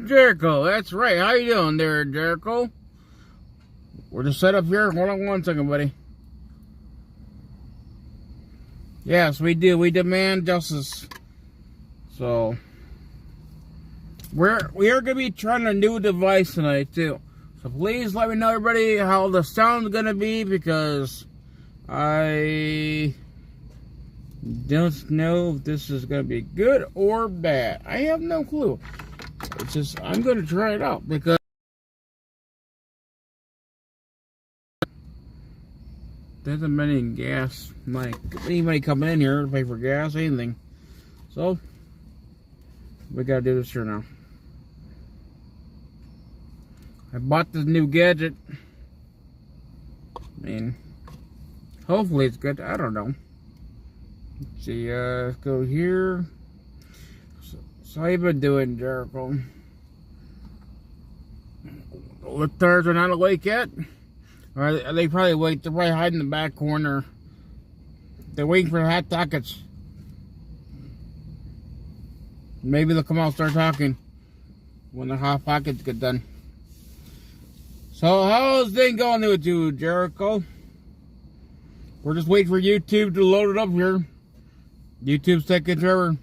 Jericho, that's right. How you doing there, Jericho? We're just set up here. Hold on one second, buddy. Yes, we do. We demand justice. So, we are going to be trying a new device tonight, too. So please let me know, everybody, how the sound's going to be, because I don't know if this is going to be good or bad. I have no clue. It's just, I'm going to try it out, because there's a many gas, like anybody coming in here to pay for gas, anything. So, we got to do this here now. I bought this new gadget. I mean, hopefully it's good. I don't know. Let's see, let's go here. So how you been doing, Jericho? The lifters are not awake yet? Or they probably wait. They're probably hiding in the back corner. They're waiting for hot pockets. Maybe they'll come out and start talking when the hot pockets get done. So how's things going with you, Jericho? We're just waiting for YouTube to load it up here. YouTube's taking forever.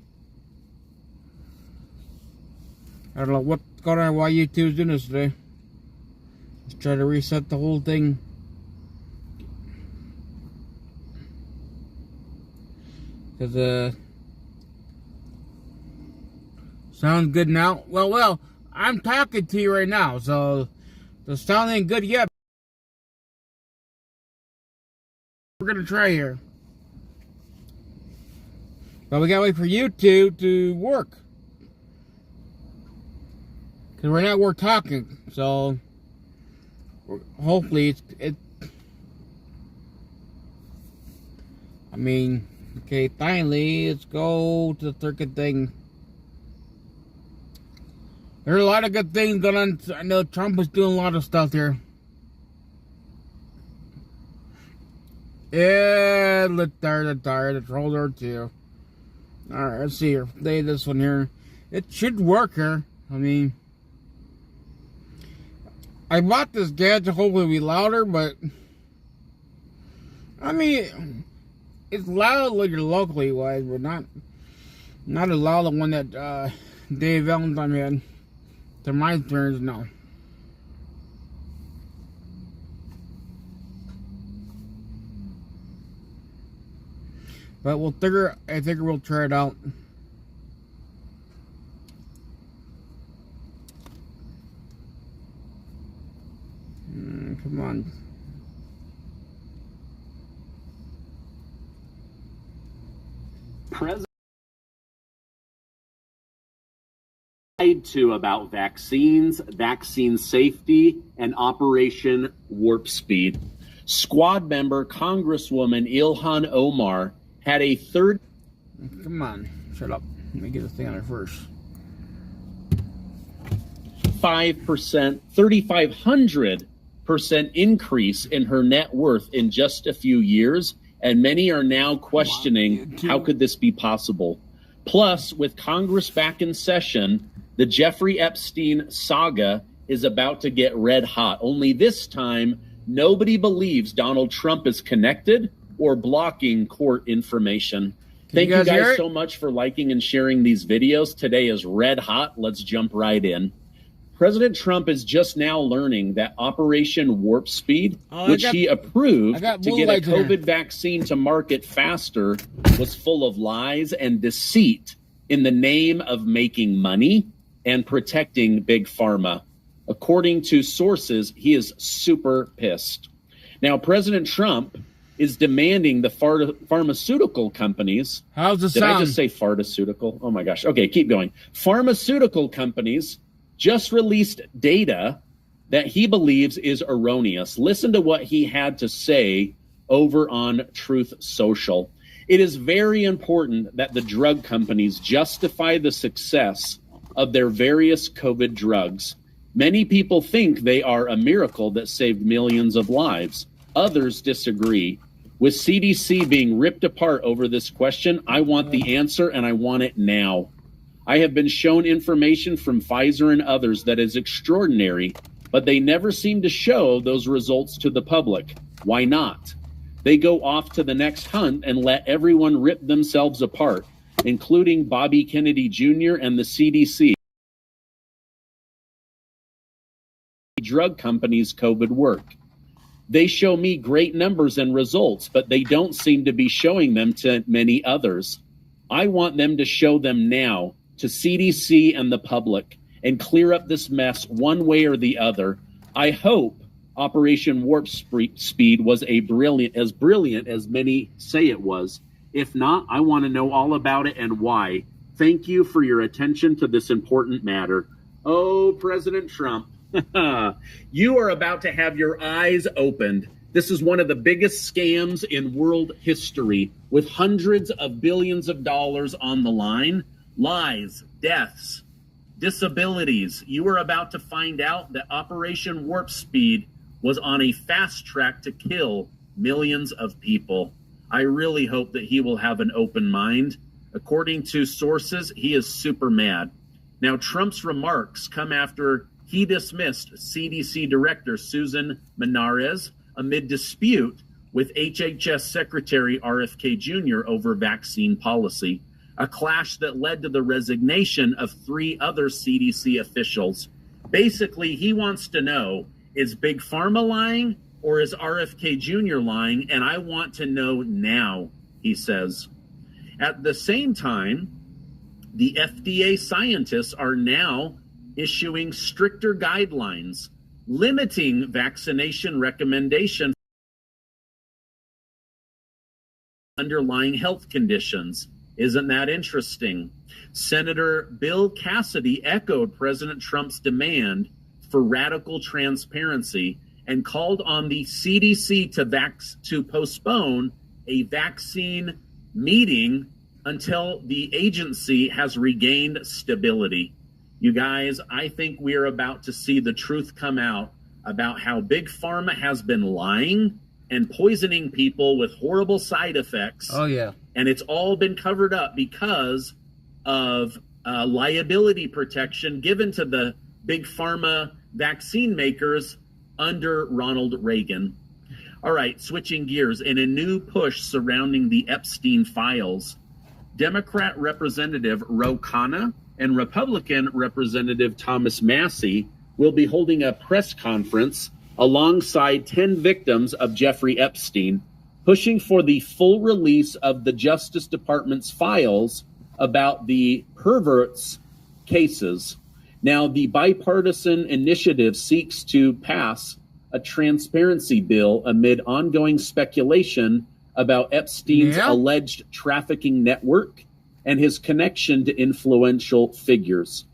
I don't know what's going on, why YouTube's doing this today. Let's try to reset the whole thing. Because, sounds good now. Well, I'm talking to you right now, so the sound ain't good yet. We're going to try here. But we got to wait for YouTube to work. Because right now we're talking, so hopefully it. I mean, okay, finally, let's go to the circuit thing. There are a lot of good things going on. I know Trump is doing a lot of stuff here. Yeah, the controller too. Alright, let's see here. Play this one here. It should work here. I mean, I bought this gadget, hopefully it'll be louder, but I mean, it's loud locally wise, but not as loud the one that Dave Valentine had. To my experience, no. But I think we'll try it out. Come on. President to about vaccines, vaccine safety, and Operation Warp Speed. Squad member Congresswoman Ilhan Omar had a third. Come on, shut up. Let me get this thing on there first. 3,500% increase in her net worth in just a few years, and many are now questioning how could this be possible. Plus, with Congress back in session, the Jeffrey Epstein saga is about to get red hot. Only this time, nobody believes Donald Trump is connected or blocking court information. Thank you guys so much for liking and sharing these videos. Today is red hot. Let's jump right in. President Trump is just now learning that Operation Warp Speed, which he approved to get a COVID vaccine to market faster, was full of lies and deceit in the name of making money and protecting Big Pharma. According to sources, he is super pissed. Now, President Trump is demanding the pharmaceutical companies. How's the sound? Did I just say pharmaceutical? Oh my gosh. Okay, keep going. Pharmaceutical companies just released data that he believes is erroneous. Listen to what he had to say over on Truth Social. It is very important that the drug companies justify the success of their various COVID drugs. Many people think they are a miracle that saved millions of lives. Others disagree. With CDC being ripped apart over this question, I want the answer and I want it now. I have been shown information from Pfizer and others that is extraordinary, but they never seem to show those results to the public. Why not? They go off to the next hunt and let everyone rip themselves apart, including Bobby Kennedy Jr. and the CDC. Drug companies' COVID work. They show me great numbers and results, but they don't seem to be showing them to many others. I want them to show them now to CDC and the public and clear up this mess one way or the other. I hope Operation Warp Speed was brilliant as many say it was. If not, I want to know all about it and why. Thank you for your attention to this important matter. Oh, President Trump, you are about to have your eyes opened. This is one of the biggest scams in world history, with hundreds of billions of dollars on the line. Lies, deaths, disabilities. You are about to find out that Operation Warp Speed was on a fast track to kill millions of people. I really hope that he will have an open mind. According to sources, he is super mad. Now, Trump's remarks come after he dismissed CDC Director Susan Minares amid dispute with HHS Secretary RFK Jr. over vaccine policy, a clash that led to the resignation of 3 other CDC officials. Basically, he wants to know, is Big Pharma lying or is RFK Jr. lying? And I want to know now, he says. At the same time, the FDA scientists are now issuing stricter guidelines, limiting vaccination recommendation for underlying health conditions. Isn't that interesting? Senator Bill Cassidy echoed President Trump's demand for radical transparency and called on the CDC to postpone a vaccine meeting until the agency has regained stability. You guys, I think we are about to see the truth come out about how Big Pharma has been lying and poisoning people with horrible side effects. Oh, yeah. And it's all been covered up because of liability protection given to the Big Pharma vaccine makers under Ronald Reagan. All right, switching gears. In a new push surrounding the Epstein files, Democrat Representative Ro Khanna and Republican Representative Thomas Massie will be holding a press conference alongside 10 victims of Jeffrey Epstein, pushing for the full release of the Justice Department's files about the perverts' cases. Now, the bipartisan initiative seeks to pass a transparency bill amid ongoing speculation about Epstein's alleged trafficking network and his connection to influential figures.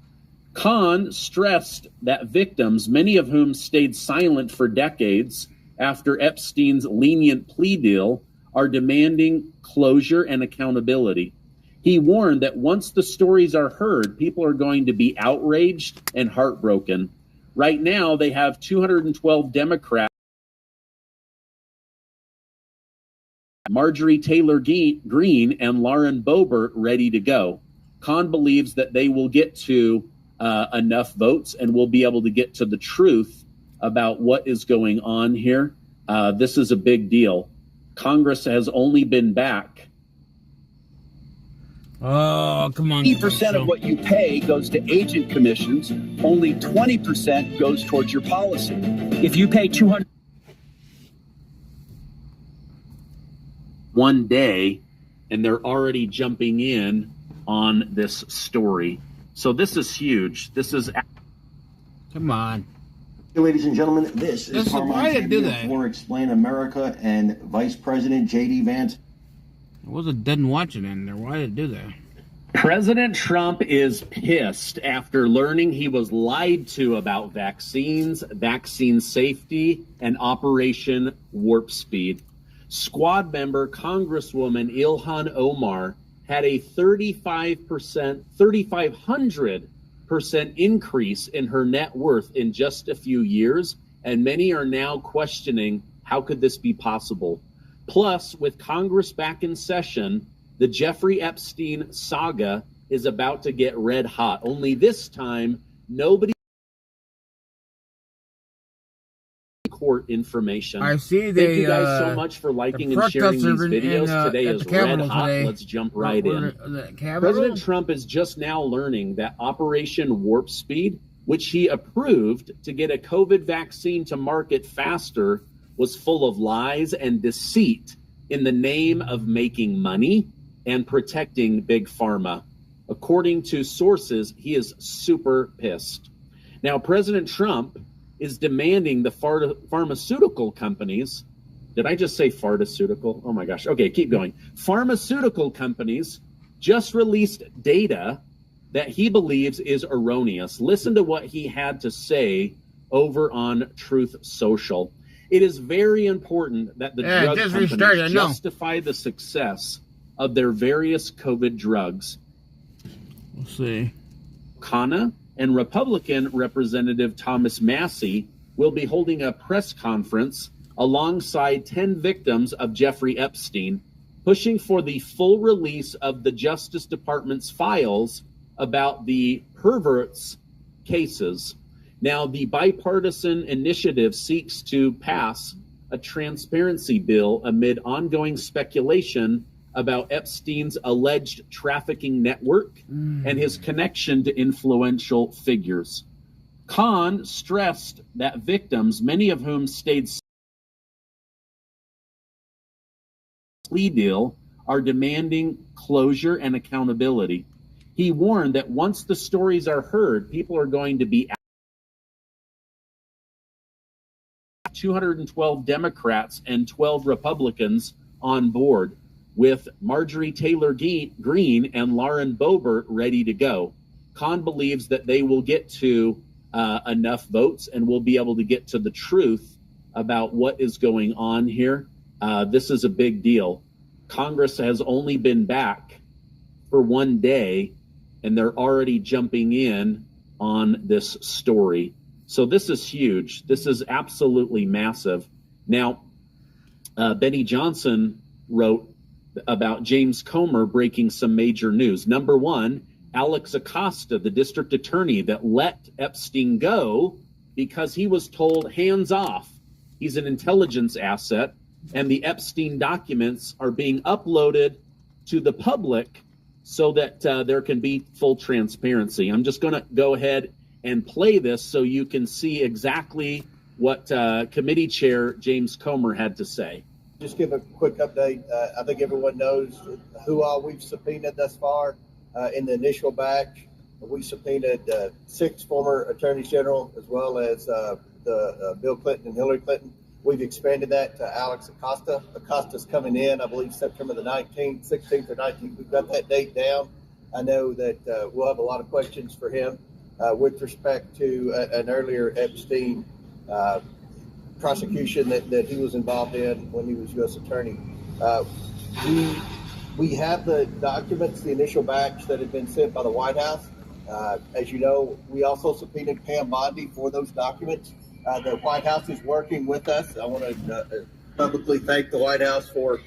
Khan stressed that victims, many of whom stayed silent for decades after Epstein's lenient plea deal, are demanding closure and accountability. He warned that once the stories are heard, people are going to be outraged and heartbroken. Right now, they have 212 Democrats, Marjorie Taylor Greene and Lauren Boebert, ready to go. Khan believes that they will get to enough votes and will be able to get to the truth about what is going on here. This is a big deal. Congress has only been back. Oh, come on. 80% of what you pay goes to agent commissions. Only 20% goes towards your policy. If you pay $200 one day, and they're already jumping in on this story. So this is huge. This is... Come on. Ladies and gentlemen, this is why did do that? for Explain America and Vice President J.D. Vance. I wasn't done watching it in there. Why did it do that? President Trump is pissed after learning he was lied to about vaccines, vaccine safety, and Operation Warp Speed. Squad member Congresswoman Ilhan Omar had a 3,500% increase in her net worth in just a few years, and many are now questioning how could this be possible. Plus, with Congress back in session, the Jeffrey Epstein saga is about to get red hot. Only this time, nobody court information. I see Thank you guys so much for liking and sharing these videos. Today is red hot. Today. Let's jump right in. President Trump is just now learning that Operation Warp Speed, which he approved to get a COVID vaccine to market faster, was full of lies and deceit in the name of making money and protecting Big Pharma. According to sources, he is super pissed. Now, President Trump is demanding the pharmaceutical companies. Did I just say pharmaceutical? Oh my gosh. Okay, keep going. Pharmaceutical companies just released data that he believes is erroneous. Listen to what he had to say over on Truth Social. It is very important that the drug companies justify the success of their various COVID drugs. We'll see. Kana and Republican Representative Thomas Massie will be holding a press conference alongside 10 victims of Jeffrey Epstein, pushing for the full release of the Justice Department's files about the perverts' cases. Now, the bipartisan initiative seeks to pass a transparency bill amid ongoing speculation about Epstein's alleged trafficking network and his connection to influential figures. Khan stressed that victims, many of whom stayed plea deal, are demanding closure and accountability. He warned that once the stories are heard, people are going to be 212 Democrats and 12 Republicans on board, with Marjorie Taylor Greene and Lauren Boebert ready to go. Khan believes that they will get to enough votes and will be able to get to the truth about what is going on here. This is a big deal. Congress has only been back for one day, and they're already jumping in on this story. So this is huge. This is absolutely massive. Now, Benny Johnson wrote about James Comer breaking some major news. Number one, Alex Acosta, the district attorney that let Epstein go because he was told hands off. He's an intelligence asset, and the Epstein documents are being uploaded to the public so that there can be full transparency. I'm just going to go ahead and play this so you can see exactly what Committee Chair James Comer had to say. Just give a quick update. I think everyone knows who all we've subpoenaed thus far. In the initial batch, we subpoenaed 6 former attorneys general, as well as Bill Clinton and Hillary Clinton. We've expanded that to Alex Acosta. Acosta's coming in, I believe, September the 19th, 16th or 19th. We've got that date down. I know that we'll have a lot of questions for him with respect to an earlier Epstein prosecution that he was involved in when he was U.S. attorney. We have the documents, the initial batch that had been sent by the White House. As you know, we also subpoenaed Pam Bondi for those documents. The White House is working with us. I want to publicly thank the White House for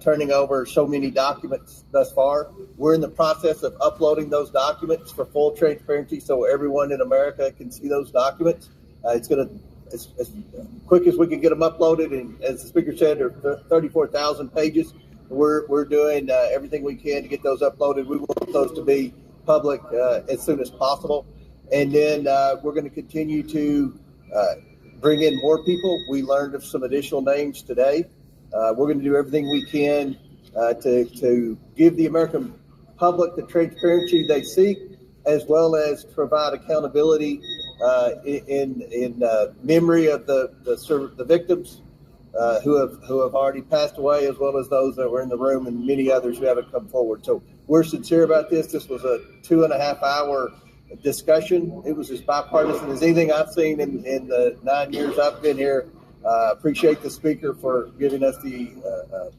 turning over so many documents thus far. We're in the process of uploading those documents for full transparency so everyone in America can see those documents. It's going to as quick as we can get them uploaded, and as the speaker said, there are 34,000 pages. We're doing everything we can to get those uploaded. We want those to be public as soon as possible, and then we're going to continue to bring in more people. We learned of some additional names today. We're going to do everything we can to give the American public the transparency they seek, as well as provide accountability in memory of the victims who have already passed away, as well as those that were in the room and many others who haven't come forward. So we're sincere about this. This was a 2.5-hour discussion. It was as bipartisan as anything I've seen in the 9 years I've been here. Appreciate the speaker for giving us the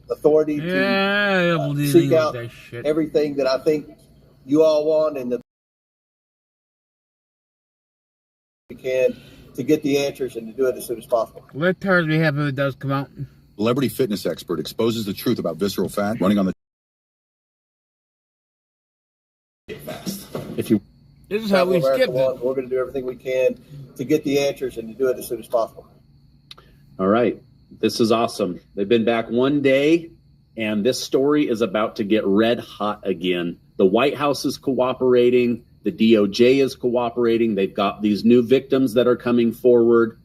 authority to seek out everything that I think you all want and we can to get the answers and to do it as soon as possible. Let Tars be happy if it does come out. Celebrity fitness expert exposes the truth about visceral fat running on the This is how we skipped it. We're going to do everything we can to get the answers and to do it as soon as possible. All right. This is awesome. They've been back one day, and this story is about to get red hot again. The White House is cooperating. The DOJ is cooperating. They've got these new victims that are coming forward.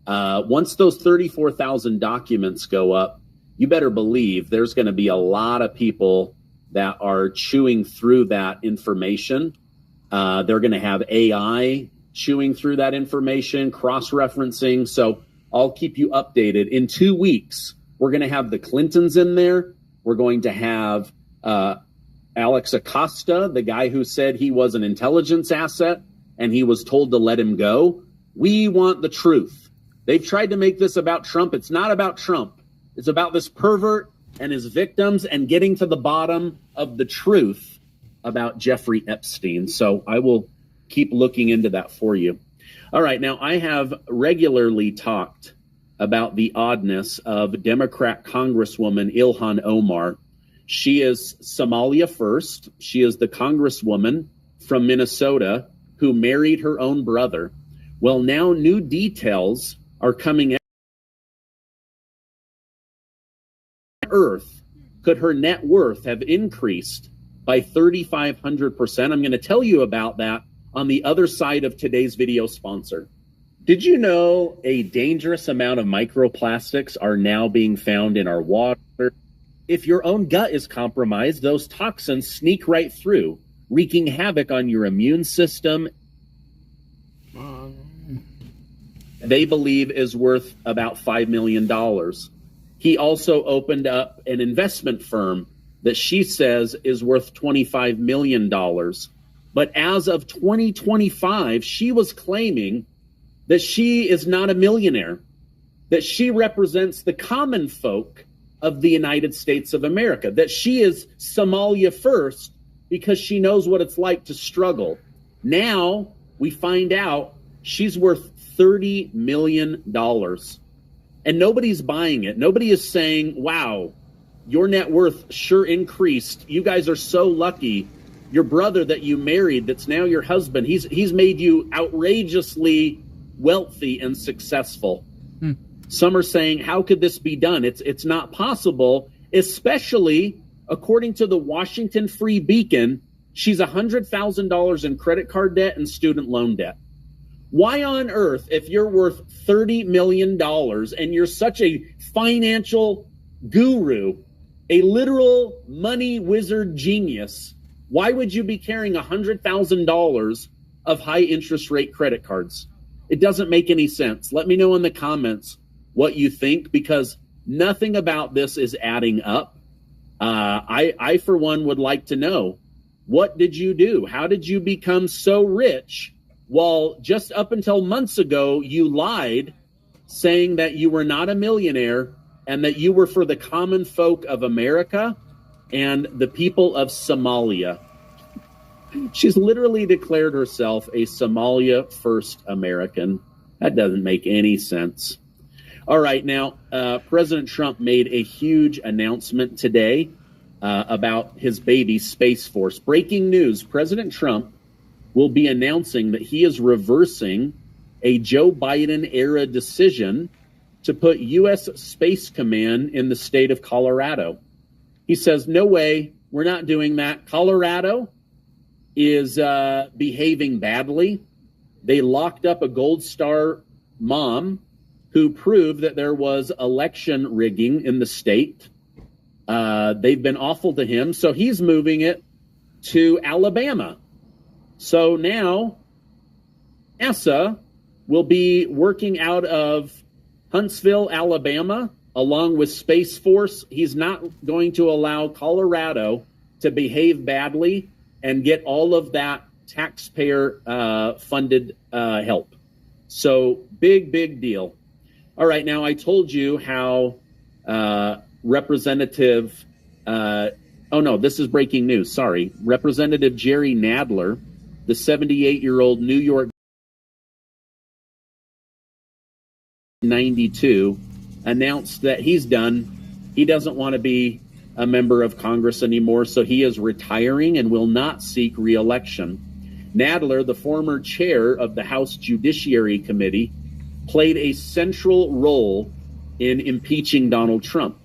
Once those 34,000 documents go up, you better believe there's going to be a lot of people that are chewing through that information. They're going to have AI chewing through that information, cross-referencing. So I'll keep you updated. In 2 weeks, we're going to have the Clintons in there. We're going to have Alex Acosta, the guy who said he was an intelligence asset and he was told to let him go. We want the truth. They've tried to make this about Trump. It's not about Trump. It's about this pervert and his victims and getting to the bottom of the truth about Jeffrey Epstein. So I will keep looking into that for you. All right. Now, I have regularly talked about the oddness of Democrat Congresswoman Ilhan Omar. She is Somalia First. She is the Congresswoman from Minnesota who married her own brother. Well, now new details are coming out. Earth, could her net worth have increased by 3,500%? I'm going to tell you about that on the other side of today's video sponsor. Did you know a dangerous amount of microplastics are now being found in our water? If your own gut is compromised, those toxins sneak right through, wreaking havoc on your immune system. They believe is worth about $5 million. He also opened up an investment firm that she says is worth $25 million. But as of 2025, she was claiming that she is not a millionaire, that she represents the common folk of the United States of America, that she is Somalia First because she knows what it's like to struggle. Now we find out she's worth $30 million. And nobody's buying it. Nobody is saying, wow, your net worth sure increased. You guys are so lucky. Your brother that you married, that's now your husband, he's made you outrageously wealthy and successful. Some are saying, how could this be done? It's not possible, especially according to the Washington Free Beacon, she's $100,000 in credit card debt and student loan debt. Why on earth, if you're worth $30 million and you're such a financial guru, a literal money wizard genius, why would you be carrying $100,000 of high interest rate credit cards? It doesn't make any sense. Let me know in the comments what you think, because nothing about this is adding up. I, for one, would like to know, what did you do? How did you become so rich? Well, just up until months ago, you lied, saying that you were not a millionaire and that you were for the common folk of America and the people of Somalia. She's literally declared herself a Somalia First American. That doesn't make any sense. All right, now, President Trump made a huge announcement today about his baby, Space Force. Breaking news, President Trump will be announcing that he is reversing a Joe Biden-era decision to put U.S. Space Command in the state of Colorado. He says, no way, we're not doing that. Colorado is behaving badly. They locked up a Gold Star mom who proved that there was election rigging in the state. They've been awful to him, so he's moving it to Alabama. So now NASA will be working out of Huntsville, Alabama, along with Space Force. He's not going to allow Colorado to behave badly and get all of that taxpayer funded help. So big deal. All right, now I told you how Representative, this is breaking news, sorry. Representative Jerry Nadler, the 78-year-old New York 92, announced that he's done. He doesn't want to be a member of Congress anymore, so he is retiring and will not seek re-election. Nadler, the former chair of the House Judiciary Committee, played a central role in impeaching Donald Trump.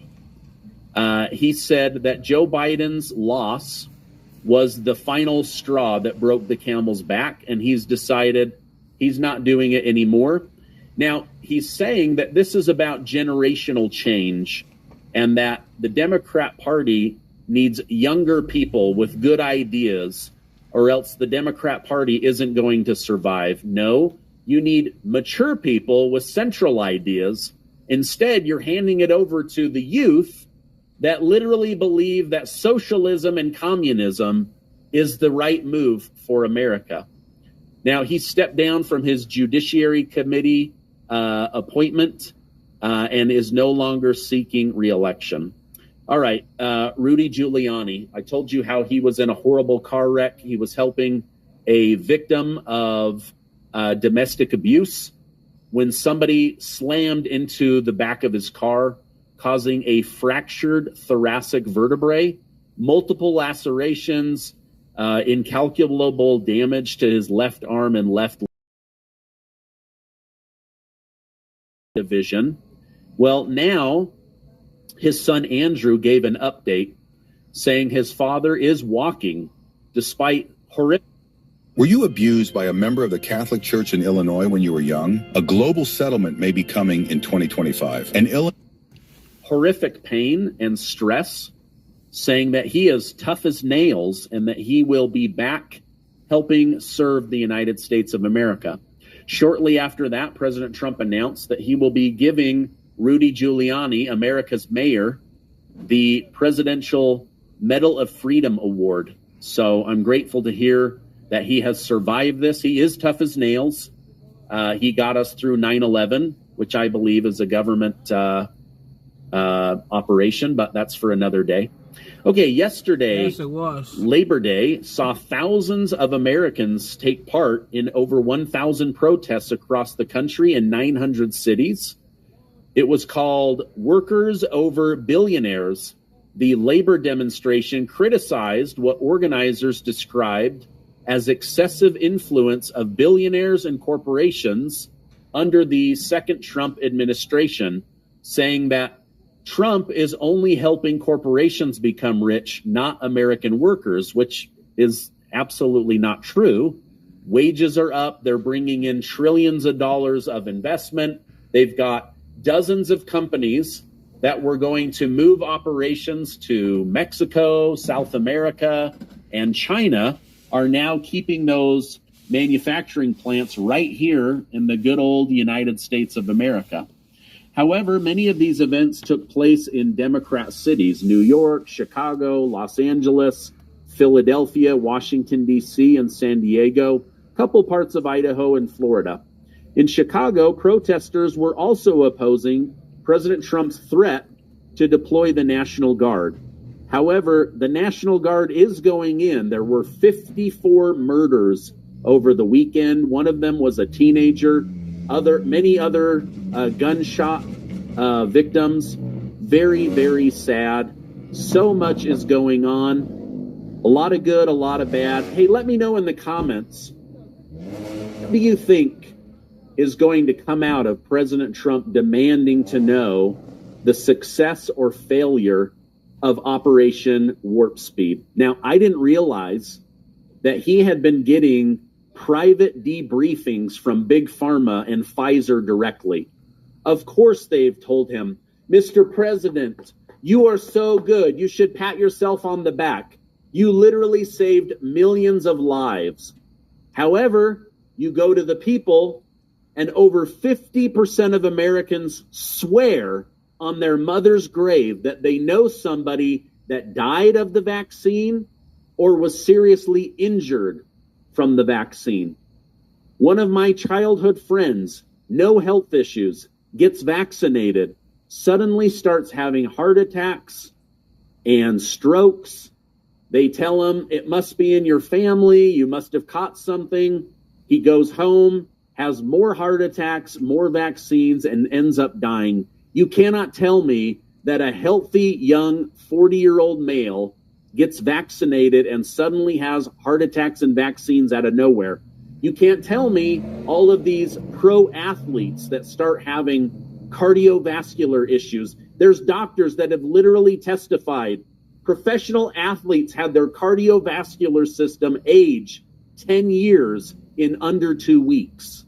He said that Joe Biden's loss was the final straw that broke the camel's back, and he's decided he's not doing it anymore. Now, he's saying that this is about generational change and that the Democrat Party needs younger people with good ideas, or else the Democrat Party isn't going to survive. No, you need mature people with central ideas. Instead, you're handing it over to the youth that literally believe that socialism and communism is the right move for America. Now, he stepped down from his Judiciary Committee appointment and is no longer seeking re-election. All right, Rudy Giuliani. I told you how he was in a horrible car wreck. He was helping a victim of domestic abuse when somebody slammed into the back of his car, causing a fractured thoracic vertebrae, multiple lacerations, incalculable damage to his left arm and left division. Well, now his son Andrew gave an update saying his father is walking despite horrific. Were you abused by a member of the Catholic Church in Illinois when you were young? A global settlement may be coming in 2025. And horrific pain and stress, saying that he is tough as nails and that he will be back helping serve the United States of America. Shortly after that, President Trump announced that he will be giving Rudy Giuliani, America's mayor, the Presidential Medal of Freedom Award. So I'm grateful to hear that he has survived this. He is tough as nails. He got us through 9/11, which I believe is a government operation, but that's for another day. Okay, yesterday, Yes, it was. Labor Day, saw thousands of Americans take part in over 1,000 protests across the country in 900 cities. It was called Workers Over Billionaires. The labor demonstration criticized what organizers described as excessive influence of billionaires and corporations under the second Trump administration, saying that Trump is only helping corporations become rich, not American workers, which is absolutely not true. Wages are up. They're bringing in trillions of dollars of investment. They've got dozens of companies that were going to move operations to Mexico, South America, and China are now keeping those manufacturing plants right here in the good old United States of America. However, many of these events took place in Democrat cities: New York, Chicago, Los Angeles, Philadelphia, Washington, D.C., and San Diego, a couple parts of Idaho and Florida. In Chicago, protesters were also opposing President Trump's threat to deploy the National Guard. However, the National Guard is going in. There were 54 murders over the weekend. One of them was a teenager. Many other gunshot victims. Very, very sad. So much is going on. A lot of good, a lot of bad. Hey, let me know in the comments, what do you think is going to come out of President Trump demanding to know the success or failure of Operation Warp Speed? Now, I didn't realize that he had been getting private debriefings from Big Pharma and Pfizer directly. Of course, they've told him, Mr. President, you are so good. You should pat yourself on the back. You literally saved millions of lives. However, you go to the people, and over 50% of Americans swear on their mother's grave that they know somebody that died of the vaccine or was seriously injured from the vaccine. One of my childhood friends, no health issues, gets vaccinated, suddenly starts having heart attacks and strokes. They tell him, it must be in your family, you must have caught something. He goes home, has more heart attacks, more vaccines, and ends up dying. You cannot tell me that a healthy, young, 40-year-old male gets vaccinated and suddenly has heart attacks and vaccines out of nowhere. You can't tell me all of these pro athletes that start having cardiovascular issues. There's doctors that have literally testified. Professional athletes had their cardiovascular system age 10 years in under 2 weeks.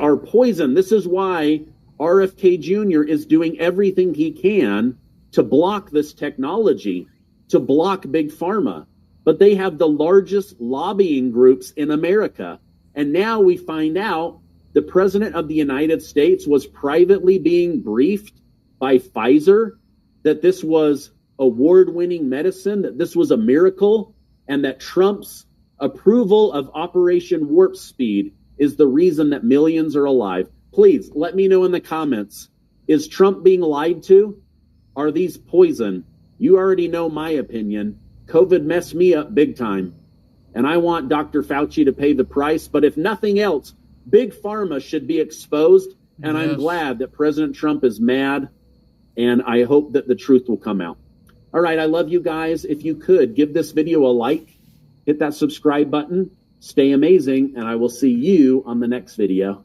Are poison. This is why RFK Jr. is doing everything he can to block this technology, to block Big Pharma. But they have the largest lobbying groups in America. And now we find out the President of the United States was privately being briefed by Pfizer that this was award-winning medicine, that this was a miracle, and that Trump's approval of Operation Warp Speed is the reason that millions are alive. Please let me know in the comments. Is Trump being lied to? Are these poison? You already know my opinion. COVID messed me up big time. And I want Dr. Fauci to pay the price. But if nothing else, Big Pharma should be exposed. And I'm glad that President Trump is mad. And I hope that the truth will come out. All right, I love you guys. If you could, give this video a like. Hit that subscribe button. Stay amazing. And I will see you on the next video.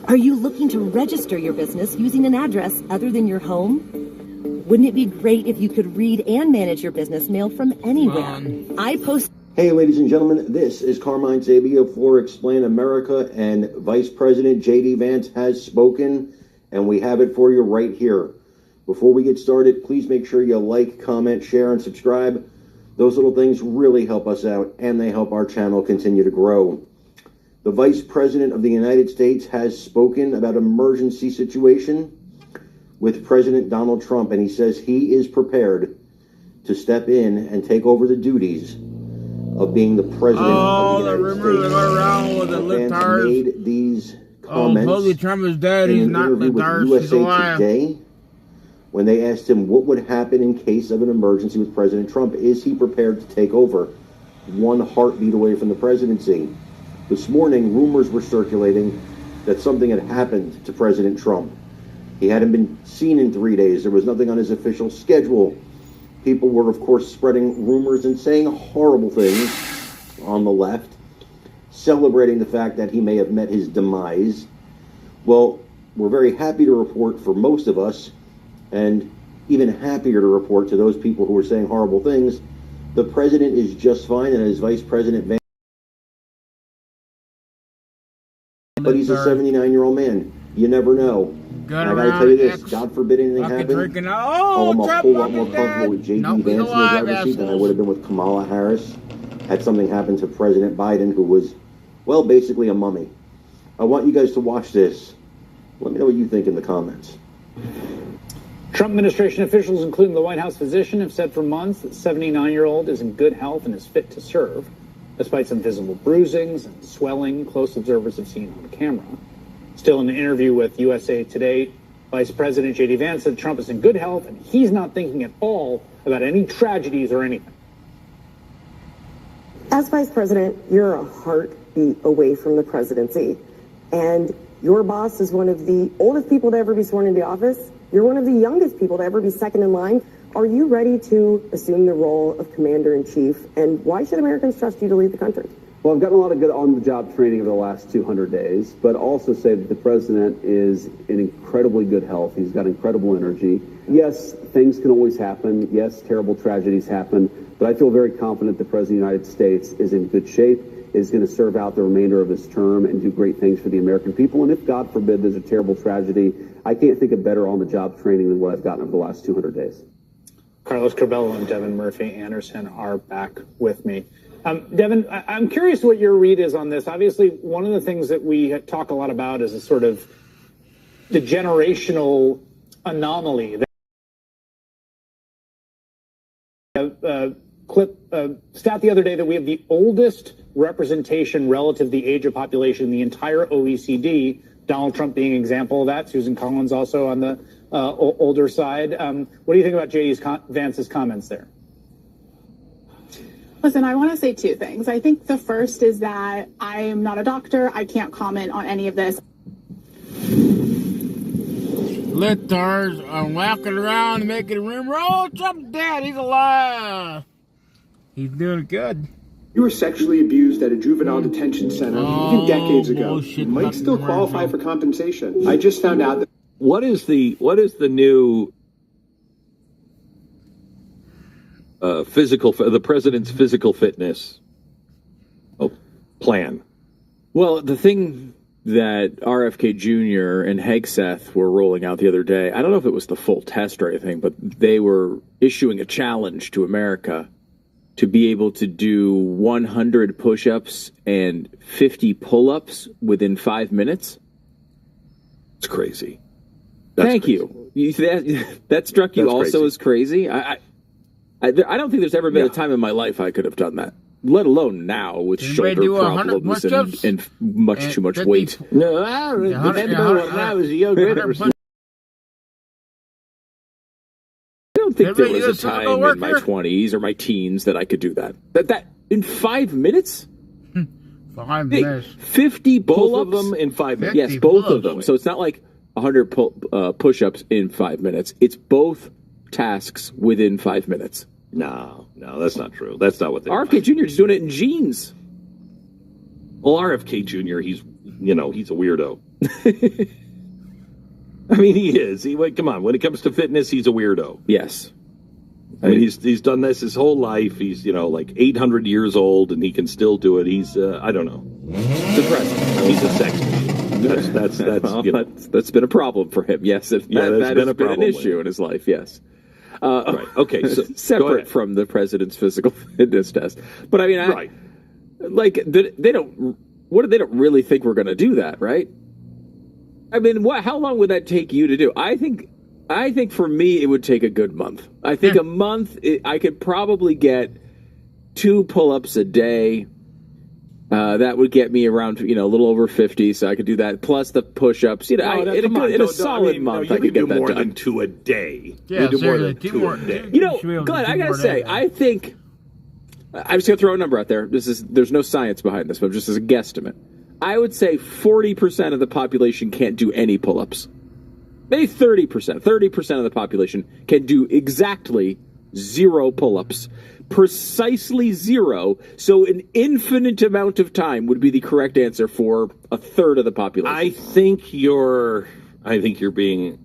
Are you looking to register your business using an address other than your home? Wouldn't it be great if you could read and manage your business mailed from anywhere? Hey, ladies and gentlemen, this is Carmine Sabia for Explain America, and Vice President J.D. Vance has spoken, and we have it for you right here. Before we get started, please make sure you like, comment, share, and subscribe. Those little things really help us out, and they help our channel continue to grow. The Vice President of the United States has spoken about emergency situation with President Donald Trump, and he says he is prepared to step in and take over the duties of being the President of the United States. Around with the Vance made these comments Trump is dead. in He's an not interview with U.S.A. Today when they asked him what would happen in case of an emergency with President Trump. Is he prepared to take over? One heartbeat away from the presidency. This morning, rumors were circulating that something had happened to President Trump. He hadn't been seen in 3 days. There was nothing on his official schedule. People were, of course, spreading rumors and saying horrible things on the left, celebrating the fact that he may have met his demise. Well, we're very happy to report for most of us, and even happier to report to those people who were saying horrible things, the president is just fine, and his Vice President Vance. But he's a 79-year-old man. You never know. And I gotta tell you this, God forbid anything happen, I'm a whole lot more comfortable with J.D. Vance in the driver's seat than I would have been with Kamala Harris had something happened to President Biden, who was, well, basically a mummy. I want you guys to watch this. Let me know what you think in the comments. Trump administration officials, including the White House physician, have said for months that 79-year-old is in good health and is fit to serve, despite some visible bruisings and swelling close observers have seen on camera. Still, in an interview with U.S.A. Today, Vice President J.D. Vance said Trump is in good health and he's not thinking at all about any tragedies or anything. As Vice President, you're a heartbeat away from the presidency, and your boss is one of the oldest people to ever be sworn into office. You're one of the youngest people to ever be second in line. Are you ready to assume the role of Commander-in-Chief, and why should Americans trust you to lead the country? Well, I've gotten a lot of good on-the-job training over the last 200 days, but also say that the president is in incredibly good health. He's got incredible energy. Yes, things can always happen. Yes, terrible tragedies happen, but I feel very confident the president of the United States is in good shape, is going to serve out the remainder of his term and do great things for the American people. And if, God forbid, there's a terrible tragedy, I can't think of better on-the-job training than what I've gotten over the last 200 days. Carlos Curbelo and Devin Murphy Anderson are back with me. Devin, I'm curious what your read is on this. Obviously, one of the things that we talk a lot about is a sort of the generational anomaly. Stat the other day that we have the oldest representation relative to the age of population in the entire OECD, Donald Trump being an example of that, Susan Collins also on the older side. What do you think about J.D. Vance's comments there? Listen, I want to say two things. I think the first is that I am not a doctor. I can't comment on any of this. Litards are walking around making room. Oh, Trump Dad, he's alive. He's doing good. You were sexually abused at a juvenile detention center even decades ago. You might still qualify for compensation. I just found out that. What is the new the president's physical fitness plan? Well, the thing that RFK Jr. and Hegseth were rolling out the other day, I don't know if it was the full test or anything, but they were issuing a challenge to America to be able to do 100 push-ups and 50 pull-ups within 5 minutes. It's crazy. Thank you. That struck you also as crazy? I don't think there's ever been a time in my life I could have done that, let alone now with shoulder problems and much too much weight. No, I was a young person. I don't think there was a time in my 20s or my teens that I could do that. That in 5 minutes? 5 minutes. 50 pull-ups? Both of them in 5 minutes. Yes, both of them. So it's not like 100 push-ups in 5 minutes. It's both tasks within 5 minutes. No, that's not true. That's not what they RFK Jr. is doing it in jeans. Well, RFK Jr., he's a weirdo. I mean, he is. Come on. When it comes to fitness, he's a weirdo. Yes. I mean, he's done this his whole life. He's, like 800 years old, and he can still do it. He's, I don't know. The president. He's a sex machine. That's been a problem for him. Yes, that has been an issue in his life. Yes. Right. Okay. So separate from the president's physical fitness test, but I mean, they don't really think we're going to do that, right? I mean, how long would that take you to do? I think for me it would take a good month. I think a month I could probably get 2 pull-ups a day. That would get me around, a little over 50, so I could do that. Plus the push-ups. In a solid month, I could get that done. More than 2 a day. Yeah, you do more than 2 a day. Glenn, I gotta say, I think I'm just gonna throw a number out there. There's no science behind this, but just as a guesstimate, I would say 40% of the population can't do any pull-ups. Maybe 30%. 30% of the population can do exactly 0 pull-ups. Precisely 0, so an infinite amount of time would be the correct answer for a third of the population. I think you're being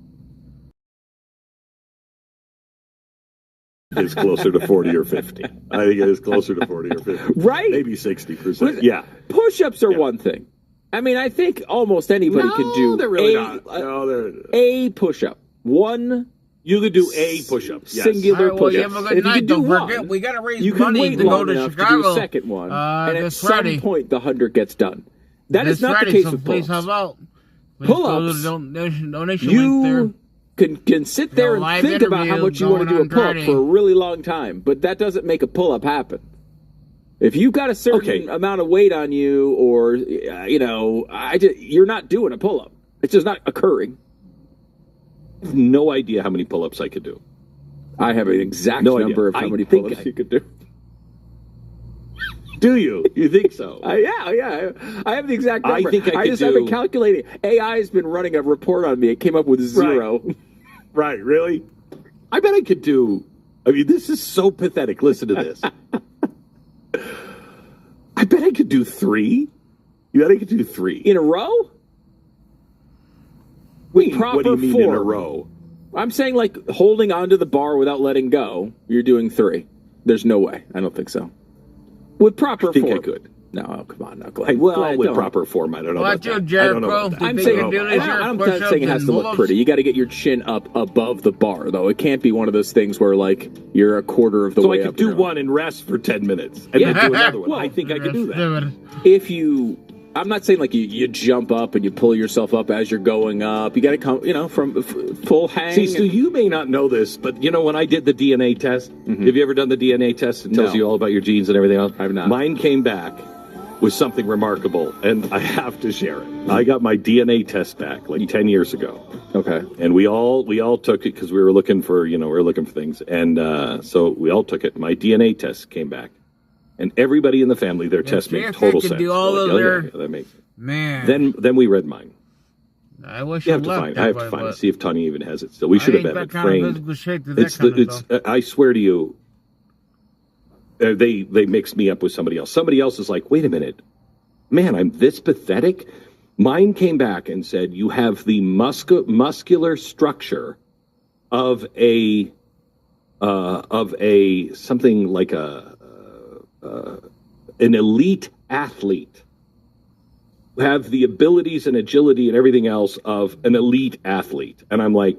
is closer to 40 or 50. I think it is closer to 40 or 50. Right? Maybe 60%. Yeah. Push-ups are one thing. I mean, I think almost anybody can do they're really not. No, they're a push-up. One. You could do a push-up. Yes. Singular push-up. You have a good night. Don't forget, we got to raise money to go to Chicago. To do a second one, and at some point, the 100 gets done. That is not the case with pull-ups. Pull-ups, you can sit there and think about how much you want to do a pull-up for a really long time, but that doesn't make a pull-up happen. If you've got a certain amount of weight on you, or you're not doing a pull-up. It's just not occurring. I have no idea how many pull-ups I could do. I have an exact number of how many pull-ups you could do. Do you? You think so? Yeah. I have the exact number. I think I could I've been calculating. AI has been running a report on me. It came up with 0. Right, really? I bet I could do... I mean, this is so pathetic. Listen to this. I bet I could do 3. You bet I could do 3. In a row? What do you mean in a row? I'm saying like holding onto the bar without letting go. You're doing 3. There's no way. I don't think so. With proper form. I could. No, come on, now, Glenn. With proper form, I don't know about that. I'm not saying it has to look pretty. You got to get your chin up above the bar, though. It can't be one of those things where like you're a quarter of the way up. So I could do one and rest for 10 minutes, and then do another one. Well, I think I could do that. If you... I'm not saying like you jump up and you pull yourself up as you're going up. You got to come, from full hang. See, so you may not know this, but when I did the DNA test, have you ever done the DNA test? It tells you all about your genes and everything else. I've not. Mine came back with something remarkable, and I have to share it. I got my DNA test back like 10 years ago. Okay. And we all took it because we were looking for, things, and so we all took it. My DNA test came back. And everybody in the family, their test made total sense. Do all of that makes sense. Man. Then we read mine. I wish You I have to left find. it, I have to find it. See if Tanya even has it still. We should have had it framed. I swear to you, they mixed me up with somebody else. Somebody else is like, wait a minute, man, I'm this pathetic. Mine came back and said you have the muscular structure of a something like an elite athlete. Have the abilities and agility and everything else of an elite athlete. And I'm like,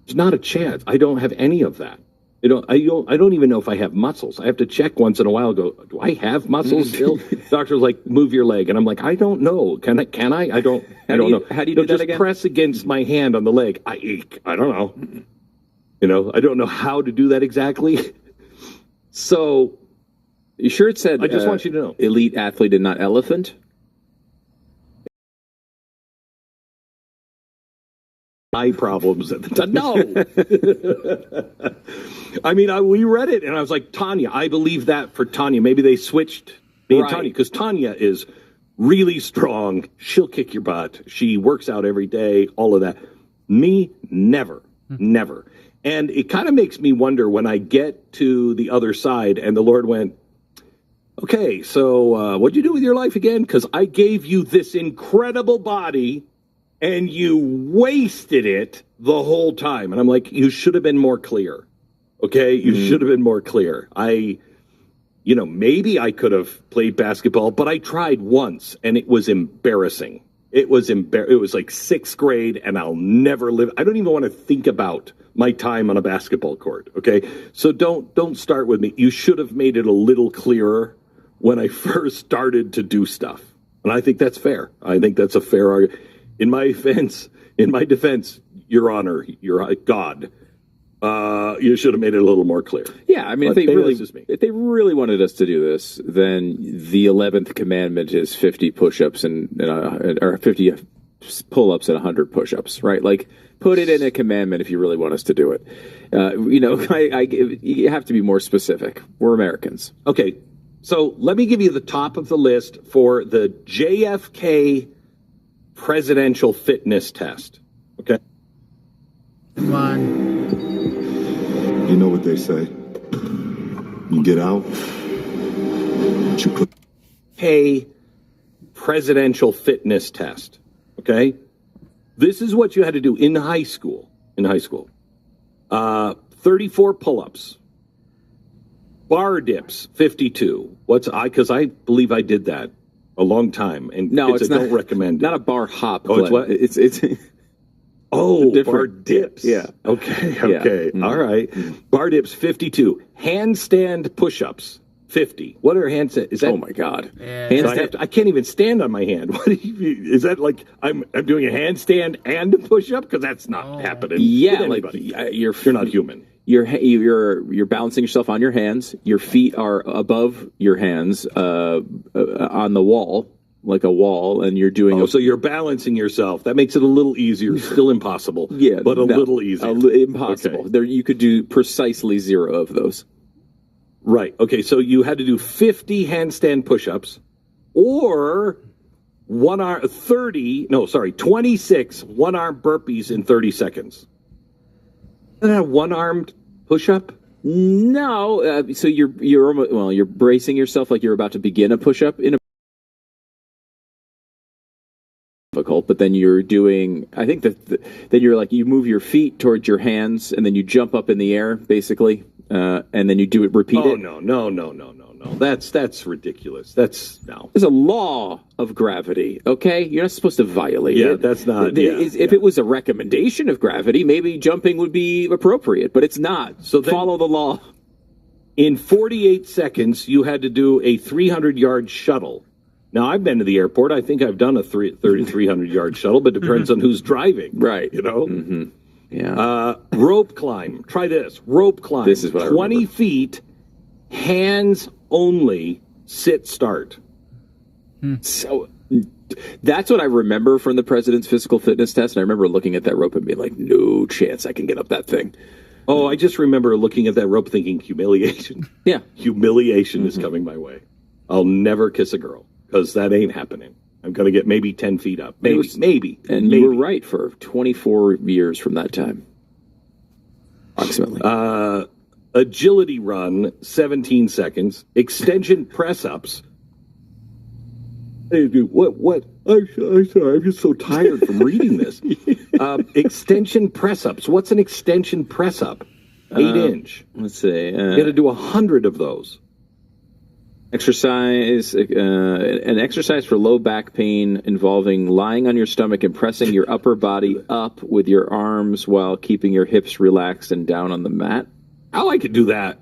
there's not a chance. I don't have any of that. I don't even know if I have muscles. I have to check once in a while. Go, do I have muscles still? Doctor's like, move your leg, and I'm like, I don't know. Can I? I don't know. How do you do that just again? Press against my hand on the leg. I don't know. I don't know how to do that exactly. So, you sure it said? I just want you to know, elite athlete and not elephant. Eye problems at the time. No. I mean, we read it, and I was like, Tanya, I believe that for Tanya. Maybe they switched me and Tanya, because Tanya is really strong. She'll kick your butt. She works out every day, all of that. Me, never. And it kind of makes me wonder when I get to the other side, and the Lord went, okay, so what'd you do with your life again? Because I gave you this incredible body, and you wasted it the whole time. And I'm like, you should have been more clear. Okay? You should have been more clear. Maybe I could have played basketball, but I tried once, and it was embarrassing. It was like 6th grade, and I'll never live. I don't even want to think about my time on a basketball court. Okay? So don't start with me. You should have made it a little clearer when I first started to do stuff. And I think that's fair. I think that's a fair argument. In my defense, Your Honor, Your God, you should have made it a little more clear. Yeah, I mean, if they really wanted us to do this, then the 11th commandment is 50 push-ups or 50 pull-ups and 100 push-ups, right? Like, put it in a commandment if you really want us to do it. You have to be more specific. We're Americans. Okay, so let me give you the top of the list for the JFK presidential fitness test. Okay. Come on. You know what they say. You get out. You put. Hey, presidential fitness test. Okay. This is what you had to do in high school. 34 pull-ups. Bar dips, 52. Because I believe I did that a long time, and it's not. Don't recommend it. Not a bar hop. Oh, it's what? It's bar dips. Yeah. Okay. Yeah. Mm-hmm. All right. Bar dips, 52. Handstand push-ups, 50. What are handstand? Is that? Oh my God. So I can't even stand on my hand. What is that like? I'm doing a handstand and a push-up, because that's not happening. Yeah, with anybody. you're not human. You're balancing yourself on your hands. Your feet are above your hands on the wall, like a wall, and you're doing. So you're balancing yourself. That makes it a little easier. Still impossible. Yeah, but a little easier. Impossible. Okay. There, you could do precisely 0 of those. Right. Okay. So you had to do 50 handstand push-ups, or 26 one-arm burpees in 30 seconds. Is that a one-armed push-up? No. So you're bracing yourself like you're about to begin a push-up in a difficult, but then you're doing. I think that then you're like you move your feet towards your hands and then you jump up in the air basically, and then you do it. Repeat it. No. That's ridiculous. There's a law of gravity. Okay, you're not supposed to violate it. Yeah, that's not. If it was a recommendation of gravity, maybe jumping would be appropriate, but it's not. So follow the law. In 48 seconds, you had to do a 300-yard shuttle. Now, I've been to the airport. I think I've done a 300-yard shuttle, but it depends on who's driving. Right. Mm-hmm. Yeah. Rope climb. Try this. Rope climb. This is what 20 feet, hands only, sit, start. So that's what I remember from the president's physical fitness test. And I remember looking at that rope and being like, no chance I can get up that thing. Oh, I just remember looking at that rope thinking humiliation. Yeah. Humiliation is coming my way. I'll never kiss a girl because that ain't happening. I've got to get maybe 10 feet up. Maybe. And you were right for 24 years from that time. Approximately. Agility run, 17 seconds. Extension press-ups. Hey, dude, what? I'm sorry, I'm just so tired from reading this. Extension press-ups. What's an extension press-up? 8-inch. Let's see. You got to do 100 of those. Exercise, an exercise for low back pain involving lying on your stomach and pressing your upper body up with your arms while keeping your hips relaxed and down on the mat. Oh, I could do that.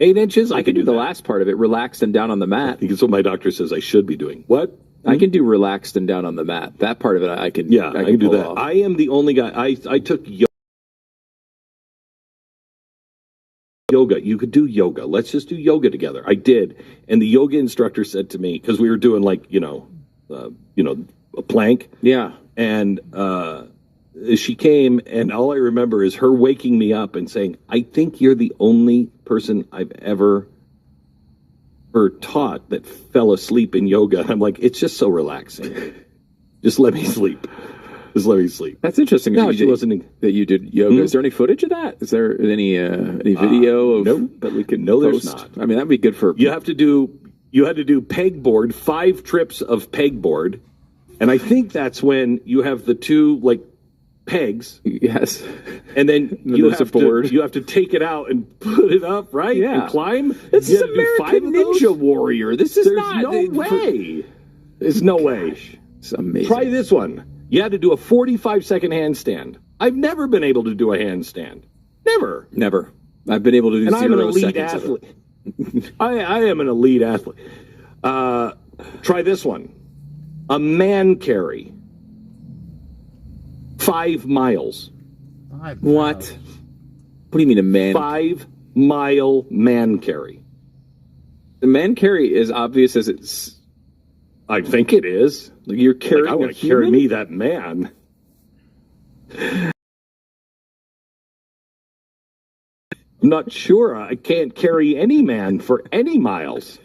8 inches? I could do the last part of it, relaxed and down on the mat. That's what my doctor says I should be doing. What? I can do relaxed and down on the mat. That part of it, I can. Yeah, I can do that. Off. I am the only guy. I took yoga. You could do yoga. Let's just do yoga together. I did, and the yoga instructor said to me, because we were doing a plank. Yeah, and she came, and all I remember is her waking me up and saying, "I think you're the only person I've ever taught that fell asleep in yoga." And I'm like, it's just so relaxing. Just let me sleep. Just let me sleep. That's interesting. No, she wasn't. That you did yoga. Is there any footage of that? Is there any video that we could? No, post? there's not. I mean, that'd be good for. You had to do pegboard, 5 trips of pegboard, and I think that's when you have the two pegs. Yes. And then you have to take it out and put it up, right? Yeah. And climb. This is American Ninja Warrior. This is There's no way. There's no way. It's amazing. Try this one. You had to do a 45-second handstand. I've never been able to do a handstand. Never. I've been able to do and 0 I'm an elite seconds athlete. I am an elite athlete. Try this one. A man carry. 5 miles. What? What do you mean a man? 5-mile man carry. The man carry is obvious as it's. I think it is. You're carrying. I'm going to carry me that man. I'm not sure. I can't carry any man for any miles.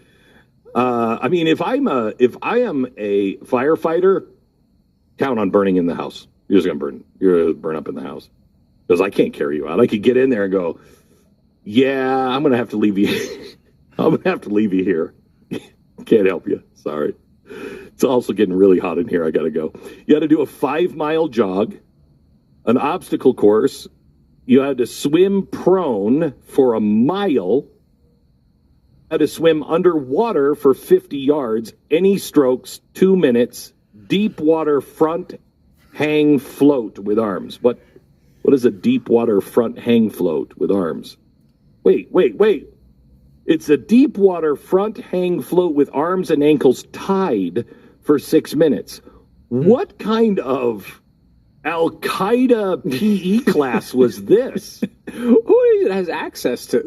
I mean, if I am a firefighter, count on burning in the house. You're just going to burn. You're going to burn up in the house because I can't carry you out. I could get in there and go, yeah, I'm going to have to leave you. I'm going to have to leave you here. Can't help you. Sorry. It's also getting really hot in here. I got to go. You had to do a 5-mile jog, an obstacle course. You had to swim prone for a mile. You had to swim underwater for 50 yards. Any strokes, 2 minutes. Deep water front hang float with arms. What is a deep water front hang float with arms? Wait. It's a deep water front hang float with arms and ankles tied for 6 minutes. What kind of Al-Qaeda PE class was this? Who has access to?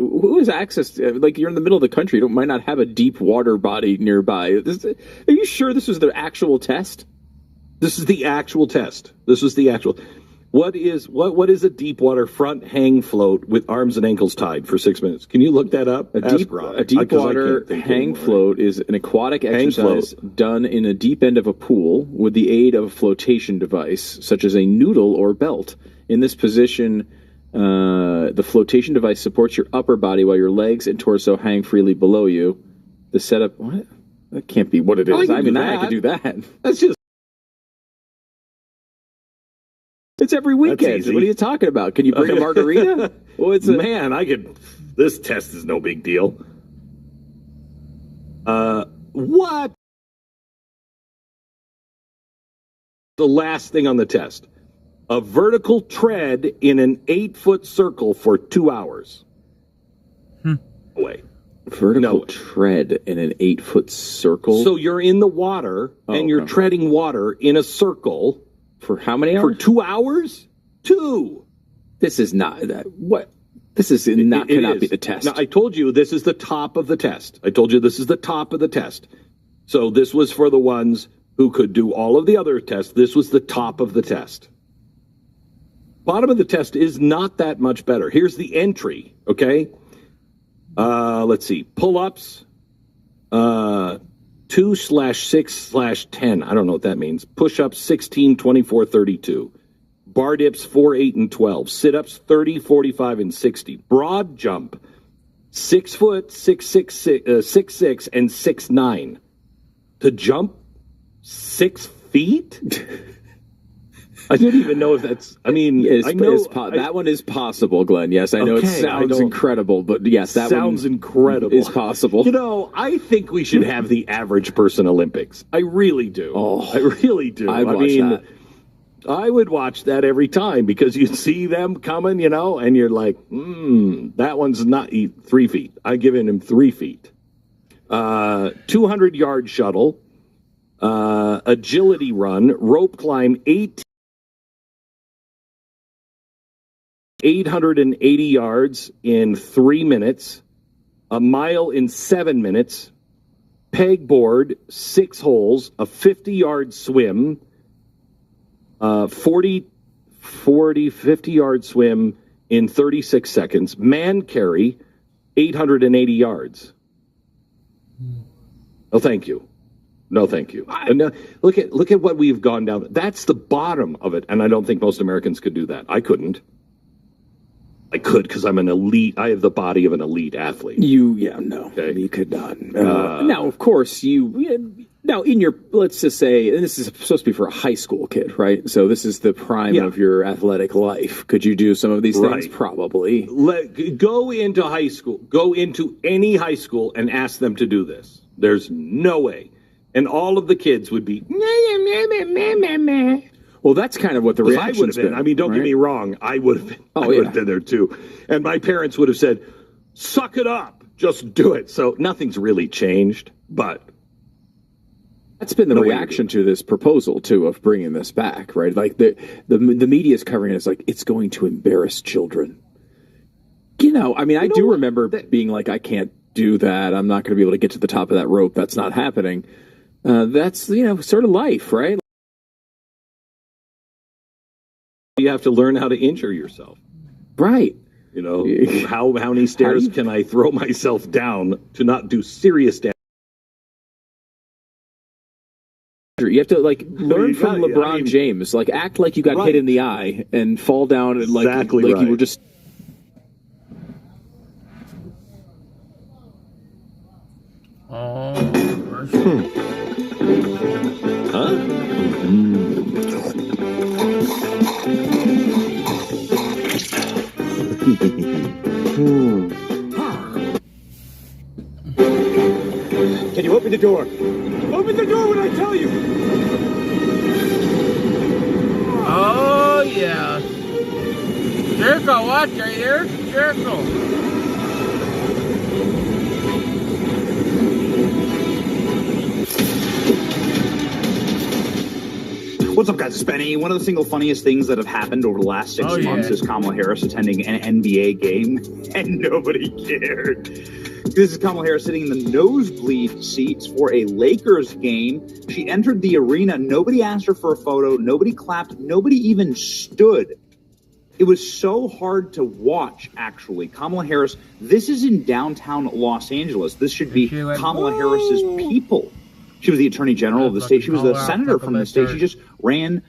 Like, you're in the middle of the country. You might not have a deep water body nearby. Are you sure this was the actual test? This is the actual test. What is a deep water front hang float with arms and ankles tied for 6 minutes? Can you look that up? A deep water hang float is an aquatic exercise done in a deep end of a pool with the aid of a flotation device, such as a noodle or belt. In this position, the flotation device supports your upper body while your legs and torso hang freely below you. The setup... What? That can't be what it is. I could do that. That's just... It's every weekend. What are you talking about? Can you bring a margarita? This test is no big deal. What? The last thing on the test. A vertical tread in an 8-foot circle for 2 hours. Away. Vertical tread in an 8-foot circle? So you're in the water and you're treading water in a circle. For how many hours? For 2 hours? 2. This is not that. What? This is not cannot be the test. Now, I told you this is the top of the test. So this was for the ones who could do all of the other tests. This was the top of the test. Bottom of the test is not that much better. Here's the entry, okay? Let's see. Pull-ups, 2 2/6/10. I don't know what that means. Push-ups 16, 24, 32. Bar dips 4, 8, and 12. Sit-ups 30, 45, and 60. Broad jump 6 foot, 6'6", and 6'9". To jump 6 feet? I don't even know if that's. I mean, that one is possible, Glenn. Yes, I know it sounds incredible, but yes, that sounds incredible. Is possible. You know, I think we should have the average person Olympics. I really do. I really do. I'd watch that. I would watch that every time because you see them coming, you know, and you're like, that one's not 3 feet. I give him 3 feet. 200-yard shuttle, agility run, rope climb 880 yards in 3 minutes, a mile in 7 minutes, pegboard 6 holes, a 50-yard swim, 50-yard swim in 36 seconds, man carry 880 yards. Oh, thank you. No, thank you. Look at what we've gone down. That's the bottom of it, and I don't think most Americans could do that. I couldn't. I could because I'm an elite. I have the body of an elite athlete. You could not. Now, of course, now in your, let's just say, and this is supposed to be for a high school kid, right? So this is the prime of your athletic life. Could you do some of these things? Probably. Go into high school. Go into any high school and ask them to do this. There's no way. And all of the kids would be, well, that's kind of what the reaction's been. I mean, don't get me wrong. I would have been. I would have been there too. And my parents would have said, "Suck it up, just do it." So nothing's really changed. But that's been the reaction to this proposal too of bringing this back, right? Like the media is covering it as like it's going to embarrass children. You know, I mean, I do remember being like, I can't do that. I'm not going to be able to get to the top of that rope. That's not happening. That's sort of life, right? You have to learn how to injure yourself. Right. You know, how many stairs can I throw myself down to not do serious damage? You have to learn from LeBron James. Like act like you got hit in the eye and fall down and you were just. Can you open the door? Open the door when I tell you! Oh, yeah. Jericho, watch, are you there? Jericho. What's up, guys? It's Benny. One of the single funniest things that have happened over the last 6 months is Kamala Harris attending an NBA game, and nobody cared. This is Kamala Harris sitting in the nosebleed seats for a Lakers game. She entered the arena. Nobody asked her for a photo. Nobody clapped. Nobody even stood. It was so hard to watch, actually. Kamala Harris, this is in downtown Los Angeles. This should be Kamala Harris's people. She was the attorney general of the state. She was the senator from the state. She just ran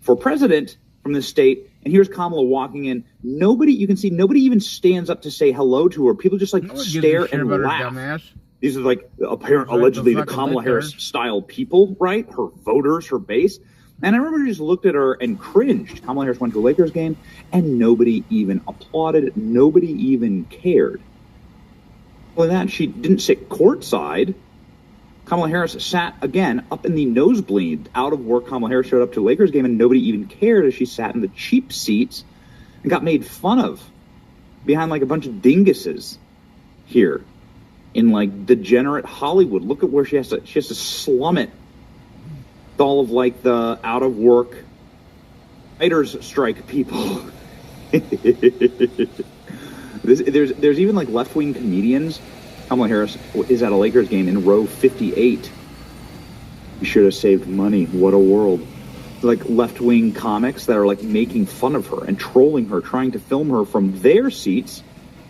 for president from the state. And here's Kamala walking in. Nobody, you can see, nobody even stands up to say hello to her. People just stare and laugh. These are allegedly the Kamala Harris style people, right? Her voters, her base. And I remember just looked at her and cringed. Kamala Harris went to a Lakers game and nobody even applauded. Nobody even cared. Well, that she didn't sit courtside. Kamala Harris sat, again, up in the nosebleed, out of work. Kamala Harris showed up to a Lakers game, and nobody even cared as she sat in the cheap seats and got made fun of behind, a bunch of dinguses here in, degenerate Hollywood. Look at where she has to slum it. With all of, the out-of-work writers' strike people. There's even, left-wing comedians. Kamala Harris is at a Lakers game in row 58. You should have saved money. What a world. Left-wing comics that are making fun of her and trolling her, trying to film her from their seats.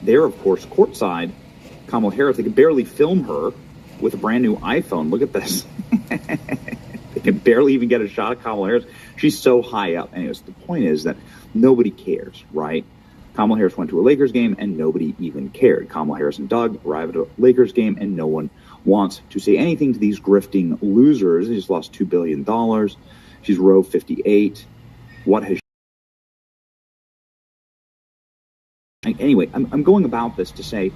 They're, of course, courtside. Kamala Harris, they can barely film her. with a brand new iPhone. Look at this. They can barely even get a shot of Kamala Harris. She's so high up. Anyways, the point is that nobody cares, right? Kamala Harris went to a Lakers game and nobody even cared. Kamala Harris and Doug arrived at a Lakers game and no one wants to say anything to these grifting losers. They just lost $2 billion. She's row 58. What has she... Anyway, I'm going about this to say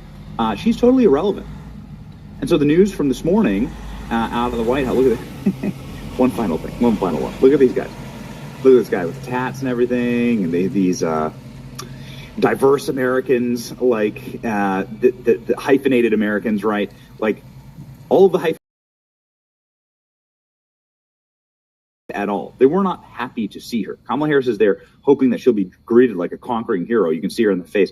she's totally irrelevant. And so the news from this morning out of the White House, look at it. One final thing, one final one. Look at these guys. Look at this guy with tats and everything, and these diverse Americans, like the hyphenated Americans, right? Like all of the hyphenated at all. They were not happy to see her. Kamala Harris is there hoping that she'll be greeted like a conquering hero. You can see her in the face.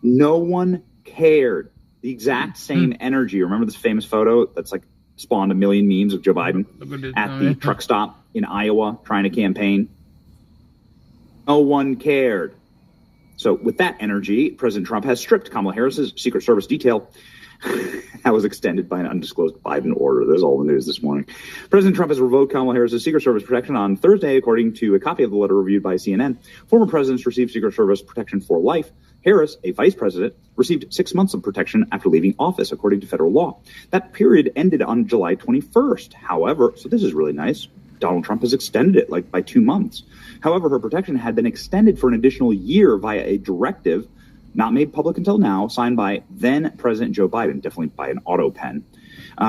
No one cared. The exact same energy. Remember this famous photo that's like spawned a million memes of Joe Biden at the truck stop in Iowa trying to campaign? No one cared. So with that energy, President Trump has stripped Kamala Harris's Secret Service detail. That was extended by an undisclosed Biden order. There's all the news this morning. President Trump has revoked Kamala Harris's Secret Service protection on Thursday, according to a copy of the letter reviewed by CNN. Former presidents received Secret Service protection for life. Harris, a vice president, received 6 months of protection after leaving office, according to federal law. That period ended on July 21st. However, so this is really nice. Donald Trump has extended it like by 2 months. However, her protection had been extended for an additional year via a directive not made public until now, signed by then President Joe Biden, definitely by an auto pen,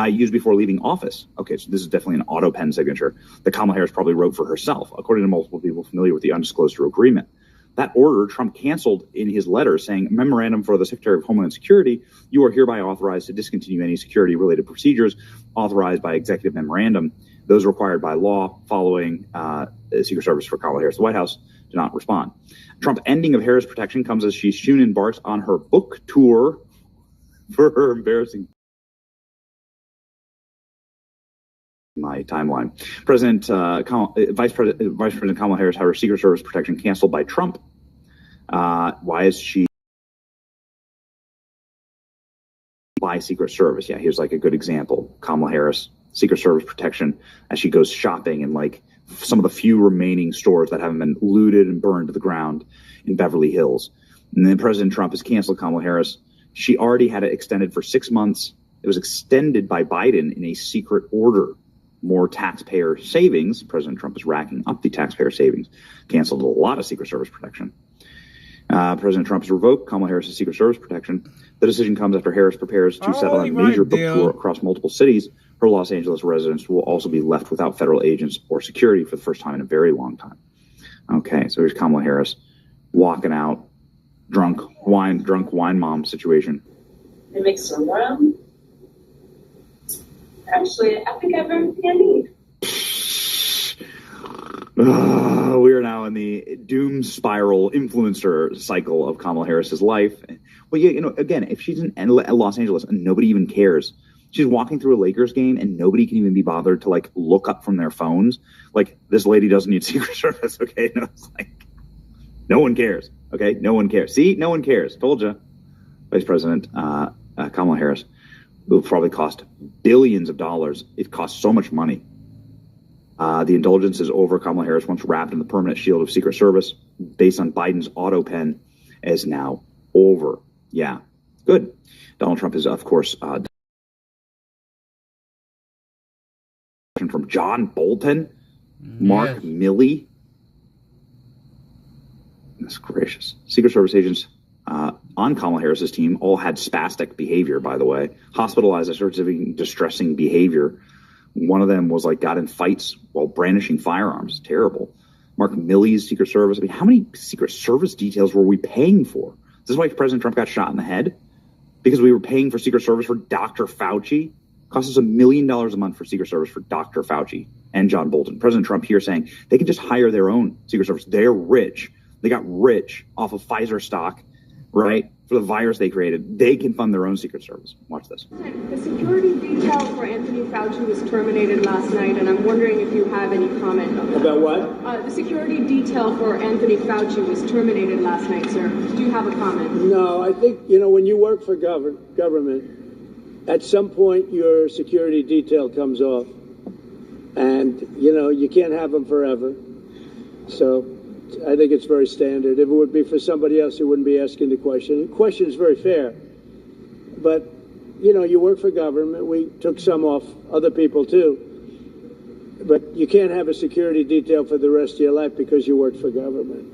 used before leaving office. Okay, so this is definitely an auto pen signature that Kamala Harris probably wrote for herself, according to multiple people familiar with the undisclosed agreement. That order Trump canceled in his letter, saying, memorandum for the Secretary of Homeland Security, you are hereby authorized to discontinue any security-related procedures authorized by executive memorandum. Those required by law following the Secret Service for Kamala Harris. The White House did not respond. Trump ending of Harris protection comes as she soon embarks on her book tour for her embarrassing my timeline. Vice President Kamala Harris had her Secret Service protection canceled by Trump. Why is she by Secret Service? Yeah, here's like a good example. Kamala Harris, Secret Service protection as she goes shopping in like some of the few remaining stores that haven't been looted and burned to the ground in Beverly Hills. And then President Trump has canceled Kamala Harris. She already had it extended for 6 months. It was extended by Biden in a secret order. More taxpayer savings. President Trump is racking up the taxpayer savings. Canceled a lot of Secret Service protection. President Trump has revoked Kamala Harris' Secret Service protection. The decision comes after Harris prepares to settle on a major book tour across multiple cities. Her Los Angeles residents will also be left without federal agents or security for the first time in a very long time. Okay, so here's Kamala Harris walking out, drunk wine mom situation. They make some rum. Actually, I think I have everything I need. We are now in the doom spiral influencer cycle of Kamala Harris's life. Well, yeah, again, if she's in Los Angeles and nobody even cares, she's walking through a Lakers game and nobody can even be bothered to like look up from their phones. Like, this lady doesn't need Secret Service, okay? No, it's like, no one cares, okay? No one cares. See, no one cares. Told you. Vice President Kamala Harris will probably cost billions of dollars. It costs so much money. The indulgence is over. Kamala Harris, once wrapped in the permanent shield of Secret Service, based on Biden's auto pen, is now over. Yeah, good. Donald Trump is, of course, from John Bolton, Mark Milley. Goodness gracious. Secret Service agents on Kamala Harris's team all had spastic behavior, by the way, hospitalized as exhibiting distressing behavior. One of them was like got in fights while brandishing firearms. Terrible. Mark Milley's Secret Service. I mean, how many Secret Service details were we paying for? Is this why President Trump got shot in the head? Because we were paying for Secret Service for Dr. Fauci? Cost us $1 million a month for Secret Service for Dr. Fauci and John Bolton. President Trump here saying they can just hire their own Secret Service. They're rich. They got rich off of Pfizer stock, right? For the virus they created. They can fund their own Secret Service. Watch this. The security detail for Anthony Fauci was terminated last night, and I'm wondering if you have any comment on that. About what? The security detail for Anthony Fauci was terminated last night, sir. Do you have a comment? No, I think, when you work for government, At some point, your security detail comes off, and you can't have them forever. So I think it's very standard. If it would be for somebody else, he wouldn't be asking the question. The question is very fair, but you work for government. We took some off other people too, but you can't have a security detail for the rest of your life because you worked for government.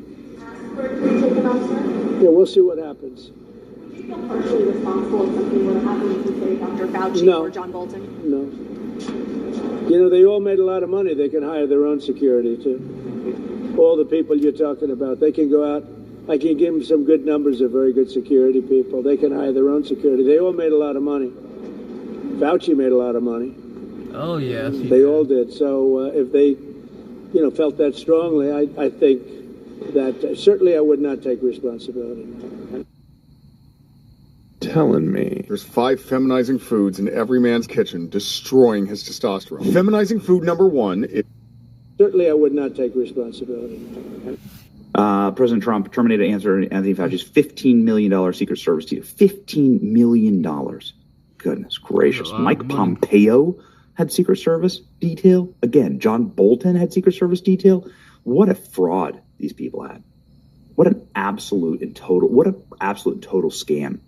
Yeah, we'll see what happens. Partially responsible if something would have happened to, say, Dr. Fauci or John Bolton? No. They all made a lot of money. They can hire their own security, too. All the people you're talking about, they can go out. I can give them some good numbers of very good security people. They can hire their own security. They all made a lot of money. Fauci made a lot of money. Oh, yes. They all did. So if they, felt that strongly, I think that certainly I would not take responsibility. Telling me. There's 5 feminizing foods in every man's kitchen, destroying his testosterone. Feminizing food number 1 is... Certainly I would not take responsibility. President Trump terminated Anthony Fauci's $15 million Secret Service deal. $15 million. Goodness gracious. Mike Pompeo had Secret Service detail. Again, John Bolton had Secret Service detail. What a fraud these people had. What an absolute and total scam.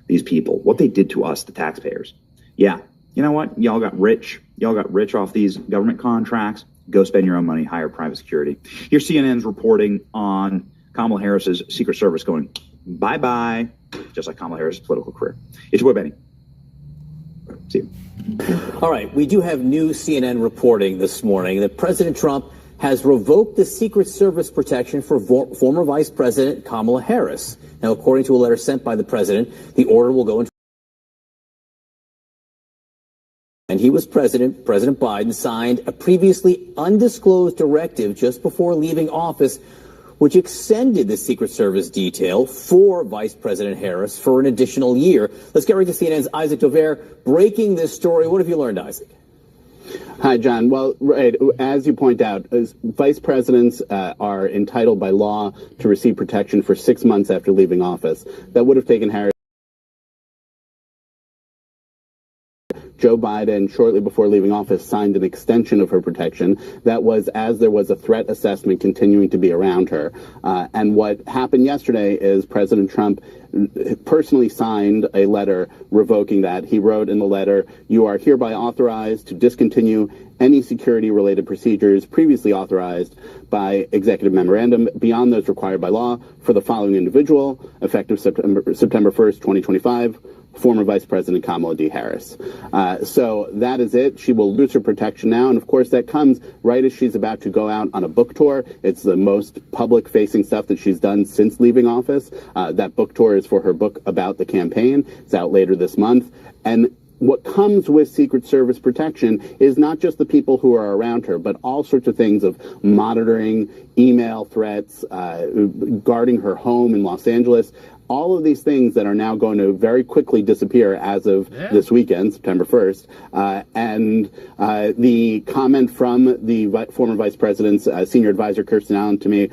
These people, what they did to us, the taxpayers. Yeah, you know what? Y'all got rich. Y'all got rich off these government contracts. Go spend your own money, hire private security. Here's CNN's reporting on Kamala Harris's Secret Service going bye-bye, just like Kamala Harris's political career. It's your boy, Benny. See you. All right, we do have new CNN reporting this morning that President Trump has revoked the Secret Service protection for former Vice President Kamala Harris. Now, according to a letter sent by the president, the order will go into... And he was president. President Biden signed a previously undisclosed directive just before leaving office, which extended the Secret Service detail for Vice President Harris for an additional year. Let's get right to CNN's Isaac Dover breaking this story. What have you learned, Isaac? Hi, John. Well, right, as you point out, vice presidents are entitled by law to receive protection for 6 months after leaving office. That would have taken Harris. Joe Biden, shortly before leaving office, signed an extension of her protection. That was as there was a threat assessment continuing to be around her. And what happened yesterday is President Trump personally signed a letter revoking that. He wrote in the letter, "You are hereby authorized to discontinue any security-related procedures previously authorized by executive memorandum beyond those required by law for the following individual, effective September 1st, 2025, former Vice President Kamala D. Harris." So that is it. She will lose her protection now. And, of course, that comes right as she's about to go out on a book tour. It's the most public-facing stuff that she's done since leaving office. That book tour is for her book about the campaign. It's out later this month. And what comes with Secret Service protection is not just the people who are around her, but all sorts of things of monitoring, email threats, guarding her home in Los Angeles. All of these things that are now going to very quickly disappear as of this weekend, September 1st. And the comment from the former vice president's senior advisor, Kirsten Allen, to me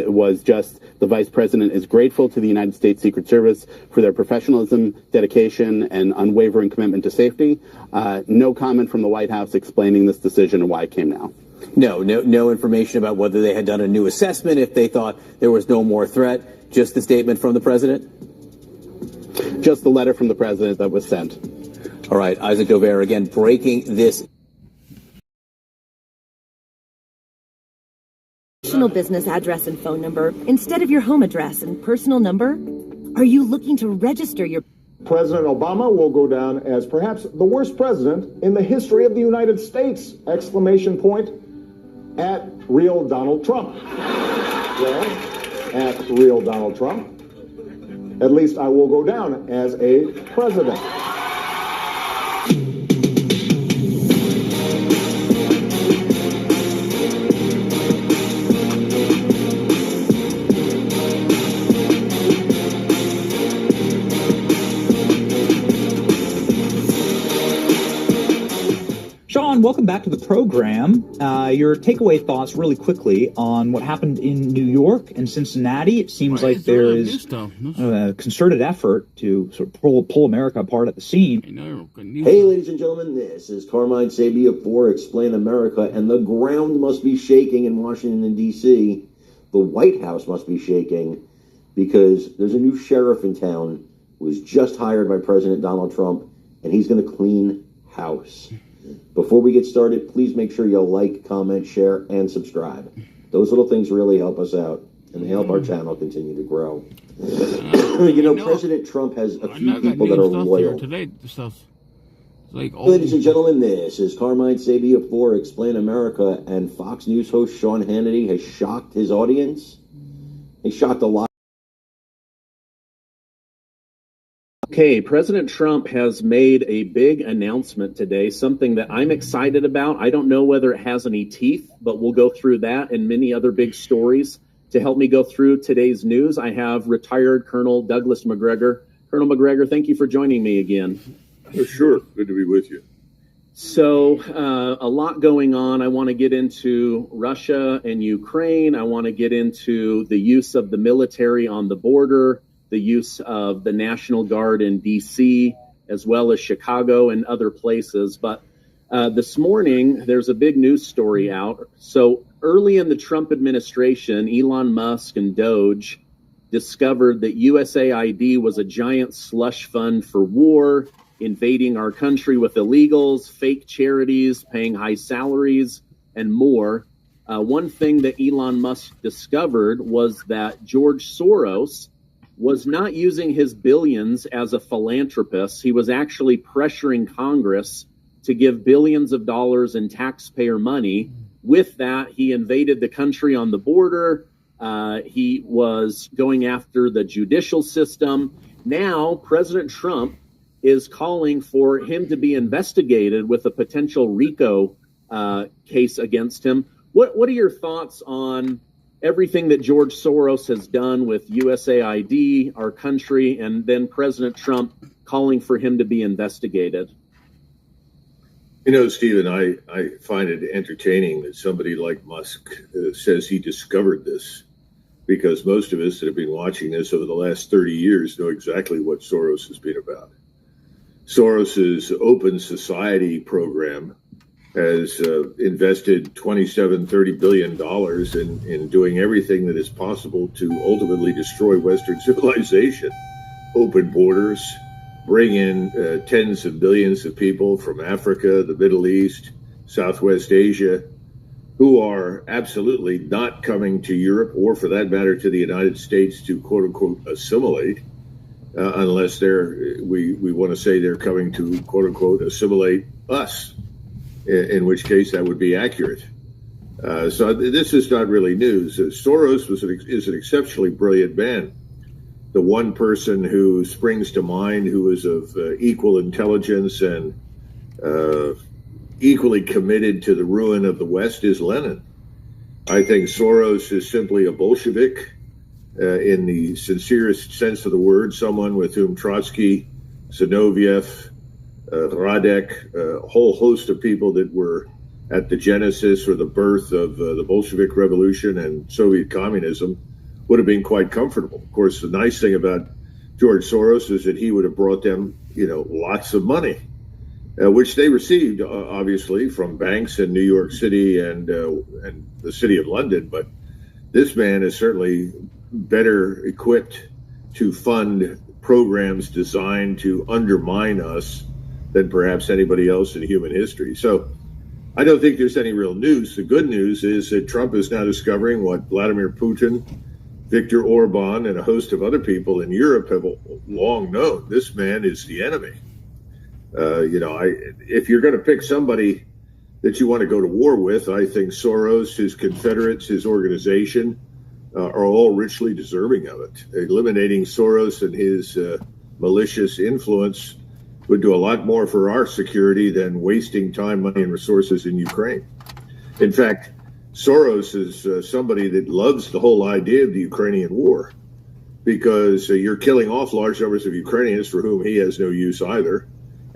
was just, the vice president is grateful to the United States Secret Service for their professionalism, dedication, and unwavering commitment to safety. No comment from the White House explaining this decision and why it came now. No information about whether they had done a new assessment, if they thought there was no more threat. Just the statement from the president? Just the letter from the president that was sent. All right, Isaac Dover again breaking this. Personal business address and phone number instead of your home address and personal number? Are you looking to register your... President Obama will go down as perhaps the worst president in the history of the United States! Exclamation point at real Donald Trump. Well, at real Donald Trump, at least I will go down as a president. Sean, welcome back to the program. Your takeaway thoughts really quickly on what happened in New York and Cincinnati. It seems like there is a concerted effort to sort of pull America apart at the seam. Hey, ladies and gentlemen, this is Carmine Sabia for Explain America, and the ground must be shaking in Washington, D.C. The White House must be shaking because there's a new sheriff in town who was just hired by President Donald Trump, and he's going to clean house. Before we get started, please make sure you like, comment, share, and subscribe. Those little things really help us out, and they help our channel continue to grow. President Trump has a few people that are loyal. Ladies and gentlemen, this is Carmine Sabia for Explain America, and Fox News host Sean Hannity has shocked his audience. He shocked a lot. Okay, President Trump has made a big announcement today, something that I'm excited about. I don't know whether it has any teeth, but we'll go through that and many other big stories. To help me go through today's news, I have retired Colonel Douglas Macgregor. Colonel Macgregor, thank you for joining me again. Oh, sure, good to be with you. So, a lot going on. I want to get into Russia and Ukraine. I want to get into the use of the military on the border, the use of the National Guard in D.C., as well as Chicago and other places. But this morning, there's a big news story out. So early in the Trump administration, Elon Musk and Doge discovered that USAID was a giant slush fund for war, invading our country with illegals, fake charities, paying high salaries, and more. One thing that Elon Musk discovered was that George Soros was not using his billions as a philanthropist. He was actually pressuring Congress to give billions of dollars in taxpayer money. With that, he invaded the country on the border. He was going after the judicial system. Now, President Trump is calling for him to be investigated with a potential RICO case against him. What are your thoughts on everything that George Soros has done with USAID, our country, and then President Trump calling for him to be investigated? You know, Stephen, I find it entertaining that somebody like Musk says he discovered this, because most of us that have been watching this over the last 30 years know exactly what Soros has been about. Soros's Open Society program has invested $27-30 billion in doing everything that is possible to ultimately destroy Western civilization. Open borders, bring in tens of billions of people from Africa, the Middle East, Southwest Asia, who are absolutely not coming to Europe or, for that matter, to the United States to quote-unquote assimilate, unless we want to say they're coming to quote-unquote assimilate us, in which case that would be accurate. So this is not really news. Soros is an exceptionally brilliant man. The one person who springs to mind who is of equal intelligence and equally committed to the ruin of the West is Lenin. I think Soros is simply a Bolshevik in the sincerest sense of the word, someone with whom Trotsky, Zinoviev, Radek, a whole host of people that were at the genesis or the birth of the Bolshevik Revolution and Soviet communism would have been quite comfortable. Of course, the nice thing about George Soros is that he would have brought them, lots of money, which they received, obviously, from banks in New York City and the city of London. But this man is certainly better equipped to fund programs designed to undermine us than perhaps anybody else in human history. So I don't think there's any real news. The good news is that Trump is now discovering what Vladimir Putin, Viktor Orban, and a host of other people in Europe have long known. This man is the enemy. If you're going to pick somebody that you want to go to war with, I think Soros, his confederates, his organization are all richly deserving of it. Eliminating Soros and his malicious influence would do a lot more for our security than wasting time, money, and resources in Ukraine. In fact, Soros is somebody that loves the whole idea of the Ukrainian war, because you're killing off large numbers of Ukrainians for whom he has no use either.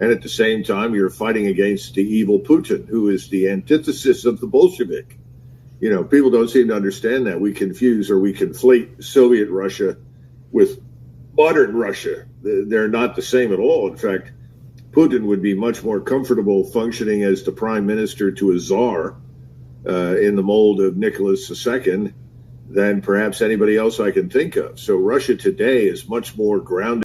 And at the same time, you're fighting against the evil Putin, who is the antithesis of the Bolshevik. You know, people don't seem to understand that. We confuse or we conflate Soviet Russia with modern Russia. They're not the same at all. In fact, Putin would be much more comfortable functioning as the prime minister to a czar in the mold of Nicholas II than perhaps anybody else I can think of. So Russia today is much more grounded.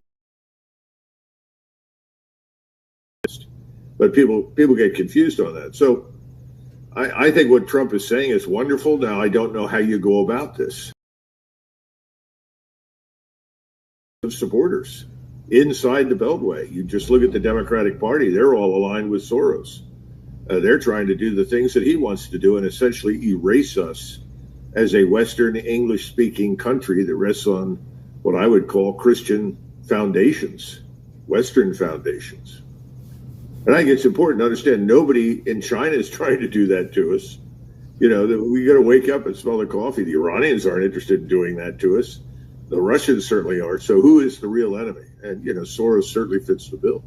But people get confused on that. So I think what Trump is saying is wonderful. Now, I don't know how you go about this. Supporters inside the Beltway. You just look at the Democratic Party. They're all aligned with Soros. They're trying to do the things that he wants to do and essentially erase us as a Western English-speaking country that rests on what I would call Christian foundations, Western foundations. And I think it's important to understand nobody in China is trying to do that to us. You know, we got to wake up and smell the coffee. The Iranians aren't interested in doing that to us. The Russians certainly are. So who is the real enemy? And, you know, Soros certainly fits the bill.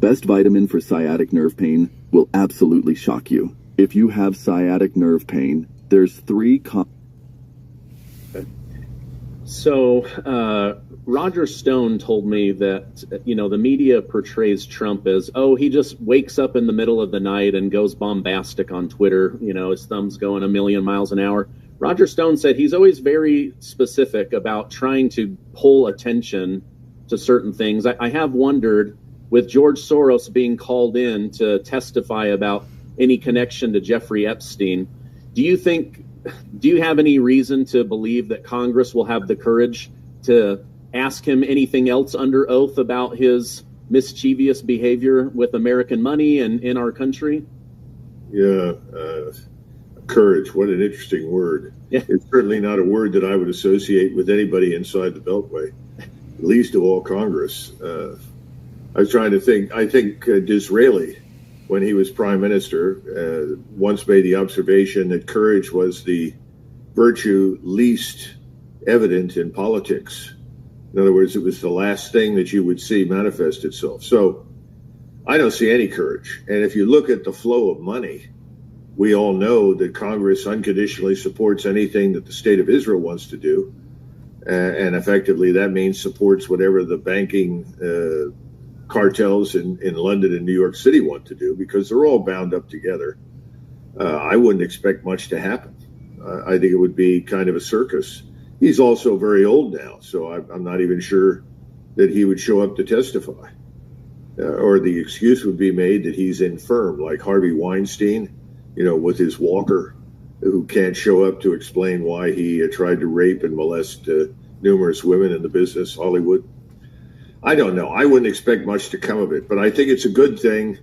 Best vitamin for sciatic nerve pain will absolutely shock you. If you have sciatic nerve pain, there's 3 So, Roger Stone told me that, you know, the media portrays Trump as, oh, he just wakes up in the middle of the night and goes bombastic on Twitter. You know, his thumb's going a million miles an hour. Roger Stone said he's always very specific about trying to pull attention to certain things. I have wondered, with George Soros being called in to testify about any connection to Jeffrey Epstein, do you have any reason to believe that Congress will have the courage to ask him anything else under oath about his mischievous behavior with American money and in our country? Yeah, courage, what an interesting word. Yeah. It's certainly not a word that I would associate with anybody inside the Beltway, least of all Congress. I was trying to think, I think Disraeli, when he was prime minister, once made the observation that courage was the virtue least evident in politics. In other words, it was the last thing that you would see manifest itself. So I don't see any courage. And if you look at the flow of money, we all know that Congress unconditionally supports anything that the state of Israel wants to do. And effectively, that means supports whatever the banking cartels in London and New York City want to do, because they're all bound up together. I wouldn't expect much to happen. I think it would be kind of a circus. He's also very old now, so I'm not even sure that he would show up to testify. Or the excuse would be made that he's infirm, like Harvey Weinstein, you know, with his walker, who can't show up to explain why he tried to rape and molest numerous women in the business, Hollywood. I don't know. I wouldn't expect much to come of it, but I think it's a good thing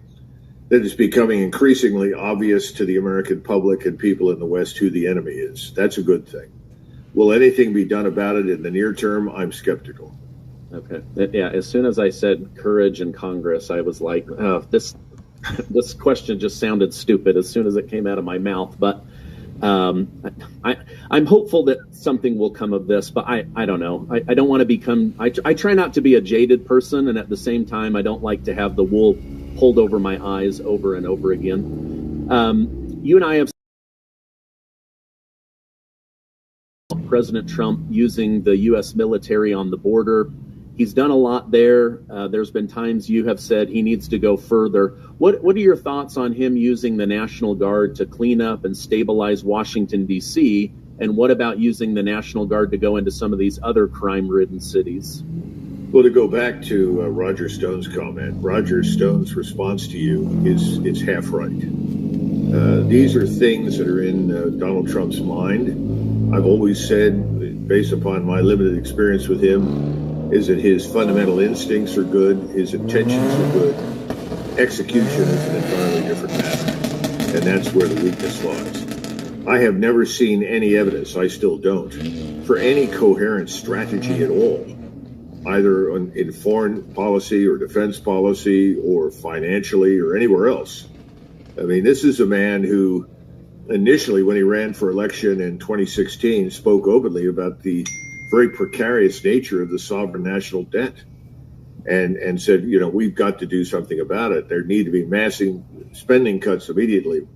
that it's becoming increasingly obvious to the American public and people in the West who the enemy is. That's a good thing. Will anything be done about it in the near term? I'm skeptical. Okay. Yeah, as soon as I said courage in Congress, I was like, oh, this question just sounded stupid as soon as it came out of my mouth. But I'm hopeful that something will come of this, but I don't know. I don't want to become, I try not to be a jaded person, and at the same time, I don't like to have the wool pulled over my eyes over and over again. You and I have President Trump using the U.S. military on the border. He's done a lot there. There's been times you have said he needs to go further. What are your thoughts on him using the National Guard to clean up and stabilize Washington, D.C.? And what about using the National Guard to go into some of these other crime-ridden cities? Well, to go back to Roger Stone's comment, Roger Stone's response to you is half right. These are things that are in Donald Trump's mind. I've always said, based upon my limited experience with him, is that his fundamental instincts are good, his intentions are good. Execution is an entirely different matter, and that's where the weakness lies. I have never seen any evidence, I still don't, for any coherent strategy at all, either in foreign policy or defense policy or financially or anywhere else. I mean, this is a man who initially, when he ran for election in 2016, spoke openly about the very precarious nature of the sovereign national debt. and said, we've got to do something about it. There need to be massive spending cuts immediately.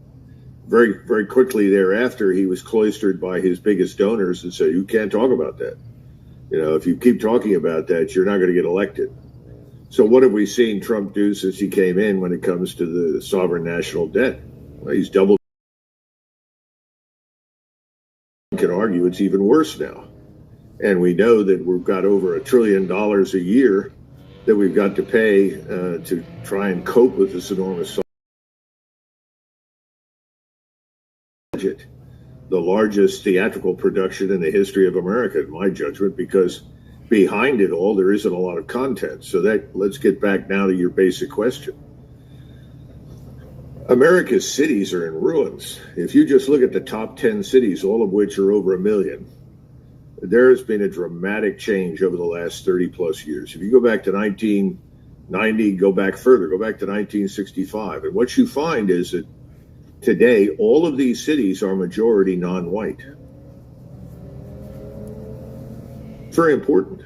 Very, very quickly thereafter, he was cloistered by his biggest donors and said, you can't talk about that. If you keep talking about that, you're not going to get elected. So what have we seen Trump do since he came in when it comes to the sovereign national debt? Well, he's doubled. You can argue it's even worse now. And we know that we've got over $1 trillion a year that we've got to pay to try and cope with this enormous budget. The largest theatrical production in the history of America, in my judgment, because behind it all, there isn't a lot of content. So let's get back now to your basic question. America's cities are in ruins. If you just look at the top 10 cities, all of which are over 1 million, there has been a dramatic change over the last 30 plus years. If you go back to 1990, go back further, go back to 1965. And what you find is that today, all of these cities are majority non-white. Very important.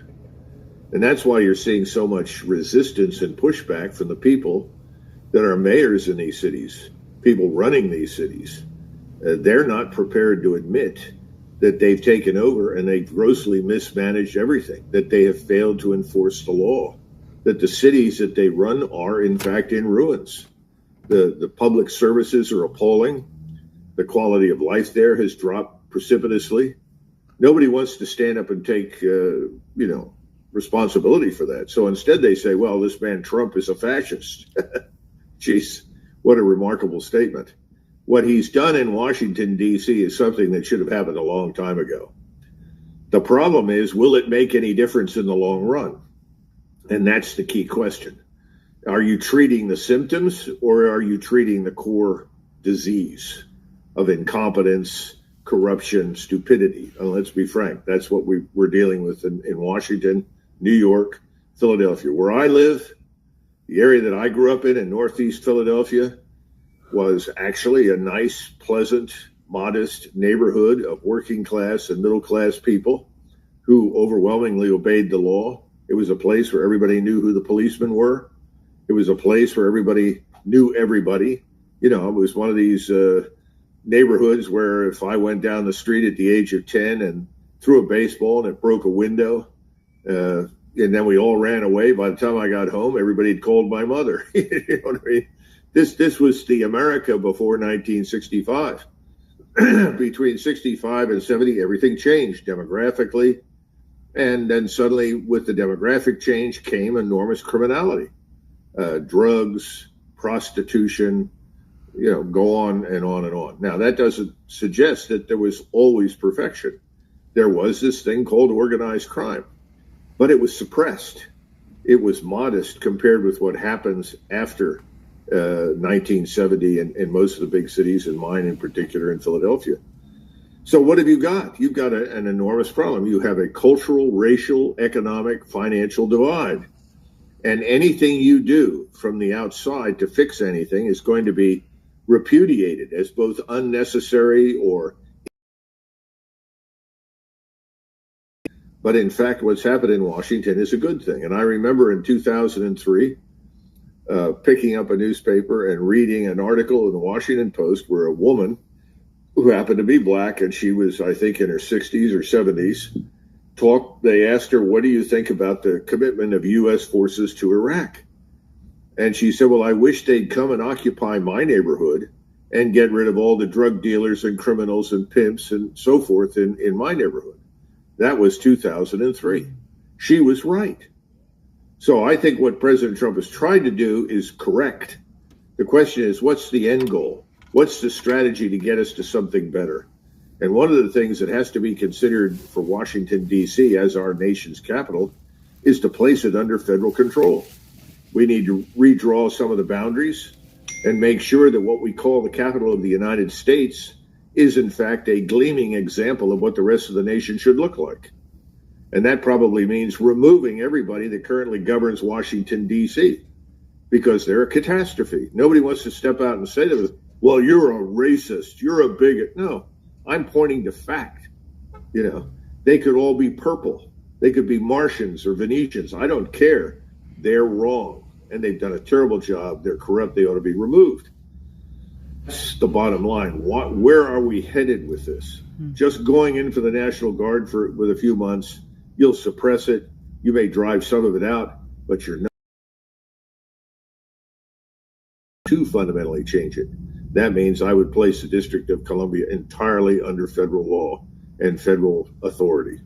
And that's why you're seeing so much resistance and pushback from the people that are mayors in these cities, people running these cities. They're not prepared to admit that they've taken over and they've grossly mismanaged everything, that they have failed to enforce the law, that the cities that they run are, in fact, in ruins. The public services are appalling. The quality of life there has dropped precipitously. Nobody wants to stand up and take, responsibility for that. So instead they say, well, this man Trump is a fascist. Jeez, what a remarkable statement. What he's done in Washington, D.C. is something that should have happened a long time ago. The problem is, will it make any difference in the long run? And that's the key question. Are you treating the symptoms or are you treating the core disease of incompetence, corruption, stupidity? And let's be frank, that's what we're dealing with in Washington, New York, Philadelphia. Where I live, the area that I grew up in Northeast Philadelphia, was actually a nice, pleasant, modest neighborhood of working class and middle class people who overwhelmingly obeyed the law. It was a place where everybody knew who the policemen were. It was a place where everybody knew everybody. It was one of these neighborhoods where if I went down the street at the age of 10 and threw a baseball and it broke a window, and then we all ran away, by the time I got home, everybody had called my mother. You know what I mean? This was the America before 1965. Between 65 and 70, everything changed demographically. And then suddenly with the demographic change came enormous criminality, drugs, prostitution, go on and on and on. Now, that doesn't suggest that there was always perfection. There was this thing called organized crime, but it was suppressed. It was modest compared with what happens after 1970 in most of the big cities, and mine in particular in Philadelphia. So what have you got? You've got an enormous problem. You have a cultural, racial, economic, financial divide. And anything you do from the outside to fix anything is going to be repudiated as both unnecessary or... But in fact, what's happened in Washington is a good thing. And I remember in 2003, picking up a newspaper and reading an article in the Washington Post where a woman who happened to be black, and she was, I think, in her 60s or 70s, they asked her, what do you think about the commitment of U.S. forces to Iraq? And she said, well, I wish they'd come and occupy my neighborhood and get rid of all the drug dealers and criminals and pimps and so forth in my neighborhood. That was 2003. She was right. So I think what President Trump has tried to do is correct. The question is, what's the end goal? What's the strategy to get us to something better? And one of the things that has to be considered for Washington, D.C. as our nation's capital is to place it under federal control. We need to redraw some of the boundaries and make sure that what we call the capital of the United States is in fact a gleaming example of what the rest of the nation should look like. And that probably means removing everybody that currently governs Washington, D.C., because they're a catastrophe. Nobody wants to step out and say to them, well, you're a racist, you're a bigot. No, I'm pointing to fact. They could all be purple. They could be Martians or Venetians. I don't care. they're wrong, and they've done a terrible job. They're corrupt. They ought to be removed. That's the bottom line. Where are we headed with this? Just going in for the National Guard with a few months, you'll suppress it. You may drive some of it out, but you're not to fundamentally change it. That means I would place the District of Columbia entirely under federal law and federal authority.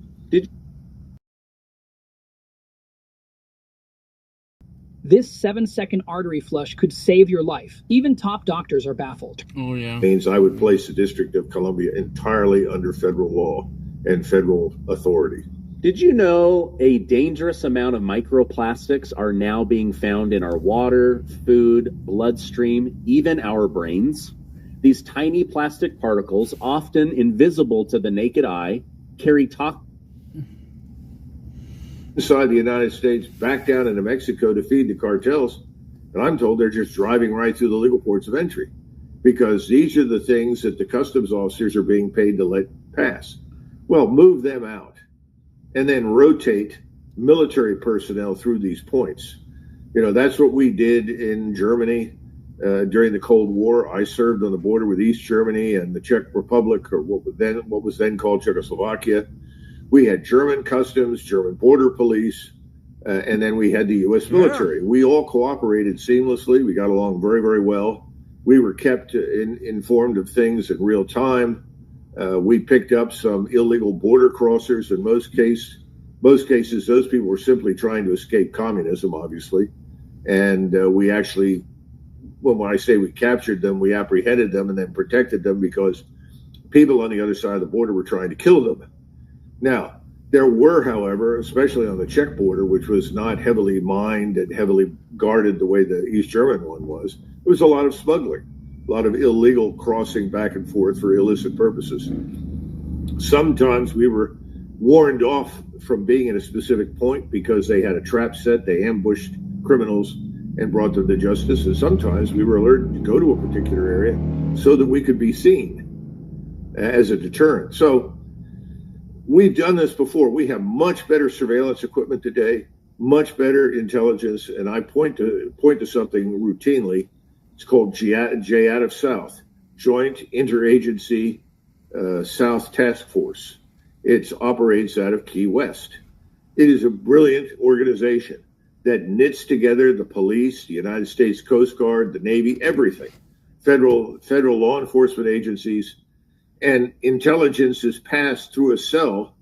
This 7-second artery flush could save your life. Even top doctors are baffled. Oh, yeah. Means I would place the District of Columbia entirely under federal law and federal authority. Did you know a dangerous amount of microplastics are now being found in our water, food, bloodstream, even our brains? These tiny plastic particles, often invisible to the naked eye, carry toxic inside the United States, back down into Mexico to feed the cartels. And I'm told they're just driving right through the legal ports of entry because these are the things that the customs officers are being paid to let pass. Well, move them out and then rotate military personnel through these points. You know, that's what we did in Germany during the Cold War. I served on the border with East Germany and the Czech Republic, or what was then called Czechoslovakia. We had German customs, German border police, and then we had the U.S. military. Yeah. We all cooperated seamlessly. We got along very, very well. We were kept informed of things in real time. We picked up some illegal border crossers. In most cases, those people were simply trying to escape communism, obviously. And we actually, well, when I say we captured them, we apprehended them and then protected them because people on the other side of the border were trying to kill them. Now, there were, however, especially on the Czech border, which was not heavily mined and heavily guarded the way the East German one was, there was a lot of smuggling, a lot of illegal crossing back and forth for illicit purposes. Sometimes we were warned off from being at a specific point because they had a trap set, they ambushed criminals and brought them to justice, and sometimes we were alerted to go to a particular area so that we could be seen as a deterrent. So we've done this before. We have much better surveillance equipment today, much better intelligence, and I point to something routinely. It's called JATF South, Joint Interagency South Task Force. It operates out of Key West. It is a brilliant organization that knits together the police, the United States Coast Guard, the Navy, everything, federal law enforcement agencies, and intelligence is passed through a cell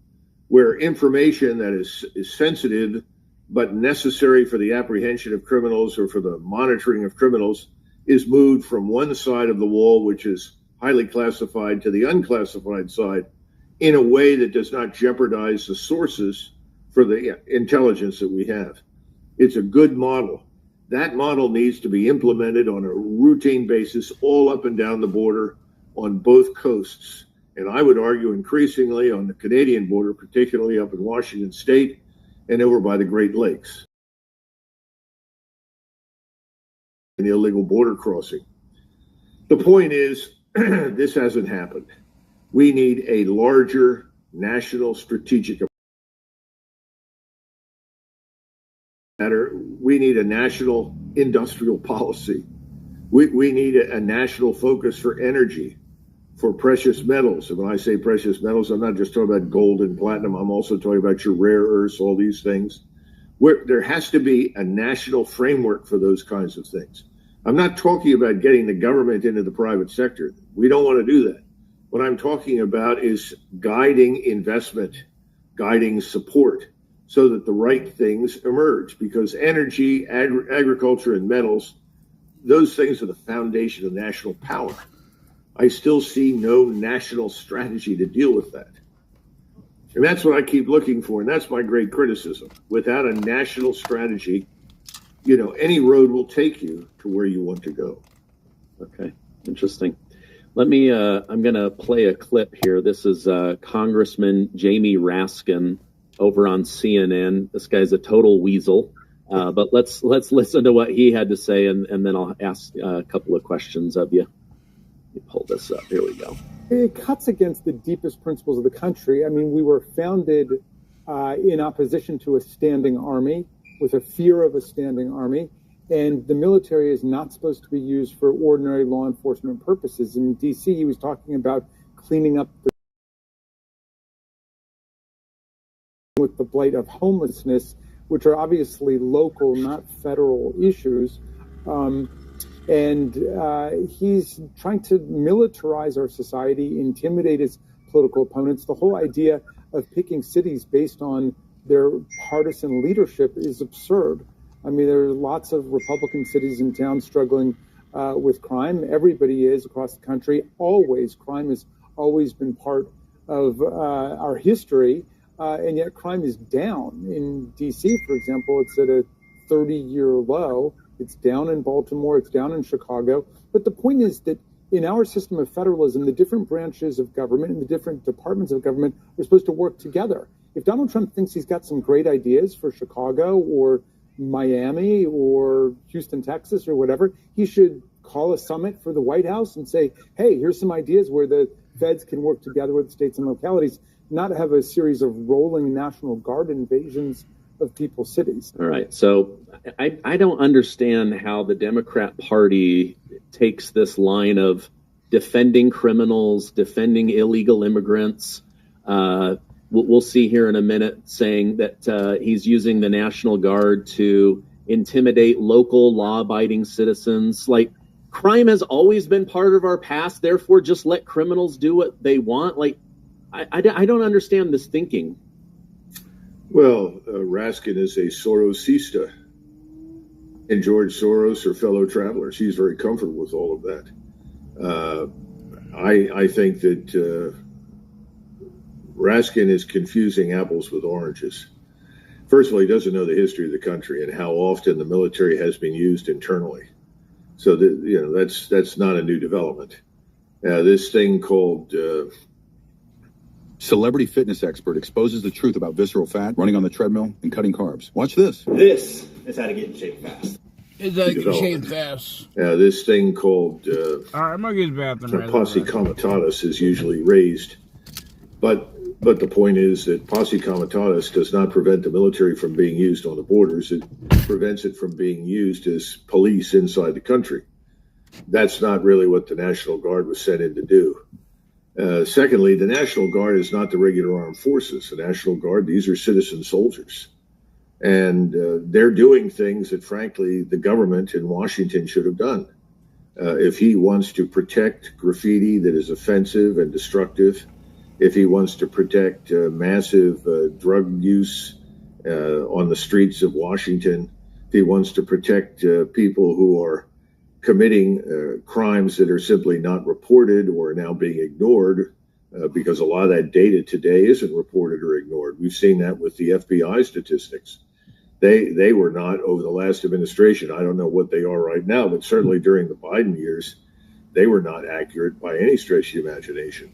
where information that is sensitive but necessary for the apprehension of criminals or for the monitoring of criminals is moved from one side of the wall, which is highly classified, to the unclassified side in a way that does not jeopardize the sources for the intelligence that we have. It's a good model. That model needs to be implemented on a routine basis all up and down the border on both coasts. And I would argue increasingly on the Canadian border, particularly up in Washington State and over by the Great Lakes. And the illegal border crossing. The point is, this hasn't happened. We need a larger national strategic matter. We need a national industrial policy. We need a national focus for energy, for precious metals. And when I say precious metals, I'm not just talking about gold and platinum. I'm also talking about your rare earths, all these things. There has to be a national framework for those kinds of things. I'm not talking about getting the government into the private sector. We don't want to do that. What I'm talking about is guiding investment, guiding support so that the right things emerge. Because energy, agriculture, and metals, those things are the foundation of national power. I still see no national strategy to deal with that. And that's what I keep looking for, and that's my great criticism. Without a national strategy, you know, any road will take you to where you want to go. Okay, interesting. Let me, I'm going to play a clip here. This is Congressman Jamie Raskin over on CNN. This guy's a total weasel. But let's listen to what he had to say, and then I'll ask a couple of questions of you. Let me pull this up. Here we go. It cuts against the deepest principles of the country. I mean, we were founded in opposition to a standing army. with a fear of a standing army. And the military is not supposed to be used for ordinary law enforcement purposes. In D.C., he was talking about cleaning up with the blight of homelessness, which are obviously local, not federal issues. He's trying to militarize our society, intimidate his political opponents. The whole idea of picking cities based on their partisan leadership is absurd. I mean, there are lots of Republican cities and towns struggling with crime. Everybody is across the country. Always, crime has always been part of our history, and yet crime is down. In D.C., for example, it's at a 30-year low. It's down in Baltimore. It's down in Chicago. But the point is that in our system of federalism, the different branches of government and the different departments of government are supposed to work together. If Donald Trump thinks he's got some great ideas for Chicago or Miami or Houston, Texas, or whatever, he should call a summit for the White House and say, hey, here's some ideas where the feds can work together with states and localities, not have a series of rolling National Guard invasions of people's cities. All right. So I don't understand how the Democrat Party takes this line of defending criminals, defending illegal immigrants. We'll see here in a minute saying that he's using the National Guard to intimidate local law-abiding citizens. Like, crime has always been part of our past, therefore just let criminals do what they want. Like, I don't understand this thinking. Well, Raskin is a Sorosista, and George Soros are fellow travelers. He's very comfortable with all of that. I think that Raskin is confusing apples with oranges. First of all, he doesn't know the history of the country and how often the military has been used internally. So that's not a new development. This thing called celebrity fitness expert exposes the truth about visceral fat, running on the treadmill, and cutting carbs. Watch this. This is how to get in shape fast. Is how to get in shape fast. This thing called I'm gonna get the bathroom. posse comitatus is usually raised, but the point is that posse comitatus does not prevent the military from being used on the borders. It prevents it from being used as police inside the country. That's not really what the National Guard was sent in to do. Secondly, the National Guard is not the regular armed forces. The National Guard, these are citizen soldiers. And they're doing things that, frankly, the government in Washington should have done. If he wants to protect graffiti that is offensive and destructive, if he wants to protect massive drug use on the streets of Washington, if he wants to protect people who are committing crimes that are simply not reported or are now being ignored, because a lot of that data today isn't reported or ignored. We've seen that with the FBI statistics. They were not over the last administration. I don't know what they are right now, but certainly during the Biden years, they were not accurate by any stretch of the imagination.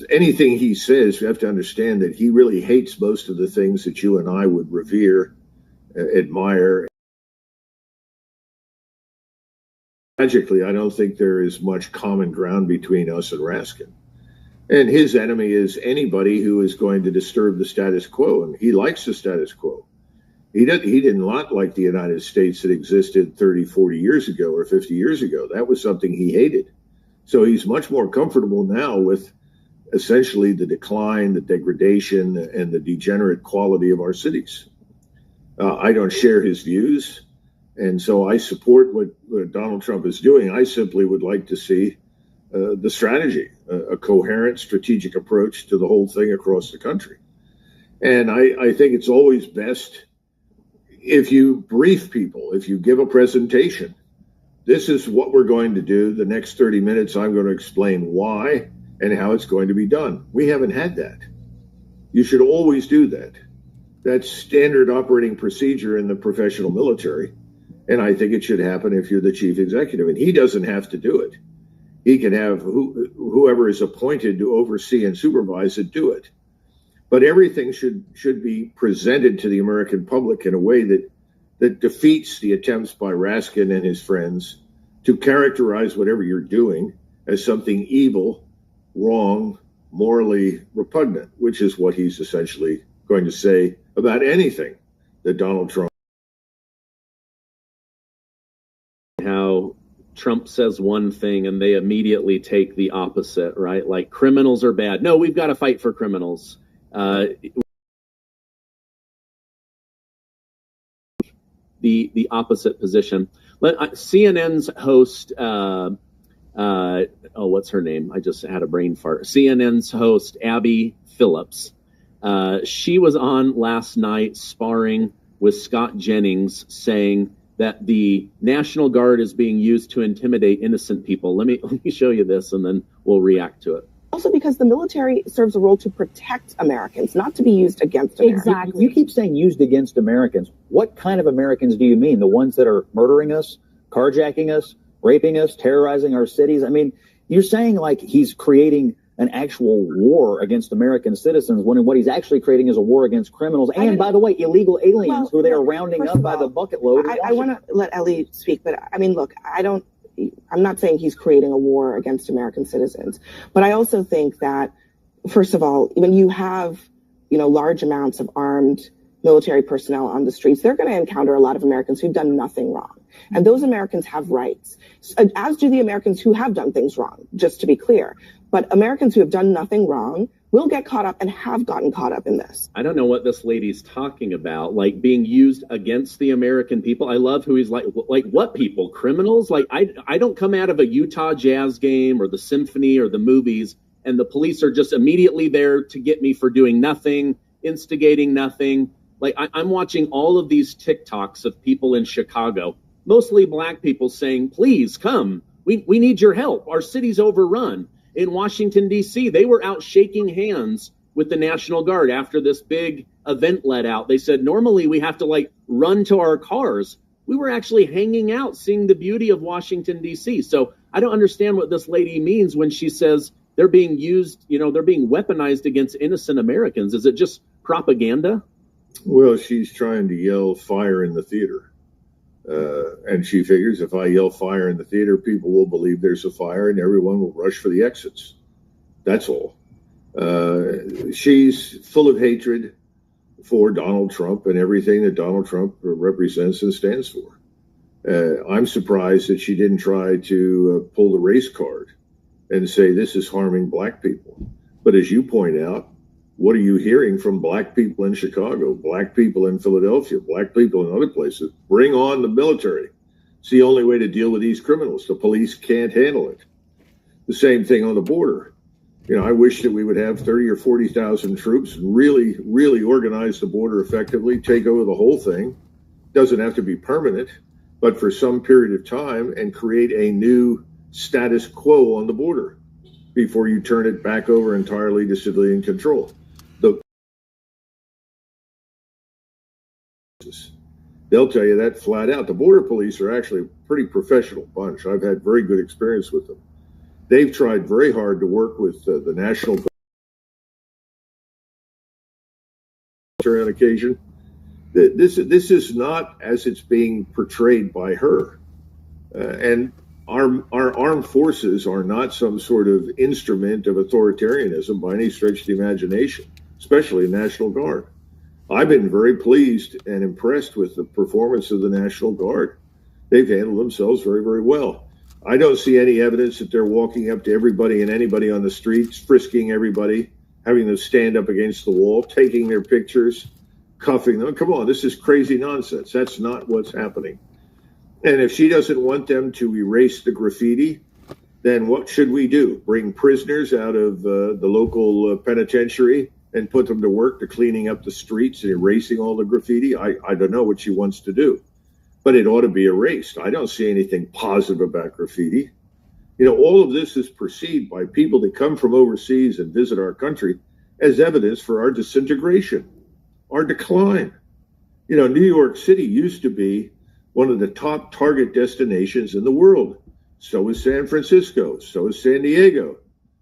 Anything he says, you have to understand that he really hates most of the things that you and I would revere, admire. Tragically, I don't think there is much common ground between us and Raskin. And his enemy is anybody who is going to disturb the status quo, and he likes the status quo. He did not like the United States that existed 30, 40 years ago or 50 years ago. That was something he hated. So he's much more comfortable now with essentially the decline, the degradation, and the degenerate quality of our cities. I don't share his views, and so I support what Donald Trump is doing. I simply would like to see the strategy, a coherent strategic approach to the whole thing across the country. And I think it's always best if you brief people, if you give a presentation. This is what we're going to do. The next 30 minutes, I'm going to explain why and how it's going to be done. We haven't had that. You should always do that. That's standard operating procedure in the professional military. And I think it should happen if you're the chief executive. And he doesn't have to do it. He can have whoever is appointed to oversee and supervise it do it. But everything should be presented to the American public in a way that defeats the attempts by Raskin and his friends to characterize whatever you're doing as something evil, wrong, morally repugnant, which is what he's essentially going to say about anything that Donald Trump. How Trump says one thing and they immediately take the opposite, right? Like criminals are bad. No, we've got to fight for criminals. The opposite position. CNN's host, what's her name? I just had a brain fart. CNN's host, Abby Phillips. She was on last night sparring with Scott Jennings, saying that the National Guard is being used to intimidate innocent people. Let me show you this, and then we'll react to it. Also because the military serves a role to protect Americans, not to be used against Americans. Exactly. You keep saying used against Americans. What kind of Americans do you mean? The ones that are murdering us, carjacking us, raping us, terrorizing our cities? I mean, you're saying like he's creating an actual war against American citizens when what he's actually creating is a war against criminals. And by the way, illegal aliens who they are rounding up by the bucket load. I want to let Ellie speak, but I mean, look, I'm not saying he's creating a war against American citizens, but I also think that, first of all, when you have, large amounts of armed military personnel on the streets, they're going to encounter a lot of Americans who've done nothing wrong. And those Americans have rights, as do the Americans who have done things wrong, just to be clear. But Americans who have done nothing wrong will get caught up and have gotten caught up in this. I don't know what this lady's talking about, like being used against the American people. I love who he's like what people? Criminals? Like, I don't come out of a Utah Jazz game or the symphony or the movies, and the police are just immediately there to get me for doing nothing, instigating nothing. Like, I'm watching all of these TikToks of people in Chicago, mostly black people, saying, please come. We need your help. Our city's overrun. In Washington, D.C., they were out shaking hands with the National Guard after this big event let out. They said, normally we have to run to our cars. We were actually hanging out, seeing the beauty of Washington, D.C. So I don't understand what this lady means when she says they're being used, they're being weaponized against innocent Americans. Is it just propaganda? Well, she's trying to yell fire in the theater. And she figures if I yell fire in the theater, people will believe there's a fire and everyone will rush for the exits. That's all. She's full of hatred for Donald Trump and everything that Donald Trump represents and stands for. I'm surprised that she didn't try to pull the race card and say this is harming black people. But as you point out, what are you hearing from black people in Chicago, black people in Philadelphia, black people in other places? Bring on the military. It's the only way to deal with these criminals. The police can't handle it. The same thing on the border. I wish that we would have 30 or 40,000 troops and really, really organize the border effectively, take over the whole thing. Doesn't have to be permanent, but for some period of time, and create a new status quo on the border before you turn it back over entirely to civilian control. They'll tell you that flat out. The border police are actually a pretty professional bunch. I've had very good experience with them. They've tried very hard to work with the National Guard on occasion. This is not as it's being portrayed by her. And our armed forces are not some sort of instrument of authoritarianism by any stretch of the imagination, especially National Guard. I've been very pleased and impressed with the performance of the National Guard. They've handled themselves very, very well. I don't see any evidence that they're walking up to everybody and anybody on the streets, frisking everybody, having them stand up against the wall, taking their pictures, cuffing them. Come on, this is crazy nonsense. That's not what's happening. And if she doesn't want them to erase the graffiti, then what should we do? Bring prisoners out of the local penitentiary and put them to work to cleaning up the streets and erasing all the graffiti? I don't know what she wants to do, but it ought to be erased. I don't see anything positive about graffiti. All of this is perceived by people that come from overseas and visit our country as evidence for our disintegration, our decline. New York City used to be one of the top target destinations in the world. So is San Francisco. So is San Diego.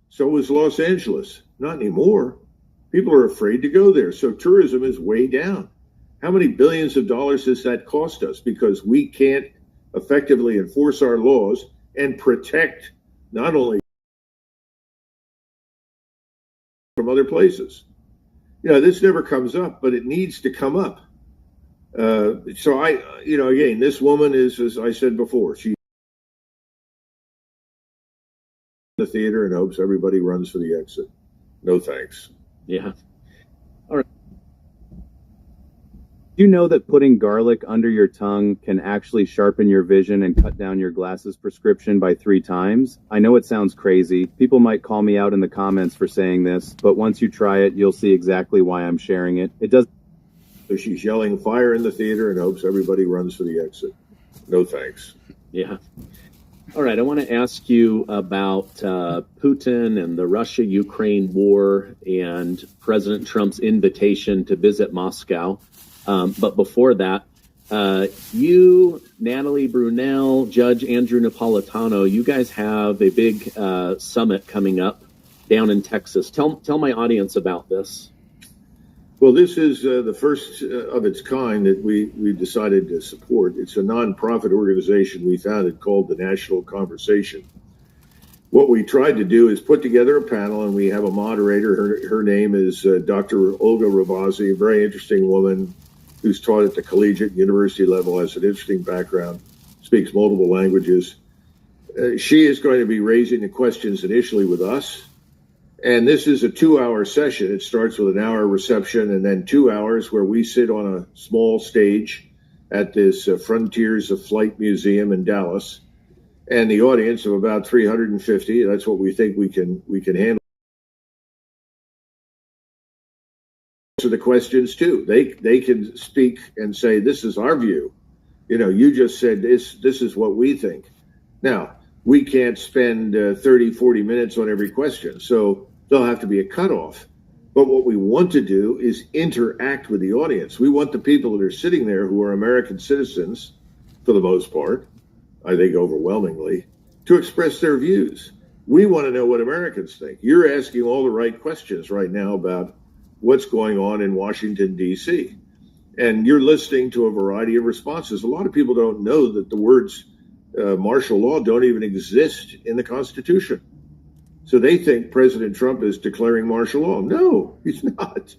So is Los Angeles. Not anymore. People are afraid to go there. So tourism is way down. How many billions of dollars does that cost us? Because we can't effectively enforce our laws and protect not only from other places. This never comes up, but it needs to come up. So again, this woman is, as I said before, she's in the theater and hopes everybody runs for the exit. No thanks. Yeah. All right. Do you know that putting garlic under your tongue can actually sharpen your vision and cut down your glasses prescription by 3 times? I know it sounds crazy. People might call me out in the comments for saying this, but once you try it, you'll see exactly why I'm sharing it. It does. So she's yelling fire in the theater and hopes everybody runs for the exit. No thanks. Yeah. All right. I want to ask you about Putin and the Russia-Ukraine war and President Trump's invitation to visit Moscow. But before that, you, Natalie Brunell, Judge Andrew Napolitano, you guys have a big summit coming up down in Texas. Tell my audience about this. Well, this is the first of its kind that we decided to support. It's a nonprofit organization we founded called the National Conversation. What we tried to do is put together a panel, and we have a moderator. Her name is Dr. Olga Ravasi, a very interesting woman who's taught at the collegiate university level, has an interesting background, speaks multiple languages. She is going to be raising the questions initially with us. And this is a 2-hour session. It starts with an hour reception and then 2 hours where we sit on a small stage at this Frontiers of Flight Museum in Dallas. And the audience of about 350, that's what we think we can handle. Answer the questions too. They can speak and say, this is our view. You just said this is what we think. Now, we can't spend 30, 40 minutes on every question. So there'll have to be a cutoff. But what we want to do is interact with the audience. We want the people that are sitting there who are American citizens, for the most part, I think overwhelmingly, to express their views. We want to know what Americans think. You're asking all the right questions right now about what's going on in Washington, D.C. And you're listening to a variety of responses. A lot of people don't know that the words martial law don't even exist in the Constitution. So they think President Trump is declaring martial law. No, he's not.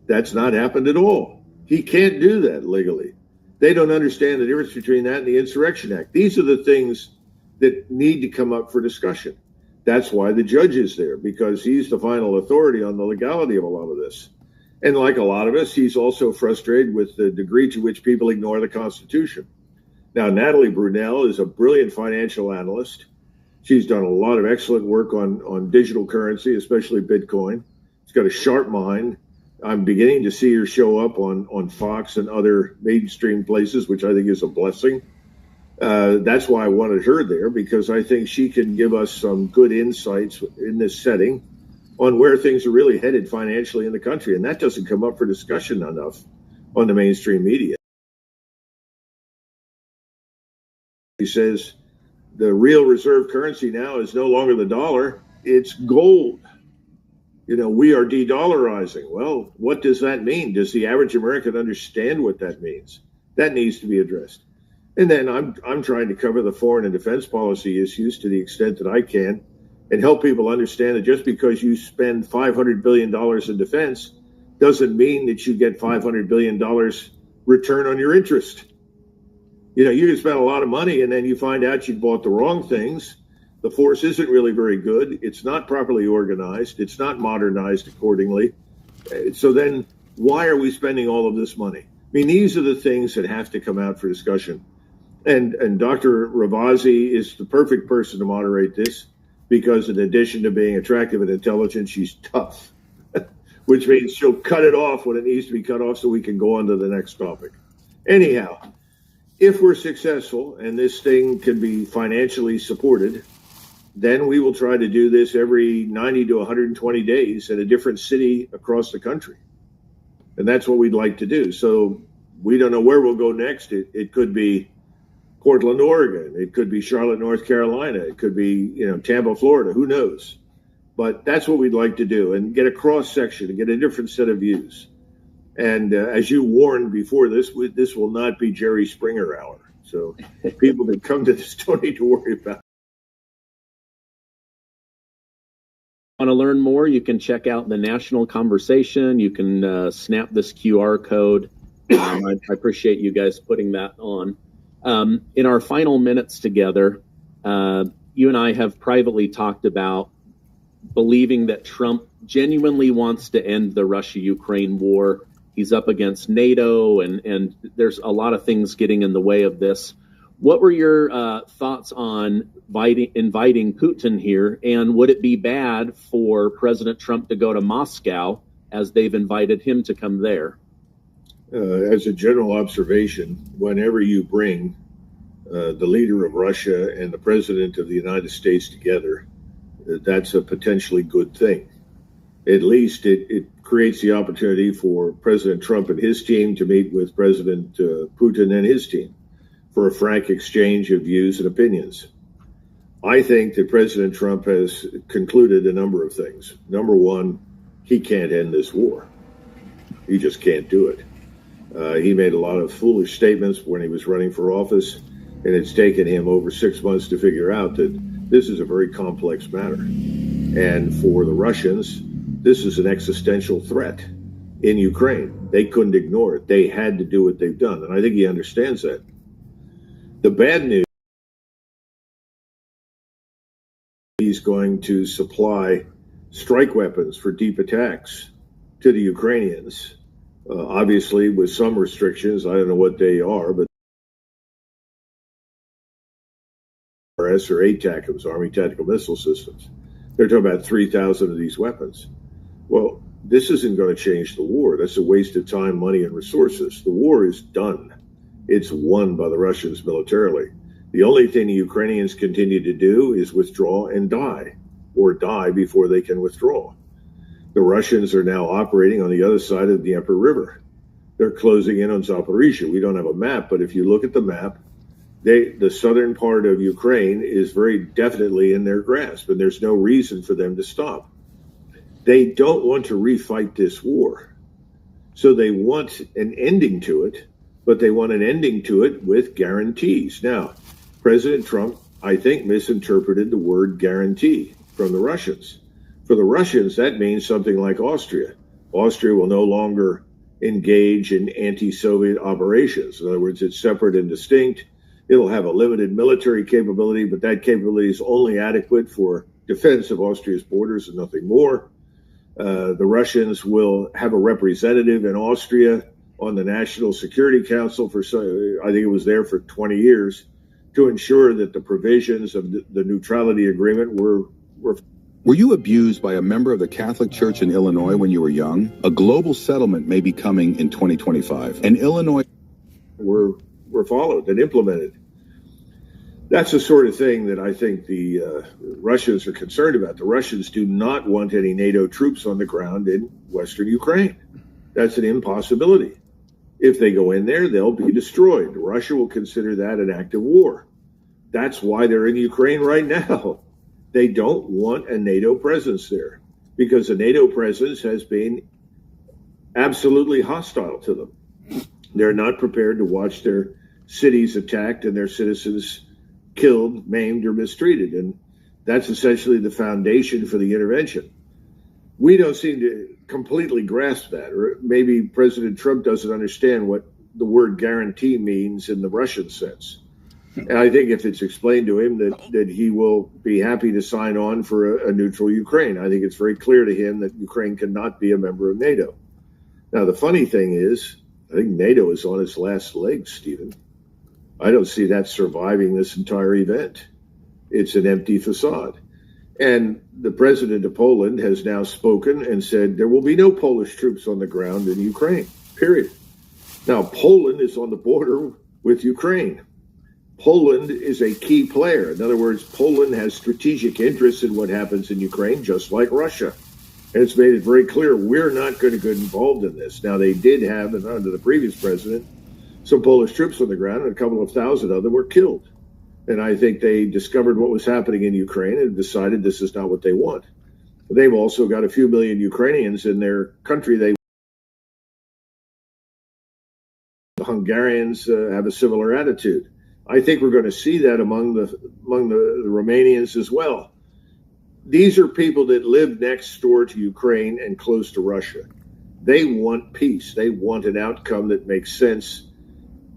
That's not happened at all. He can't do that legally. They don't understand the difference between that and the Insurrection Act. These are the things that need to come up for discussion. That's why the judge is there, because he's the final authority on the legality of a lot of this. And like a lot of us, he's also frustrated with the degree to which people ignore the Constitution. Now, Natalie Brunell is a brilliant financial analyst. She's done a lot of excellent work on digital currency, especially Bitcoin. She's got a sharp mind. I'm beginning to see her show up on Fox and other mainstream places, which I think is a blessing. That's why I wanted her there, because I think she can give us some good insights in this setting on where things are really headed financially in the country. And that doesn't come up for discussion enough on the mainstream media. He says the real reserve currency now is no longer the dollar, it's gold. We are de-dollarizing. Well, what does that mean? Does the average American understand what that means? That needs to be addressed. And then I'm trying to cover the foreign and defense policy issues to the extent that I can and help people understand that just because you spend $500 billion in defense doesn't mean that you get $500 billion return on your interest. You can spend a lot of money and then you find out you bought the wrong things. The force isn't really very good. It's not properly organized. It's not modernized accordingly. So then why are we spending all of this money? I mean, these are the things that have to come out for discussion. And Dr. Ravasi is the perfect person to moderate this because in addition to being attractive and intelligent, she's tough, which means she'll cut it off when it needs to be cut off so we can go on to the next topic. Anyhow, if we're successful and this thing can be financially supported, then we will try to do this every 90 to 120 days in a different city across the country. And that's what we'd like to do. So we don't know where we'll go next. It could be Portland, Oregon. It could be Charlotte, North Carolina. It could be, Tampa, Florida. Who knows? But that's what we'd like to do and get a cross section and get a different set of views. And as you warned before this will not be Jerry Springer hour. So people that come to this don't need to worry about it. Want to learn more? You can check out the National Conversation. You can snap this QR code I appreciate you guys putting that on. In our final minutes together, you and I have privately talked about believing that Trump genuinely wants to end the Russia-Ukraine war. He's up against NATO, and there's a lot of things getting in the way of this. What were your thoughts on inviting Putin here, and would it be bad for President Trump to go to Moscow as they've invited him to come there? As a general observation, whenever you bring the leader of Russia and the president of the United States together, that's a potentially good thing. At least it creates the opportunity for President Trump and his team to meet with President Putin and his team for a frank exchange of views and opinions. I think that President Trump has concluded a number of things. Number one, he can't end this war. He just can't do it. He made a lot of foolish statements when he was running for office, and it's taken him over 6 months to figure out that this is a very complex matter. And for the Russians, this is an existential threat in Ukraine. They couldn't ignore it. They had to do what they've done, and I think he understands that. The bad news, he's going to supply strike weapons for deep attacks to the Ukrainians. Obviously, with some restrictions, I don't know what they are, but RS or ATACMS, Army Tactical Missile Systems. They're talking about 3,000 of these weapons. Well, this isn't going to change the war. That's a waste of time, money, and resources. The war is done. It's won by the Russians militarily. The only thing the Ukrainians continue to do is withdraw and die, or die before they can withdraw. The Russians are now operating on the other side of the Dnieper River. They're closing in on Zaporizhia. We don't have a map, but if you look at the map, the southern part of Ukraine is very definitely in their grasp, and there's no reason for them to stop. They don't want to refight this war. So they want an ending to it, but they want an ending to it with guarantees. Now, President Trump, I think, misinterpreted the word guarantee from the Russians. For the Russians, that means something like Austria. Austria will no longer engage in anti-Soviet operations. In other words, it's separate and distinct. It'll have a limited military capability, but that capability is only adequate for defense of Austria's borders and nothing more. The Russians will have a representative in Austria on the National Security Council for, I think it was there for 20 years, to ensure that the provisions of the neutrality agreement were. Were you abused by a member of the Catholic Church in Illinois when you were young? A global settlement may be coming in 2025. And Illinois were followed and implemented. That's the sort of thing that I think the Russians are concerned about. The Russians do not want any NATO troops on the ground in Western Ukraine. That's an impossibility. If they go in there, they'll be destroyed. Russia will consider that an act of war. That's why they're in Ukraine right now. They don't want a NATO presence there because the NATO presence has been absolutely hostile to them. They're not prepared to watch their cities attacked and their citizens killed, maimed, or mistreated. And that's essentially the foundation for the intervention. We don't seem to completely grasp that, or maybe President Trump doesn't understand what the word guarantee means in the Russian sense. And I think if it's explained to him that he will be happy to sign on for a neutral Ukraine. I think it's very clear to him that Ukraine cannot be a member of NATO. Now, the funny thing is, I think NATO is on its last legs, Stephen. I don't see that surviving this entire event. It's an empty facade. And the president of Poland has now spoken and said there will be no Polish troops on the ground in Ukraine, period. Now, Poland is on the border with Ukraine. Poland is a key player. In other words, Poland has strategic interests in what happens in Ukraine, just like Russia. And it's made it very clear we're not going to get involved in this. Now, they did have, under the previous president, some Polish troops on the ground, and a couple of thousand of them were killed. And I think they discovered what was happening in Ukraine and decided this is not what they want. They've also got a few million Ukrainians in their country. The Hungarians have a similar attitude. I think we're going to see that among the Romanians as well. These are people that live next door to Ukraine and close to Russia. They want peace. They want an outcome that makes sense.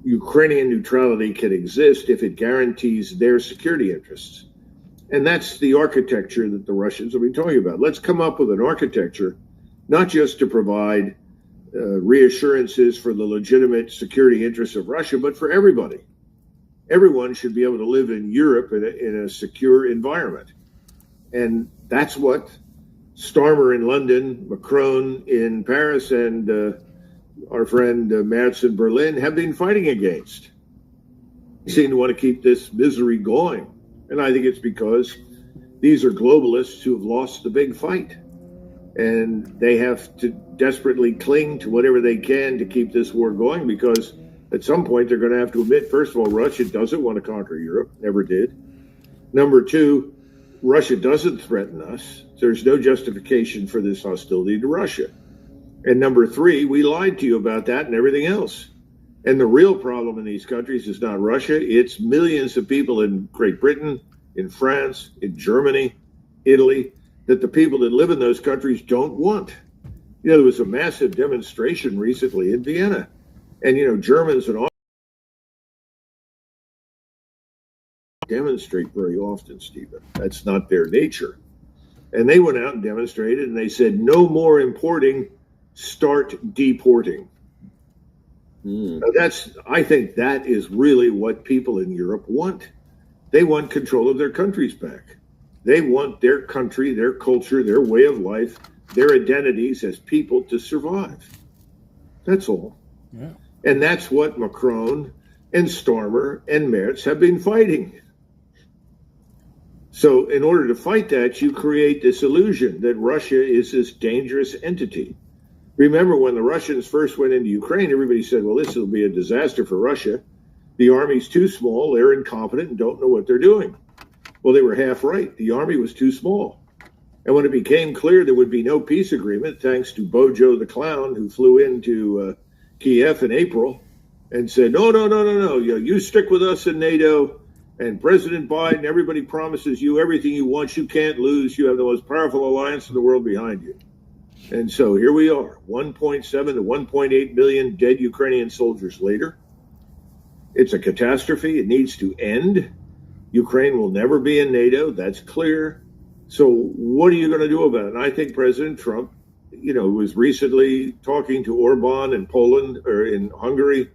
Ukrainian neutrality can exist if it guarantees their security interests. And that's the architecture that the Russians will be talking about. Let's come up with an architecture, not just to provide reassurances for the legitimate security interests of Russia, but for everybody. Everyone should be able to live in Europe in a secure environment. And that's what Starmer in London, Macron in Paris, and our friend Merz in Berlin have been fighting against. They seem to want to keep this misery going. And I think it's because these are globalists who have lost the big fight. And they have to desperately cling to whatever they can to keep this war going, because at some point they're going to have to admit, first of all, Russia doesn't want to conquer Europe, never did. Number two, Russia doesn't threaten us. There's no justification for this hostility to Russia. And number three, we lied to you about that and everything else. And the real problem in these countries is not Russia. It's millions of people in Great Britain, in France, in Germany, Italy, that the people that live in those countries don't want. You know, there was a massive demonstration recently in Vienna. And, you know, Germans and all demonstrate very often, Stephen. That's not their nature. And they went out and demonstrated, and they said, no more importing, start deporting. Now I think that is really what people in Europe want. They want control of their countries back. They want their country, their culture, their way of life, their identities as people to survive. That's all. Yeah. And that's what Macron and Starmer and Merz have been fighting. So in order to fight that, you create this illusion that Russia is this dangerous entity. Remember, when the Russians first went into Ukraine, everybody said, well, this will be a disaster for Russia. The army's too small, they're incompetent, and don't know what they're doing. Well, they were half right. The army was too small. And when it became clear there would be no peace agreement, thanks to Bojo the Clown, who flew into Kiev in April and said, no, you stick with us in NATO, and President Biden, everybody promises you everything you want, you can't lose, you have the most powerful alliance in the world behind you. And so here we are, 1.7 to 1.8 million dead Ukrainian soldiers later. It's a catastrophe. It needs to end. Ukraine will never be in NATO. That's clear. So what are you going to do about it? And I think President Trump, you know, was recently talking to Orban in Poland or in Hungary.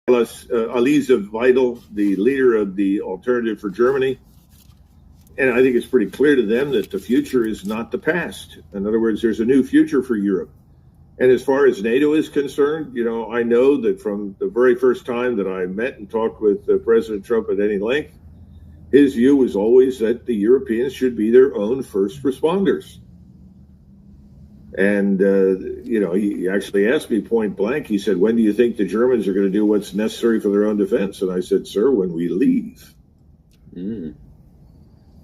Aliza Weidel, the leader of the Alternative for Germany. And I think it's pretty clear to them that the future is not the past. In other words, there's a new future for Europe. And as far as NATO is concerned, you know, I know that from the very first time that I met and talked with President Trump at any length, his view was always that the Europeans should be their own first responders. And, you know, he actually asked me point blank, he said, when do you think the Germans are going to do what's necessary for their own defense? And I said, sir, when we leave.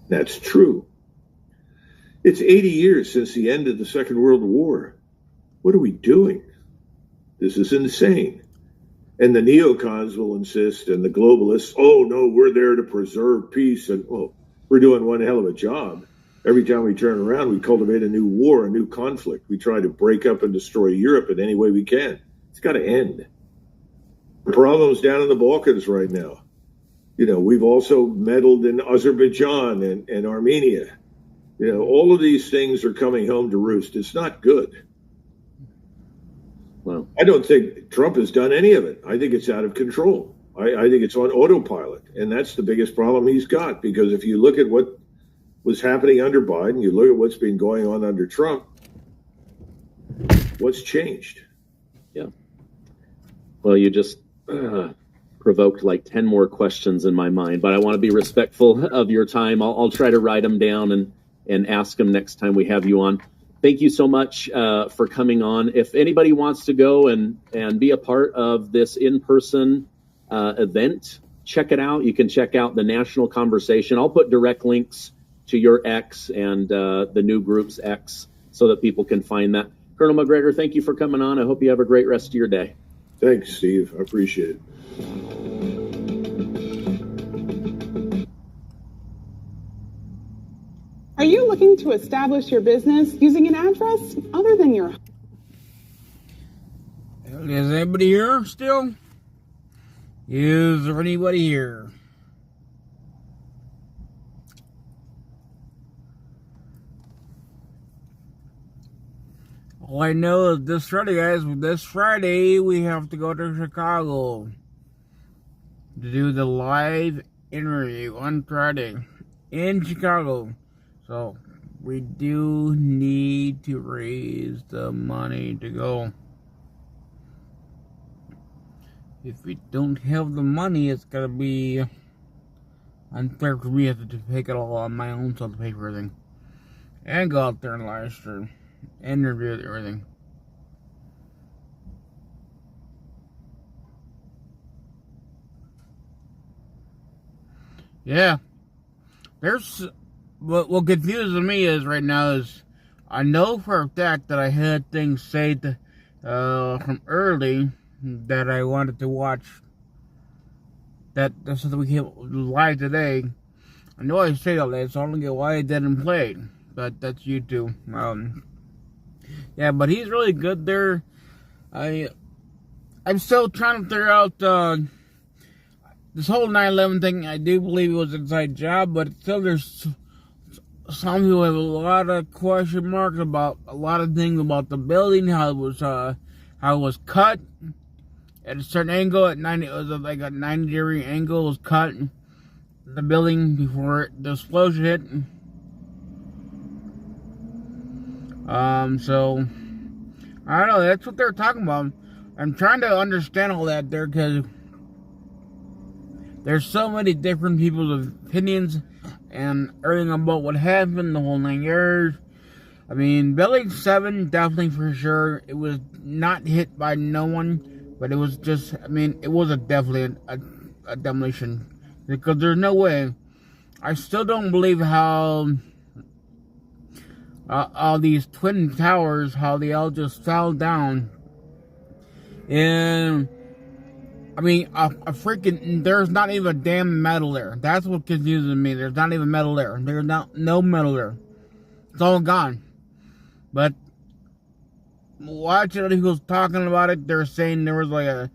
That's true. It's 80 years since the end of the Second World War. What are we doing? This is insane. And the neocons will insist, and the globalists, oh, no, we're there to preserve peace. And, well, we're doing one hell of a job. Every time we turn around, we cultivate a new war, a new conflict. We try to break up and destroy Europe in any way we can. It's got to end. The problem's down in the Balkans right now. You know, we've also meddled in Azerbaijan and Armenia. You know, all of these things are coming home to roost. It's not good. Well, I don't think Trump has done any of it. I think it's out of control. I think it's on autopilot. And that's the biggest problem he's got, because if you look at what was happening under Biden, you look at what's been going on under Trump, what's changed? Yeah. Well, you just provoked like 10 more questions in my mind, but I want to be respectful of your time. I'll try to write them down and ask them next time we have you on. Thank you so much for coming on. If anybody wants to go and be a part of this in-person event, check it out. You can check out the National Conversation. I'll put direct links to your X and the new group's X so that people can find that. Colonel McGregor, thank you for coming on. I hope you have a great rest of your day. Thanks, Steve. I appreciate it. Are you looking to establish your business using an address other than your home? Is anybody here still? Is there anybody here? All I know is this Friday, guys, this Friday we have to go to Chicago to do the live interview on Friday in Chicago. So we do need to raise the money to go. If we don't have the money, it's gonna be unfair for me to have to take it all on my own self to pay for everything. And go out there and live stream. Interview everything. Yeah. There's what confuses me is right now is I know for a fact that I had things saved from early that I wanted to watch that so that we came live today. I know I say all that, so I don't get why I didn't play. But that's YouTube. Yeah, but he's really good there. I'm still trying to figure out this whole 9/11 thing. I do believe it was an inside job, but still there's some people have a lot of question marks about a lot of things about the building, how it was cut at a certain angle at 90. It was like a 90-degree angle was cut the building before the explosion hit. So I don't know. That's what they're talking about. I'm trying to understand all that there because there's so many different people's opinions and everything about what happened the whole 9 years. I mean, Building 7 definitely for sure. It was not hit by no one, but it was just. I mean, it was definitely a demolition because there's no way. I still don't believe how. All these twin towers, how they all just fell down. And, I mean, a freaking, there's not even a damn metal there. That's what confuses me. There's not even metal there. There's no metal there. It's all gone. But, watching other people talking about it, they're saying there was like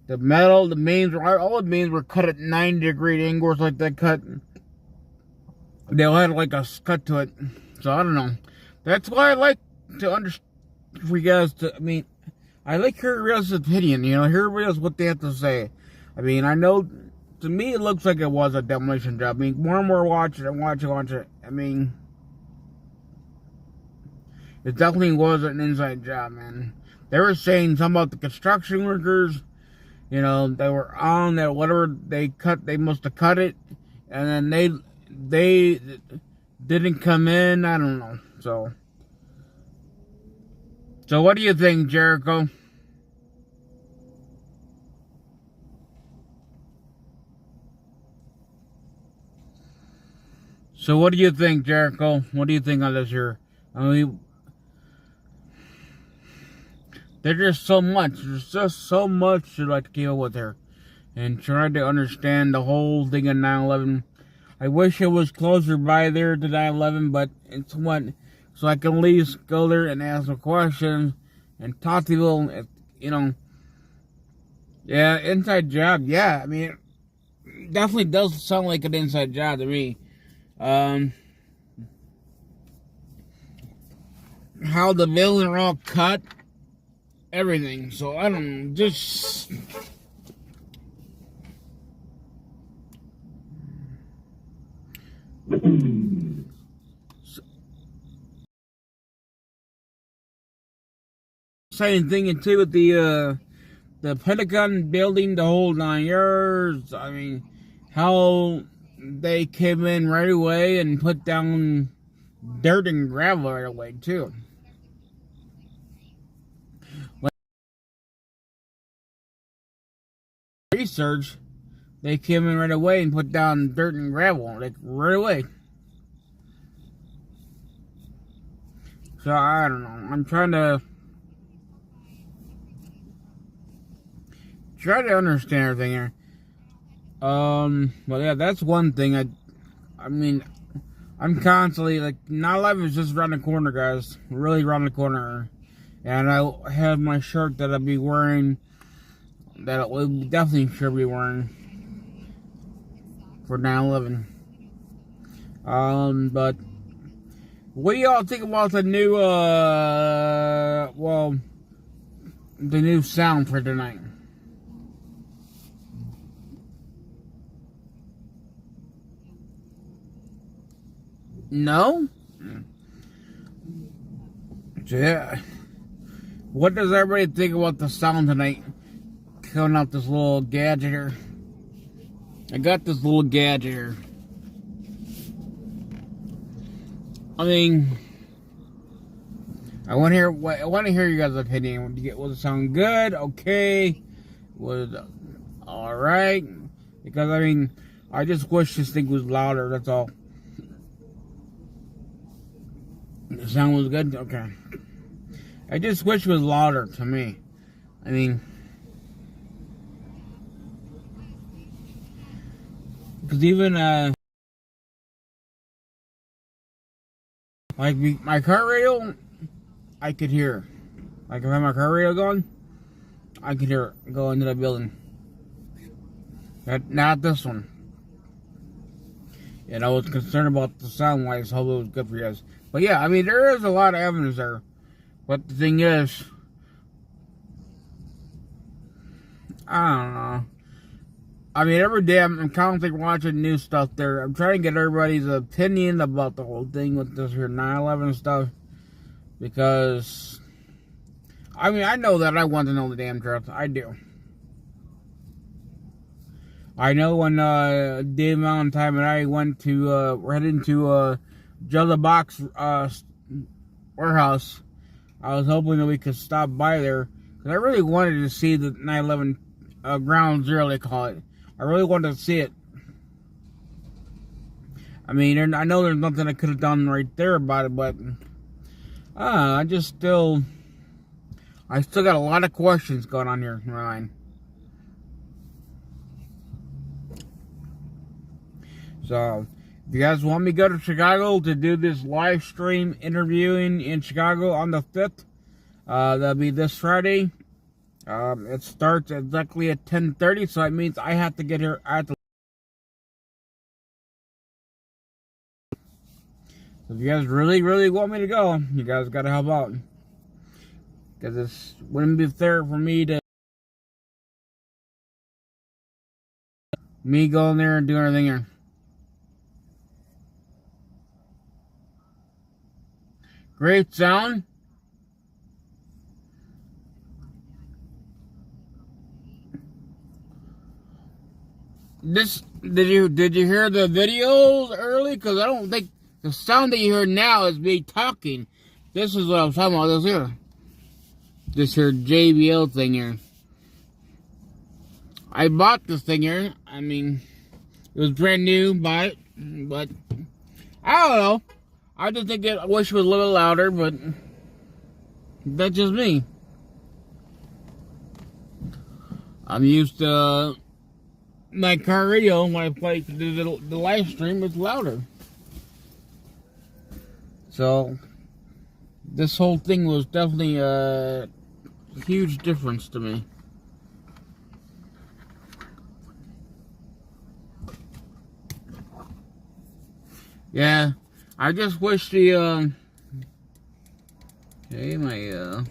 the metal, the beams, all the beams were cut at 90-degree angles like that cut. They all had like a cut to it. So I don't know. That's why I like to understand for you guys to. I mean, I like hearing everybody else's opinion. You know, hear everybody else what they have to say. I mean, I know to me it looks like it was a demolition job. I mean, more and more watch it. I mean, it definitely was an inside job, man. They were saying something about the construction workers. You know, they were on that whatever they cut. They must have cut it, and then they didn't come in. I don't know. So what do you think, Jericho? So what do you think, Jericho? What do you think of this here? I mean, there's just so much. There's just so much to like keep up with here, and try to understand the whole thing of 9/11. I wish it was closer by there to 9/11, but it's what, so I can at least go there and ask some questions and talk to people, you know. Yeah, inside job, yeah, I mean, it definitely does sound like an inside job to me. How the buildings are all cut, everything, so I don't know, just... Same thing too with the Pentagon building, the whole 9 years. I mean, how they came in right away and put down dirt and gravel right away too. Research, they came in right away and put down dirt and gravel, like right away. So I don't know. I'm trying to understand everything here. Well, yeah, that's one thing. I mean, I'm constantly, like, 9/11 is just around the corner, guys. Really around the corner. And I have my shirt that I'll be wearing, that I will definitely should be wearing for 9/11. But what do y'all think about the new, the new sound for tonight? No? Yeah. What does everybody think about the sound tonight? Coming out this little gadget here. I got this little gadget here. I mean, I want to hear you guys' opinion. Was it sound good? Okay. Was it all right? Because I mean, I just wish this thing was louder. That's all. The sound was good? Okay. I just wish it was louder to me. I mean, because even, like my car radio, I could hear. Like if I have my car radio going, I could hear it go into the building. Not this one. And I was concerned about the sound wise. Hope it was good for you guys. But yeah, I mean, there is a lot of evidence there. But the thing is, I don't know. I mean, every day I'm constantly watching new stuff there. I'm trying to get everybody's opinion about the whole thing with this here 9/11 stuff. Because, I mean, I know that I want to know the damn truth. I do. I know when Dave Valentine and I went to, we're heading to Jelly Box warehouse. I was hoping that we could stop by there. Because I really wanted to see the 9/11 Ground Zero, they call it. I really wanted to see it. I mean, I know there's nothing I could have done right there about it, but I still got a lot of questions going on here in my mind. So, if you guys want me to go to Chicago to do this live stream interviewing in Chicago on the 5th, that'll be this Friday. It starts exactly at 10:30, so that means I have to get here at the... So if you guys really, really want me to go, you guys gotta help out. Because it wouldn't be fair for me to... me going there and doing everything here. Great sound. Did you hear the videos early? Because I don't think the sound that you hear now is me talking. This is what I'm talking about. This here JBL thing here. I bought this thing here. I mean, it was brand new, bought it, but I don't know. I just think I wish it was a little louder, but that's just me. I'm used to my car radio when I play the live stream, it's louder. So this whole thing was definitely a huge difference to me. Yeah, I just wish the okay, my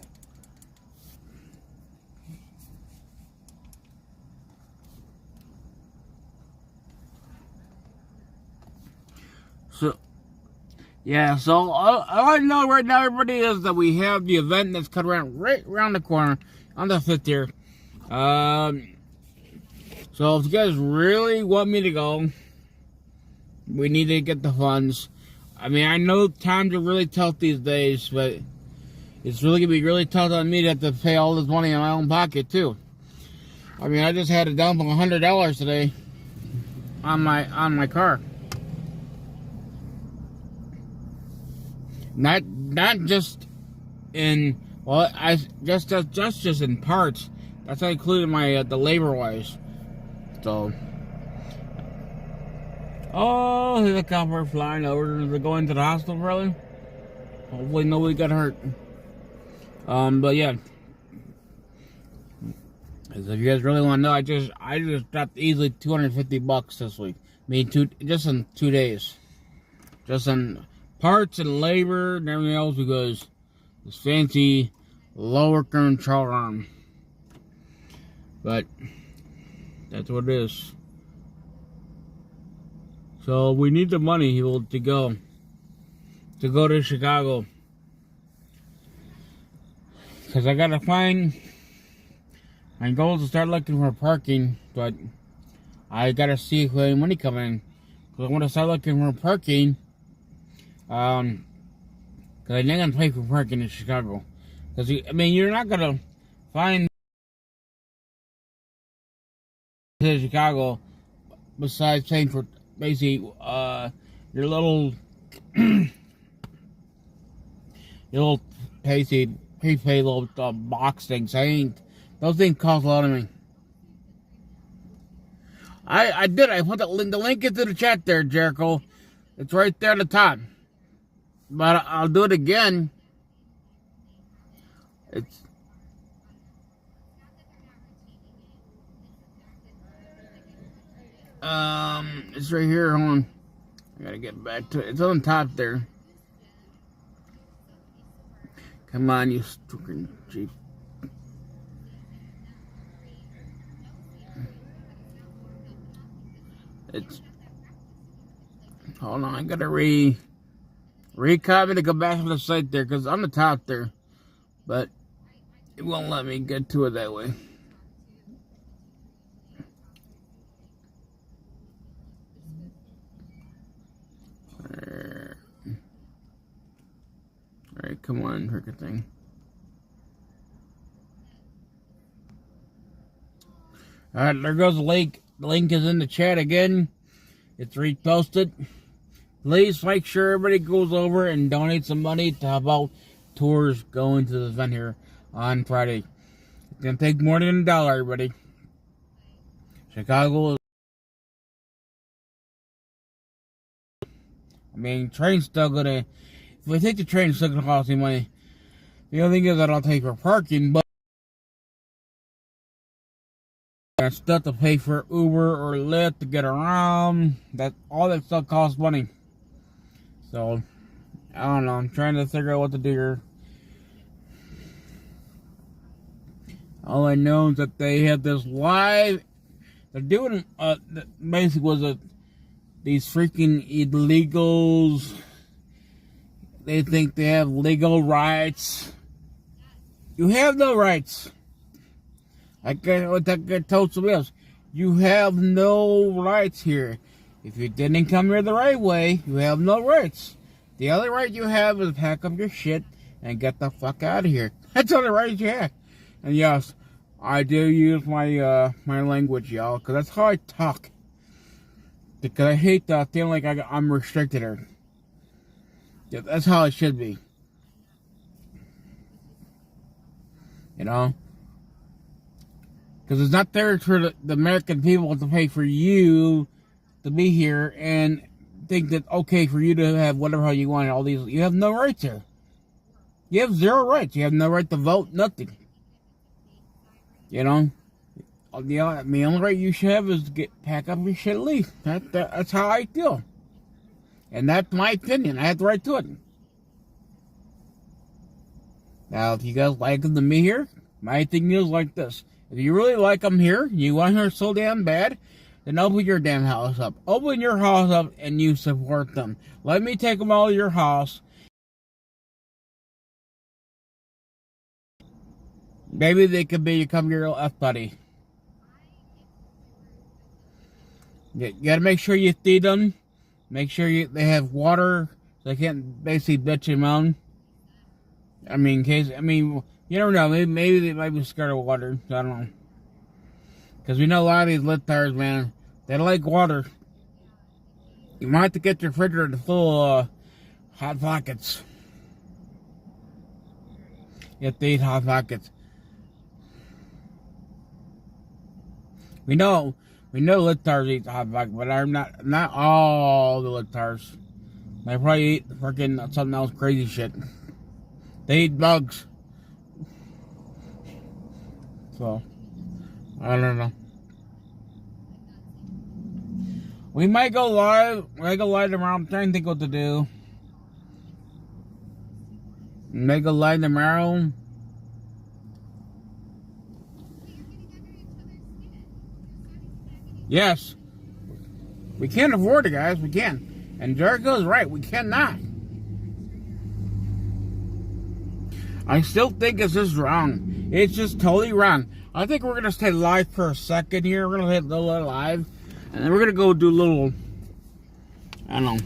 yeah, so all I know right now, everybody, is that we have the event that's cut around right around the corner on the 5th here. So if you guys really want me to go, we need to get the funds. I mean, I know times are really tough these days, but it's really gonna be really tough on me to have to pay all this money in my own pocket too. I mean, I just had to dump $100 today on my car. Not just in, well, just in parts. That's not including my the labor wise. So Oh, helicopter flying over. They're going to the hospital, probably. Hopefully nobody got hurt. But yeah. As if you guys really want to know, I just dropped easily $250 this week. I mean, just in 2 days. Just on parts and labor and everything else because this fancy lower control arm. But that's what it is. So we need the money to go to Chicago. Because I gotta find, my goal is to start looking for parking, but I gotta see if any money come in. Because I want to start looking for parking. Because I'm not gonna pay for parking in Chicago. Because you're not gonna find in Chicago besides paying for basically your little prepaid little box things. Those things cost a lot of money. I put the link into the chat there, Jericho. It's right there at the top. But I'll do it again. It's right here. Hold on. I gotta get back to it. It's on top there. Come on, you freaking Jeep. Hold on, I gotta recopy to go back to the site there because on the top there, but it won't let me get to it that way. Alright, come on, freaking thing. Alright, there goes the link. The link is in the chat again. It's reposted. Please make sure everybody goes over and donate some money to help out tours going to the event here on Friday. It's going to take more than $1, everybody. Chicago is... train's still going to... If we take the train, it's still going to cost me money. The only thing is that I'll take for parking, but... That's stuff to pay for Uber or Lyft to get around. All that stuff costs money. So, I don't know. I'm trying to figure out what to do here. All I know is that they have this live. They're doing basically these freaking illegals. They think they have legal rights. You have no rights. Like what that guy told somebody else. You have no rights here. If you didn't come here the right way, you have no rights. The only right you have is pack up your shit and get the fuck out of here. That's the only right you have. And yes, I do use my my language, y'all, because that's how I talk. Because I hate feeling like I'm restricted here. Yeah, that's how it should be. You know? Because it's not there for the American people to pay for you to be here and think that okay for you to have whatever you want. All these, you have no rights here. You have zero rights. You have no right to vote. Nothing. You know, the only right you should have is to pack up your shit and leave. That's how I feel, and that's my opinion. I have the right to it. Now, if you guys like them to me here, my thing is like this. If you really like them here, you want her so damn bad, then open your damn house up. Open your house up and you support them. Let me take them out of your house. Maybe they could become your F buddy. You gotta make sure you feed them. Make sure they have water so they can't basically bitch them out. You never know. Maybe they might be scared of water. I don't know. Because we know a lot of these liftards, man, they like water. You might have to get your refrigerator full of Hot Pockets. You have to eat Hot Pockets. We know We know libtards eat hot dog, but I'm not all the libtards. They probably eat freaking something else crazy shit. They eat bugs. So, I don't know. We might go live. Might go live tomorrow. I'm trying to think what to do. Might go live tomorrow. Yes. We can't afford it, guys. We can. And Jericho's right. We cannot. I still think it's just wrong. It's just totally wrong. I think we're going to stay live for a second here. We're going to hit a little live. And then we're going to go do a little, I don't know.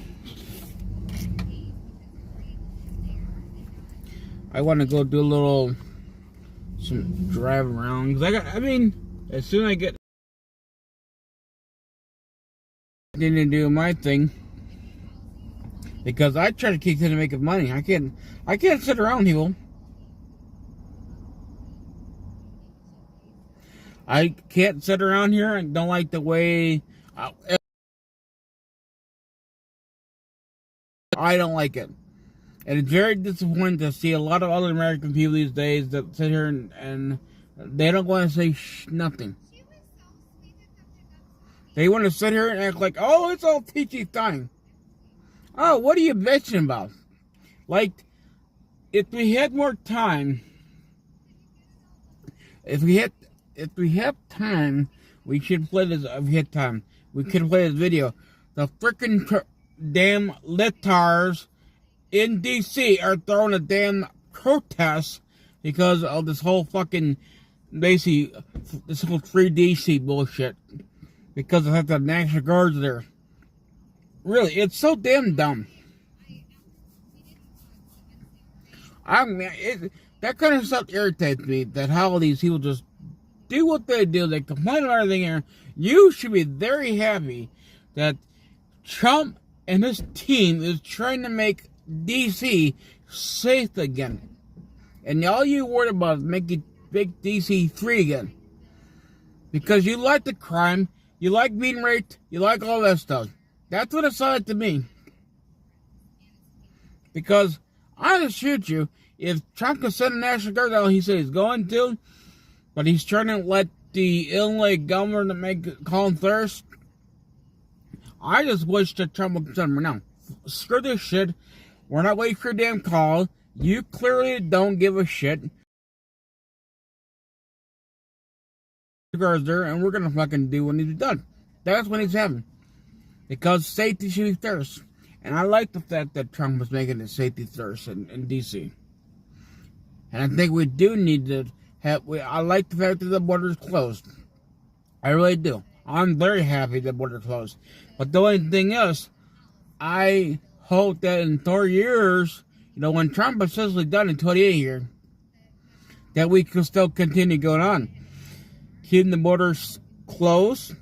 I want to go do a little, some drive around. Because as soon as I get to do my thing. Because I try to keep making money. I can't sit around here. I can't sit around here and don't like the way I don't like it. And it's very disappointing to see a lot of other American people these days that sit here and they don't want to say nothing. They want to sit here and act like, oh, it's all peachy fine. Oh, what are you bitching about? Like, if we had more time, if we have time, we should play this. If we had time, we could play this video. The freaking damn libtards in D.C. are throwing a damn protest because of this whole fucking, basically, this whole free D.C. bullshit. Because they have the National Guards there. Really, it's so damn dumb. That kind of stuff irritates me. That how these people just do what they do. They complain about everything here. You should be very happy that Trump and his team is trying to make D.C. safe again. And all you worried about is making big D.C. free again. Because you like the crime, you like being raped, you like all that stuff. That's what it sounded like to me. Because, I just shoot you, if Trump can send a National Guard out, he said he's going to, but he's trying to let the Illinois governor call him first. I just wish that Trump would send him now. Screw this shit. We're not waiting for a damn call. You clearly don't give a shit. The guards there, and we're gonna fucking do what needs to be done. That's what needs to happen. Because safety should be first. And I like the fact that Trump was making it safety first in D.C. And I think we do need to I like the fact that the border is closed. I really do. I'm very happy the border is closed. But the only thing is, I hope that in 4 years, when Trump is officially done in 28 years, that we can still continue going on. Keeping the borders closed.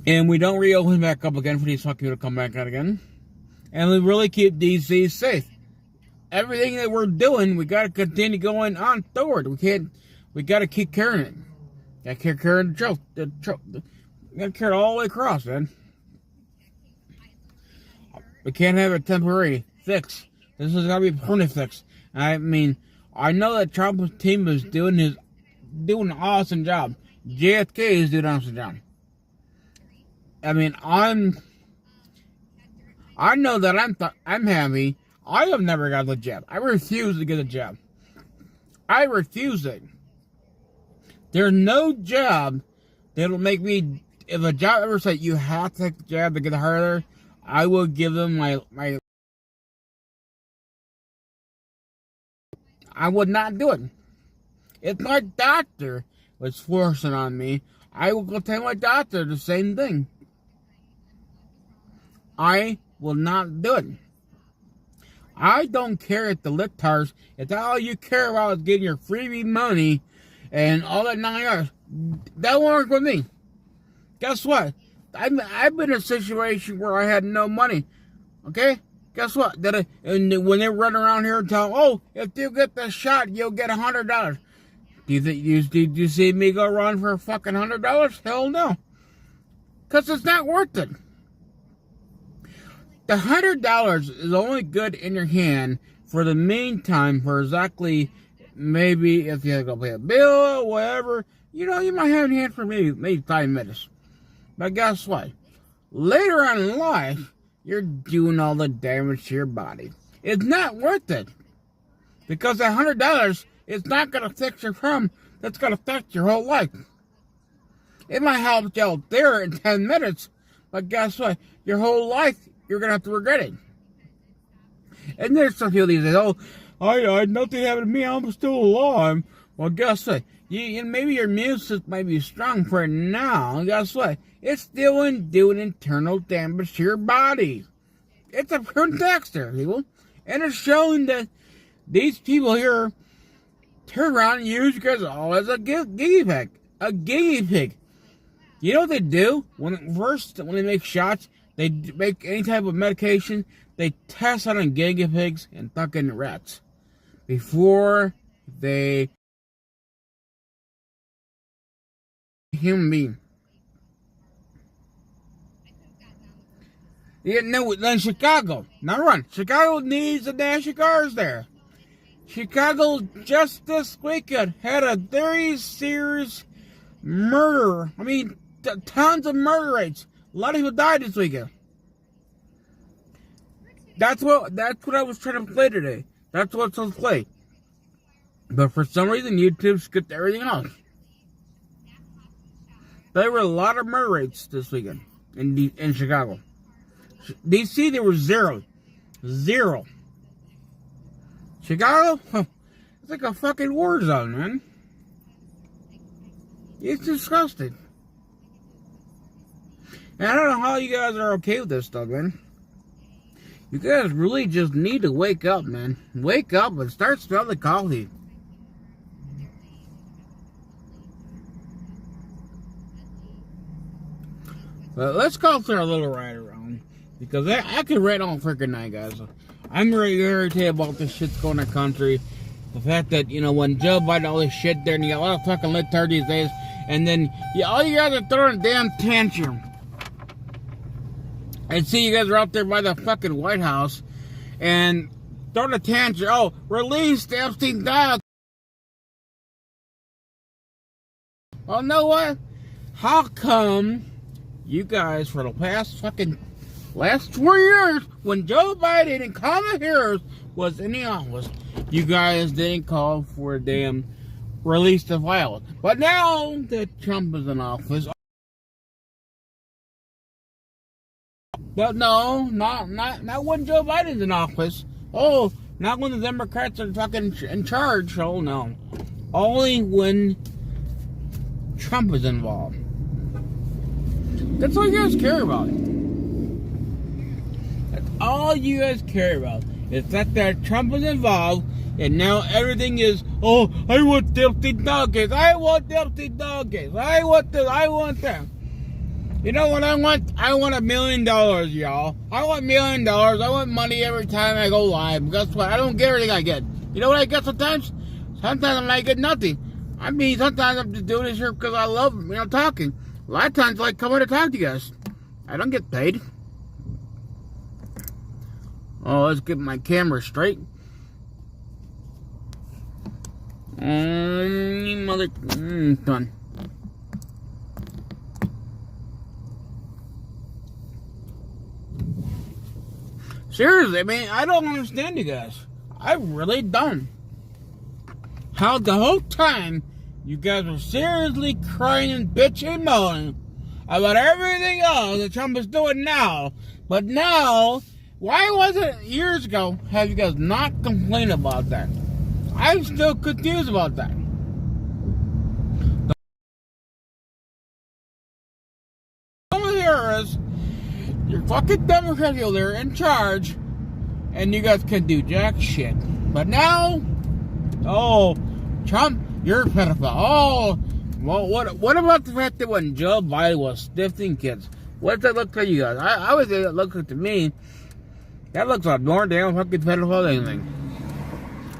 And we don't reopen back up again for these fucking people to come back out again. And we really keep D.C. safe. Everything that we're doing, we gotta continue going on forward. We gotta keep carrying it. Gotta keep carrying the truck. We gotta carry it all the way across, man. We can't have a temporary fix. This is gotta be a permanent fix. I know that Trump's team is doing an awesome job. JFK is doing an awesome job. I know that I'm happy. I have never got the jab. I refuse to get a jab. I refuse it. There's no job that'll make me. If a job ever said you have to take the jab to get harder, I will give them my. I would not do it. If my doctor was forcing on me, I will go tell my doctor the same thing. I will not do it. I don't care if the libtards, if all you care about is getting your freebie money and all that 9 yards, that won't work with me. Guess what? I've been in a situation where I had no money. Okay? Guess what? And when they run around here and tell, oh, if you get the shot, you'll get $100. Did you see me go run for fucking $100? Hell no. Because it's not worth it. The $100 is only good in your hand for the meantime, for exactly, maybe if you have to go pay a bill or whatever, you might have it in hand for maybe 5 minutes. But guess what? Later on in life, you're doing all the damage to your body. It's not worth it. Because that $100 is not going to fix your problem. That's going to affect your whole life. It might help you out there in 10 minutes, but guess what? Your whole life, you're going to have to regret it. And there's some people these days, nothing happened to me, I'm still alive. Well, guess what? Maybe your immune system might be strong for now, and guess what? It's still doing internal damage to your body. It's a proven fact there, people. And it's showing that these people here turn around and use you guys all as a guinea pig. A guinea pig. You know what they do? When they make shots, they make any type of medication, they test it on guinea pigs and fucking rats before they human being. Yeah, no, then Chicago. Number one, Chicago needs the National Guards there. Chicago just this weekend had a very serious murder. I mean, tons of murder rates. A lot of people died this weekend. That's what I was trying to play today. That's what's supposed to play. But for some reason, YouTube skipped everything else. There were a lot of murder rates this weekend in Chicago. DC, there was zero. Chicago? It's like a fucking war zone, man. It's disgusting. And I don't know how you guys are okay with this stuff, man. You guys really just need to wake up, man. Wake up and start smelling coffee. But let's go through a little ride around. Because I could ride all freaking night, guys. I'm really irritated about this shit's going in the country. The fact that, when Joe Biden, all this shit there, and you got a lot of fucking libtards these days, and then all you guys are throwing a damn tantrum. I see you guys are out there by the fucking White House, and throwing a tantrum. Oh, release the Epstein dog. Well, you know what? How come you guys, for the last 4 years, when Joe Biden and Kamala Harris was in the office, you guys didn't call for a damn release the file. But now that Trump is in office, but no, not when Joe Biden's in office. Oh, not when the Democrats are fucking in charge. Oh no, only when Trump is involved. That's all you guys care about. That's all you guys care about. It's that Trump is involved, and now everything is, oh, I want the Epstein doggies. I want the Epstein doggies. I want this. I want that. You know what I want? I want $1 million, y'all. I want $1 million. I want money every time I go live. Guess what? I don't get everything I get. You know what I get sometimes? Sometimes I might get nothing. I mean, sometimes I'm just doing this here because I love, talking. A lot of times I like coming to talk to you guys. I don't get paid. Oh, let's get my camera straight. Done. Seriously, I mean, I don't understand you guys. I really don't. How the whole time you guys are seriously crying and bitching and moaning about everything else that Trump is doing now. But now, why was it years ago have you guys not complained about that? I'm still confused about that. Here is your fucking Democrats there in charge, and you guys can do jack shit. But now, oh, Trump, you're a pedophile. Oh, well, what about the fact that when Joe Biden was stiffing kids? What does that look like, you guys? I would say that looks like to me, that looks like more damn fucking pedophile than anything.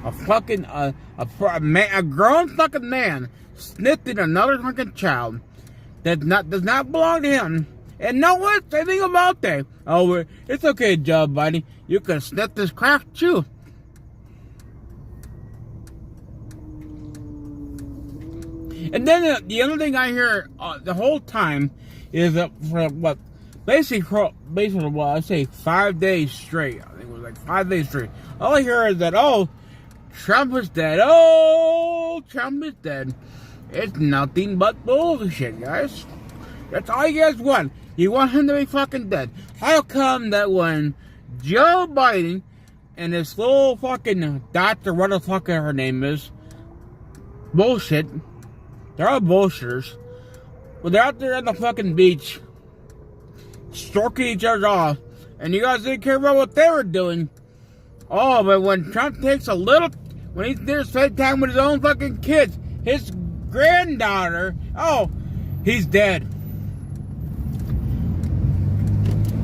a grown fucking man snitching another fucking child that does not belong to him. And no one say anything about that. Oh, it's okay, Joe Biden. You can snitch this crap too. And then the other thing I hear the whole time is that basically, I say 5 days straight. I think it was like 5 days straight. All I hear is that, oh, Trump is dead. Oh, Trump is dead. It's nothing but bullshit, guys. That's all you guys want. You want him to be fucking dead. How come that when Joe Biden and this little fucking doctor, what the fuck her name is, bullshit, they're all bullshitters, but they're out there on the fucking beach, stroking each other off, and you guys didn't care about what they were doing. Oh, but when Trump takes when he's there spending time with his own fucking kids, his granddaughter, oh, he's dead.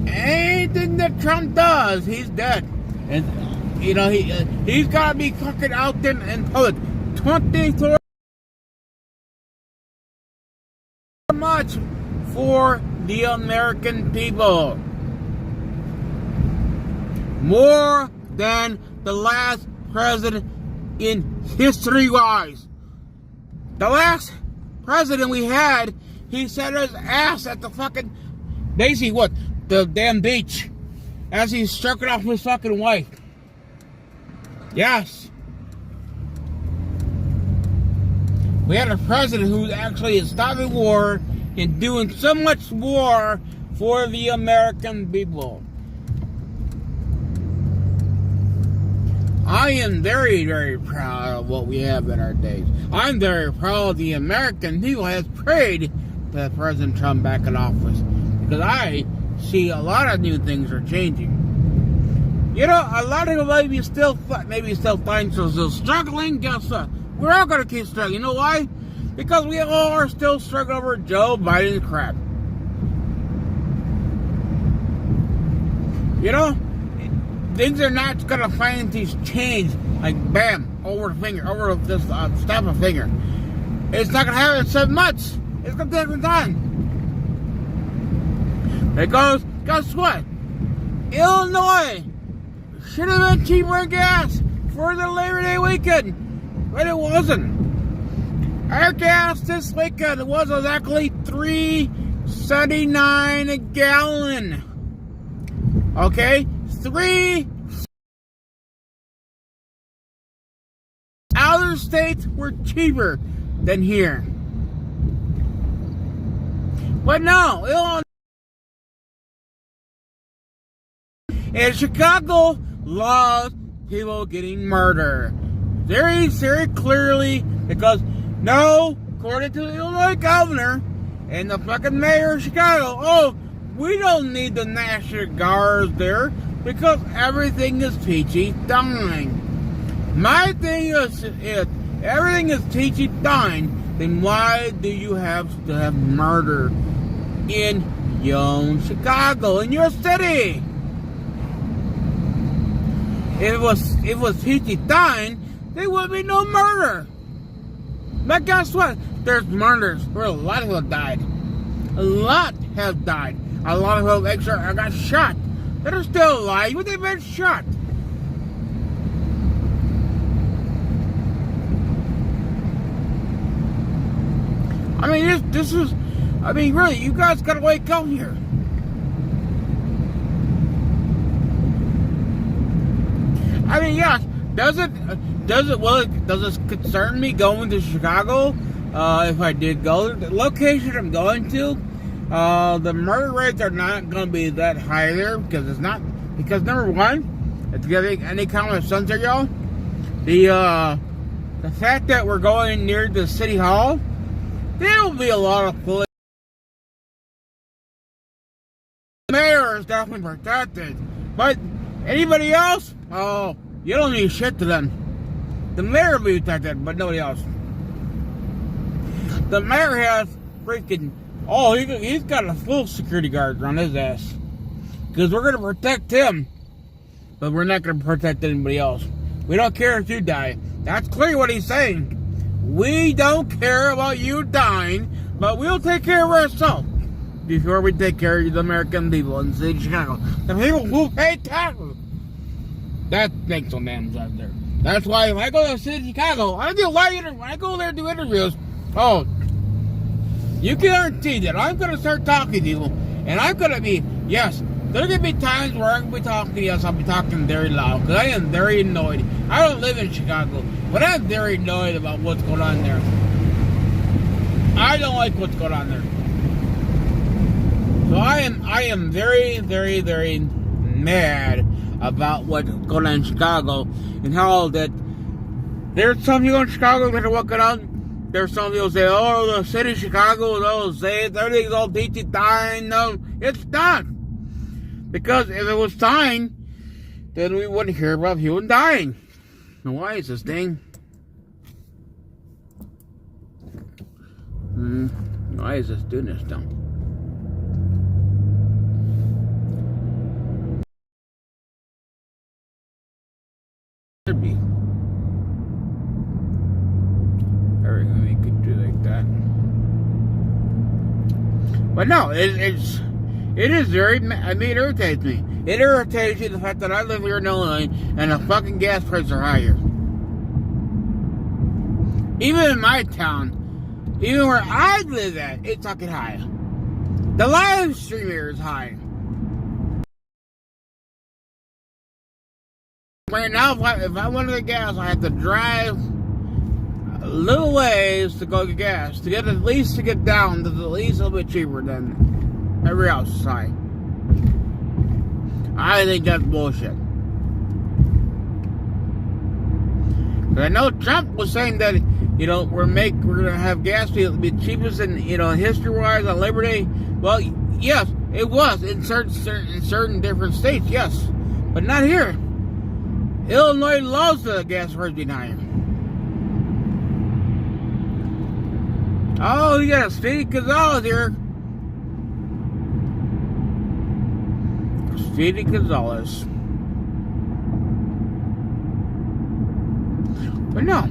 Anything that Trump does, he's dead. And, you know, he's got to be fucking out there in public 24 much for the American people. More than the last president in history-wise. The last president we had, he set his ass at the fucking, basically the damn beach, as he's struck it off his fucking wife. Yes. We had a president who actually is stopping war and doing so much war for the American people. I am very, very proud of what we have in our days. I'm very proud the American people has prayed that President Trump back in office, because I see a lot of new things are changing. You know, a lot of people maybe still find themselves still struggling. Guess what? We're all going to keep struggling. You know why? Because we all are still struggling over Joe Biden's crap. You know, things are not going to find these change like bam, over the finger, over this snap of a finger. It's not going to happen in 7 months. It's going to take some time. Because, guess what? Illinois should have been cheaper in gas for the Labor Day weekend, but it wasn't. Our gas this weekend was exactly $3.79 a gallon. Okay? Other states were cheaper than here. But no, Illinois and Chicago loves people getting murdered. Very, very clearly, because no, according to the Illinois governor and the fucking mayor of Chicago, oh, we don't need the National Guards there because everything is peachy fine. My thing is, if everything is peachy fine, then why do you have to have murder in young Chicago, in your city? If it was peachy fine, there would be no murder. But guess what? There's murders where a lot of people died. A lot have died. A lot of people extra got shot. That are still alive, but they've been shot. I mean, this is, I mean, really, you guys gotta wake up here. I mean, yes, does it concern me going to Chicago? If I did go, the location I'm going to, the murder rates are not going to be that high there, because it's not, because number one, if you have any common sense here, y'all, the fact that we're going near the city hall, there will be a lot of police. The mayor is definitely protected, but anybody else, oh, you don't need shit to them. The mayor will be protected, but nobody else. The mayor has freaking, oh, he's got a full security guard on his ass. Because we're going to protect him, but we're not going to protect anybody else. We don't care if you die. That's clearly what he's saying. We don't care about you dying, but we'll take care of ourselves before we take care of the American people in the city of Chicago. The people who pay taxes. That makes no damn sense there. That's why if I go to the city of Chicago, I do when I go there to do interviews, you can guarantee that I'm going to start talking to you, and I'm going to be, yes, there's going to be times where I'm going to be talking to you, I'll be talking very loud, because I am very annoyed. I don't live in Chicago, but I'm very annoyed about what's going on there. I don't like what's going on there. So I am very, very, very mad about what's going on in Chicago, and how that there's some people in Chicago that are walking out. There's some people say, oh, the city of Chicago, they'll say everything's all peachy fine. No, it's not. Because if it was fine, then we wouldn't hear about people dying. Now, why is this thing? Why is this doing this stuff? Should be. We could do like that. But no, it is very, it irritates me. It irritates me the fact that I live here in Illinois and the fucking gas prices are higher. Even in my town, even where I live at, it's fucking high. The live stream here is high. Right now, if I wanted the gas, I have to drive a little ways to go get gas to get at least to get down to at least a little bit cheaper than every else side. I think that's bullshit. But I know Trump was saying that we're gonna have gas be the cheapest in history-wise on Liberty. Well, yes, it was in certain different states, yes, but not here. Illinois loves the gas price being higher. Oh, you got a Speedy Gonzalez here. Speedy Gonzalez. But no.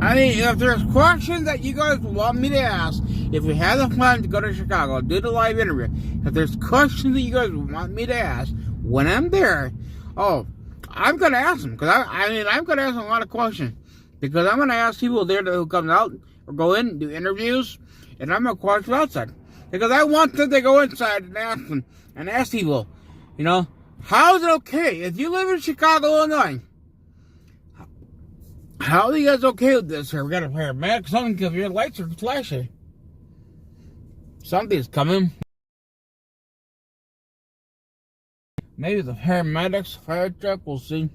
I mean, if there's questions that you guys want me to ask, if we have the plan to go to Chicago, do the live interview, if there's questions that you guys want me to ask when I'm there, I'm going to ask them. Because I'm going to ask them a lot of questions. Because I'm going to ask people there who come out or go in and do interviews, and I'm going to question outside. Because I want them to go inside and ask them, and ask people, how is it okay if you live in Chicago, Illinois? How are you guys okay with this here? We got a paramedic, something, because your lights are flashing. Something's coming. Maybe the paramedics, fire truck, we'll see.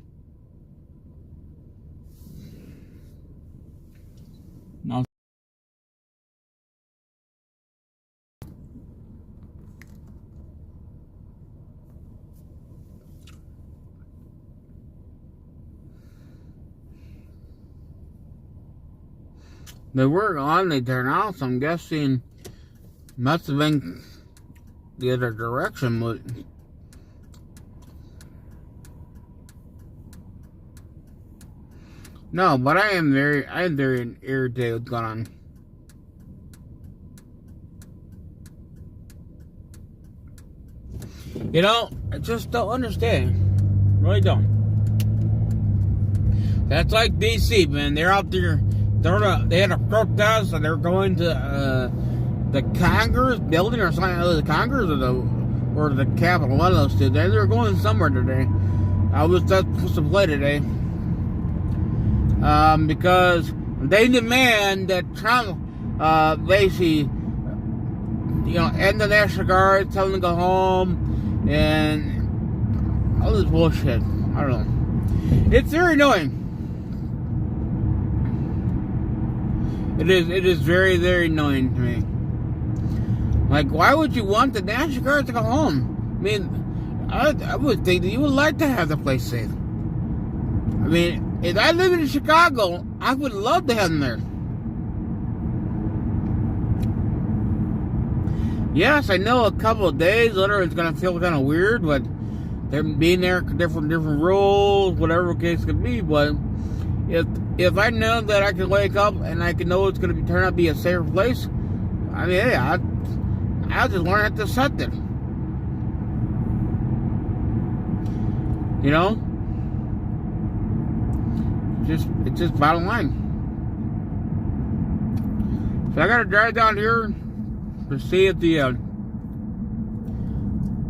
No. They were on, they turned out, so I'm guessing must have been the other direction, but no, but I am very irritated with what's going on. I just don't understand. Really don't. That's like DC, man. They're out there. They had a protest, and they're going to the Congress building or something. The Congress or the Capitol. One of those two. They were going somewhere today. I was supposed to play today. Because they demand that Trump basically, end the National Guard, tell them to go home, and all this bullshit. I don't know. It's very annoying. It is very, very annoying to me. Like, why would you want the National Guard to go home? I mean, I would think that you would like to have the place safe. I mean, if I live in Chicago, I would love to have them there. Yes, I know a couple of days later it's going to feel kind of weird, but them being there, different rules, whatever the case could be. But if I know that I can wake up and I can know it's going to turn out to be a safer place, I mean, hey, I'll just learn how to accept it. You know, it's just bottom line. So I got to drive down here to see if the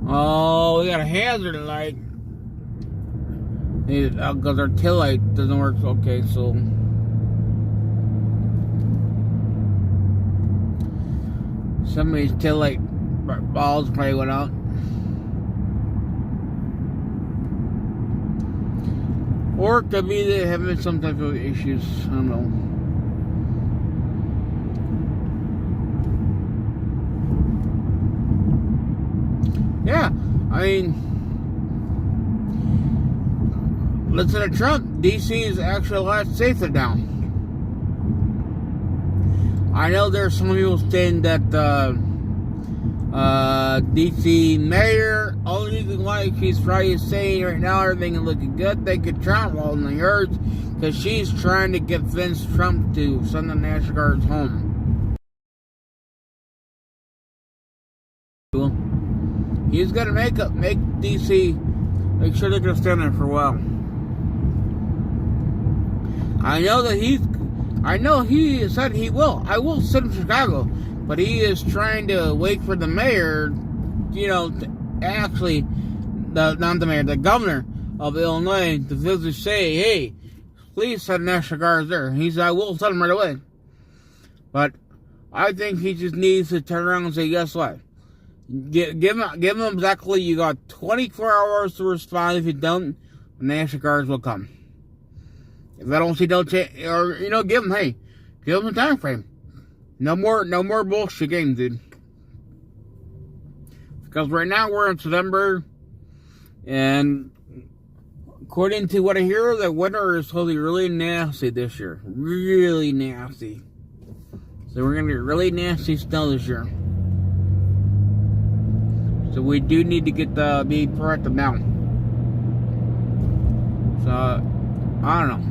we got a hazard light because our tail light doesn't work. Okay, so somebody's tail light balls probably went out. Or it could be they having some type of issues. I don't know. Yeah, I mean, listen to Trump. D.C. is actually a lot safer now. I know there's some people saying that D.C. mayor, only reason why she's probably saying right now everything is looking good, they could Trump all in the yards, because she's trying to convince Trump to send the National Guards home. He's gonna make D.C. make sure they're gonna stand there for a while. I know he said he will. I will sit in Chicago, but he is trying to wait for the mayor, you know, actually, not the mayor, the governor of Illinois to physically say, hey, please send National Guards there. He said, I will send them right away. But I think he just needs to turn around and say, guess what? Give him exactly, you got 24 hours to respond. If you don't, the National Guards will come. If I don't see no chance, or, you know, give him a time frame. No more bullshit games, dude. Because right now we're in September, and according to what I hear, the winter is supposed to be really nasty this year. Really nasty. So we're going to get really nasty snow this year. So we do need to get be proactive now. So I don't know.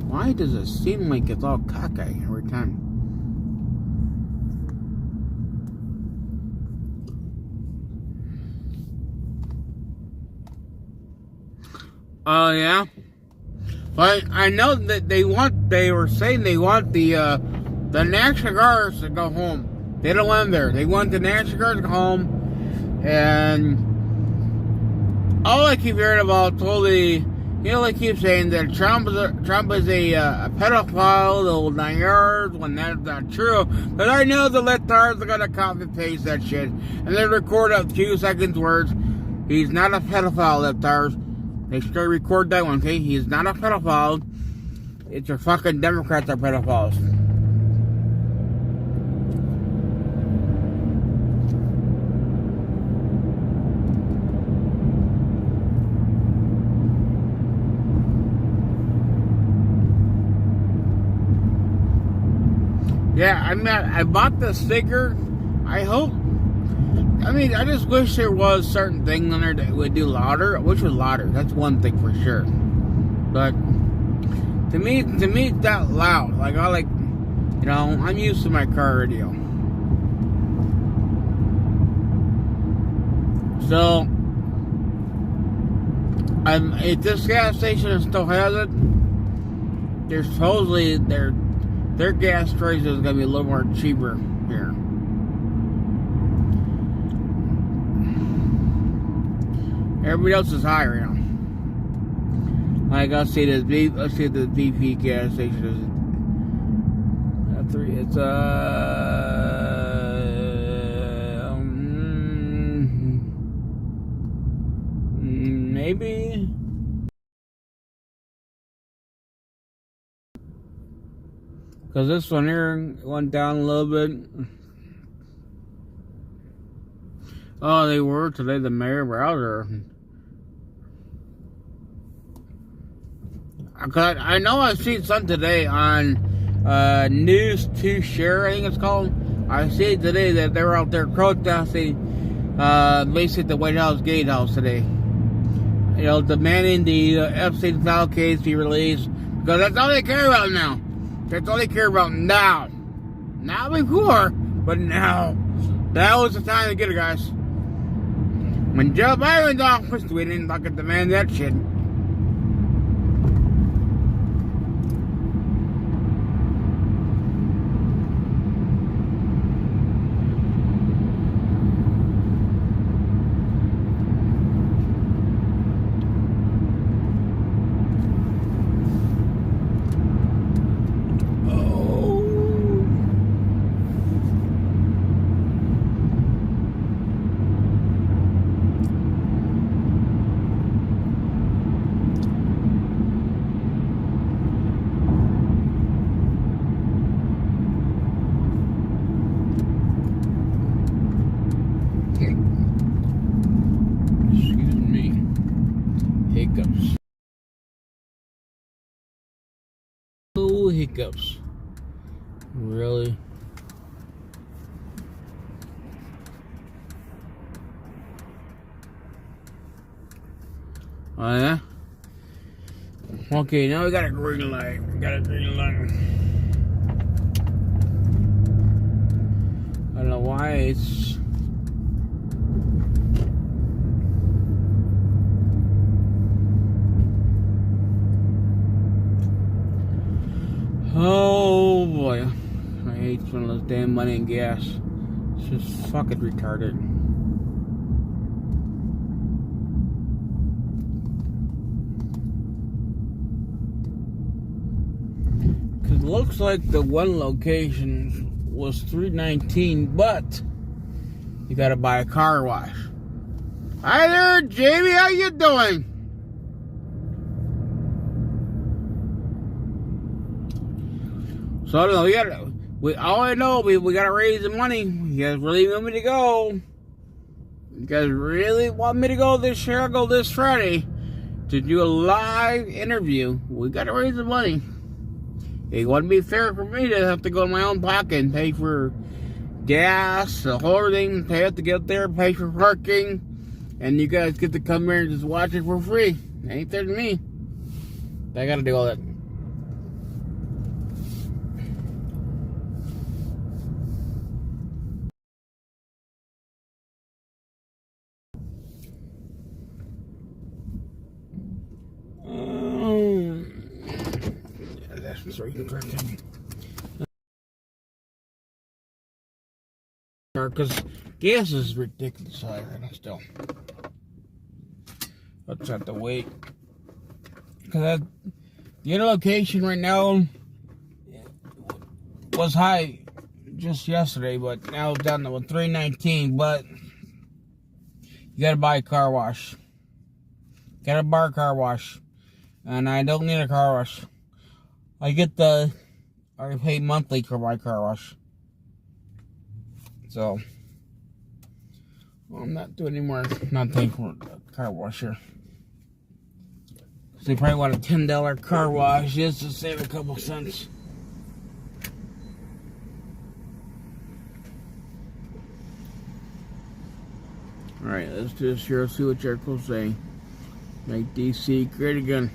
Why does it seem like it's all cockeyed every time? Oh, yeah? But I know that they were saying they want the National Guards to go home. They don't want them there. They want the National Guards to go home. And all I keep hearing about totally, you know, they keep saying that Trump is a pedophile, the old 9 yards, when that's not true. But I know the leftards are going to copy and paste that shit. And they record up 2 seconds words. He's not a pedophile, leftards. They should record that one, okay? He's not a pedophile. It's your fucking Democrats that are pedophiles. Yeah, I bought the sticker. I hope. I mean, I just wish there was certain things on there that would do louder. I wish it was louder. That's one thing for sure. But to me, it's that loud. Like you know, I'm used to my car radio. So, if this gas station still has it, there's supposedly their gas price is gonna be a little more cheaper here. Everybody else is higher, you know. Like let's see if the BP gas station is it's maybe. Because this one here went down a little bit. Oh, they were today, the mayor browser. I know I've seen some today on News to Share, I think it's called. I see today that they're out there protesting basically the White House Gatehouse today. You know, demanding the Epstein file case be released, because that's all they care about now. That's all they care about now. Not before, but now. Now is the time to get it, guys. When Joe Biden's office, we didn't fucking demand that shit. Hiccups. Oh, hiccups. Really? Oh, yeah? Okay, now we got a green light. We got a green light. I don't know why it's... Oh boy, I hate some of those damn money and gas. It's just fucking retarded. Cause it looks like the one location was $3.19, but you gotta buy a car wash. Hi there, Jamie. How you doing? So I don't know, all I know, we gotta raise the money. You guys really want me to go? You guys really want me to go this year? I'll go this Friday to do a live interview. We gotta raise the money. It wouldn't be fair for me to have to go in my own pocket and pay for gas, the whole thing, pay to get there, pay for parking, and you guys get to come here and just watch it for free. It ain't fair to me. I gotta do all that. So you can try because gas is ridiculous high right now still. Let's have to wait. Because the other location right now was high just yesterday, but now it's down to $3.19. But you gotta buy a car wash. Gotta buy a car wash. And I don't need a car wash. I pay monthly for my car wash. So, I'm not doing any more, not paying for a car wash here. So they probably want a $10 car wash just to save a couple cents. Alright, let's do this here, see what articles say. Make DC great again.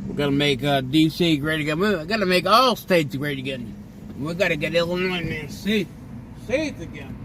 We're gonna make DC great again. We're gonna make all states great again. We gotta get Illinois, man, safe again.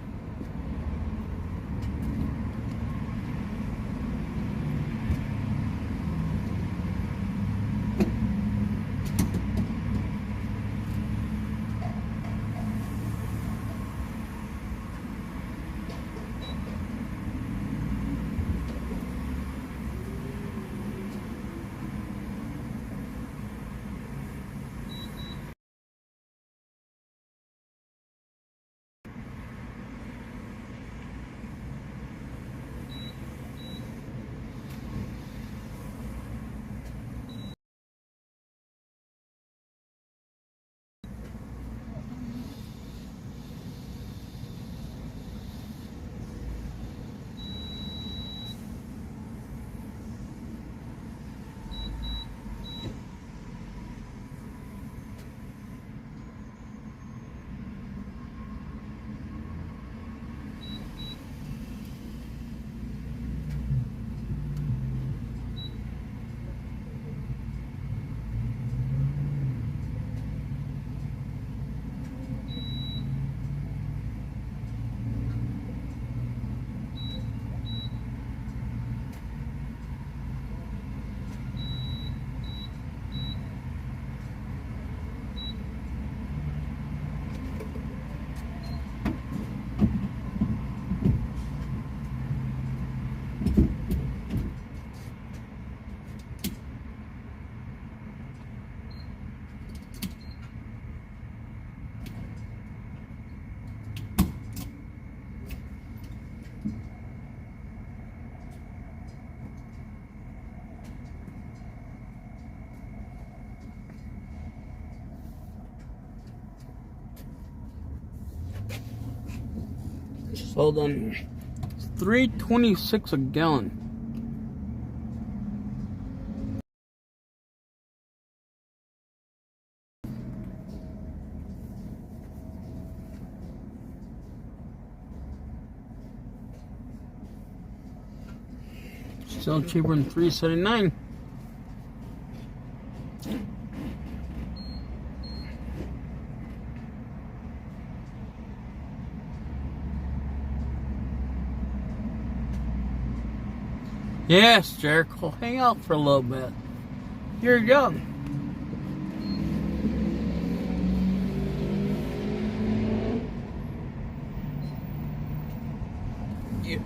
Hold on. It's $3.26 a gallon. Still cheaper than $3.79. Yes, Jericho, hang out for a little bit. You're young.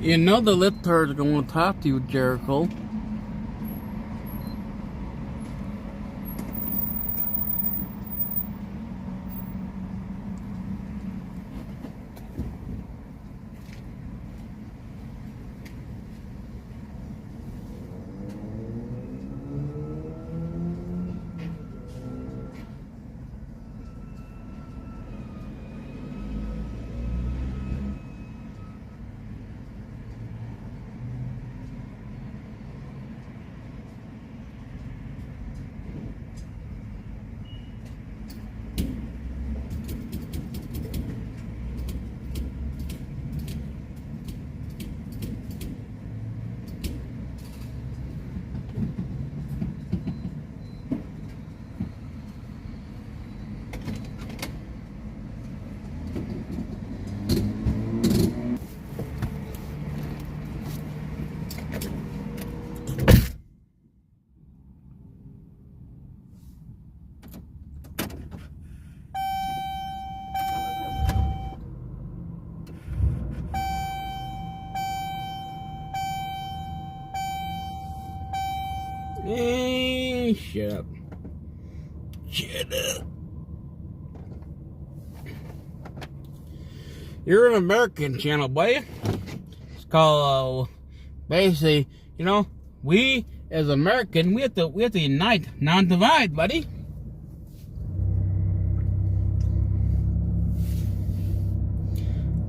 You know the libtards are going to talk to you, Jericho. Hey, shut up. Shut up. You're an American channel, buddy. It's called, basically, you know, we as American, we have to unite, not divide, buddy.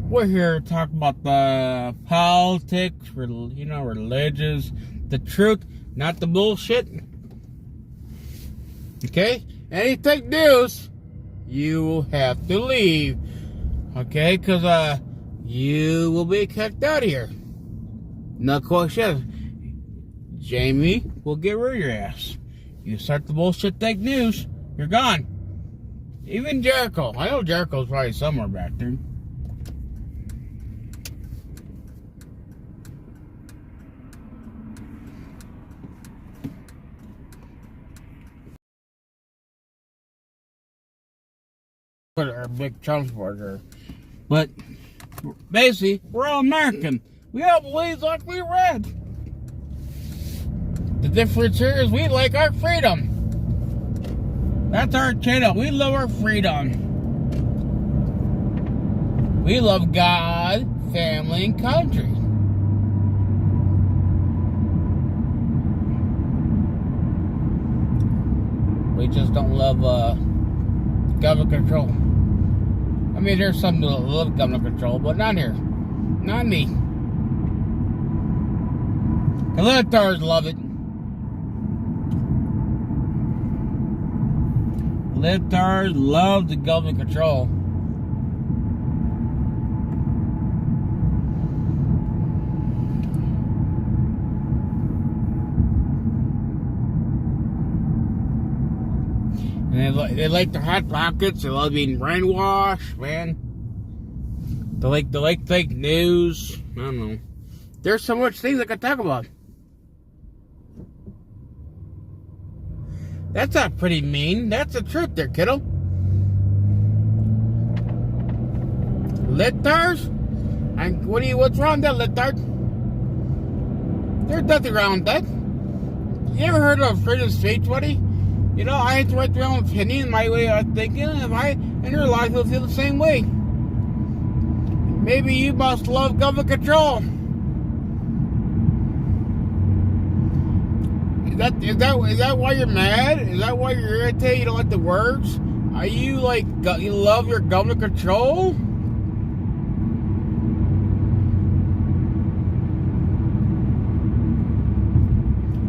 We're here to talk about the politics, you know, religions, the truth, not the bullshit. Okay? Any fake news, you have to leave. Okay? Because, you will be kicked out of here. No question. Jamie will get rid of your ass. You start the bullshit fake news, you're gone. Even Jericho. I know Jericho's probably somewhere back there. Put our big transporter. But basically, we're all American. We all believe like we read. The difference here is we like our freedom. That's our channel. We love our freedom. We love God, family, and country. We just don't love government control. I mean, there's some that love government control, but not here. Not me. The libtards love it. Libtards love the government control. And they like their hot pockets. They love being brainwashed, man. They like fake news. I don't know. There's so much things I could talk about. That's not pretty mean. That's the truth there, kiddo. Libtards? What's wrong with that, libtard? There's nothing wrong with that. You ever heard of freedom of speech, buddy? You know, I have to write their own opinion, my way of thinking, and your life will feel the same way. Maybe you must love government control. Is that why you're mad? Is that why you're irritated? You don't like the words? Are you like, you love your government control?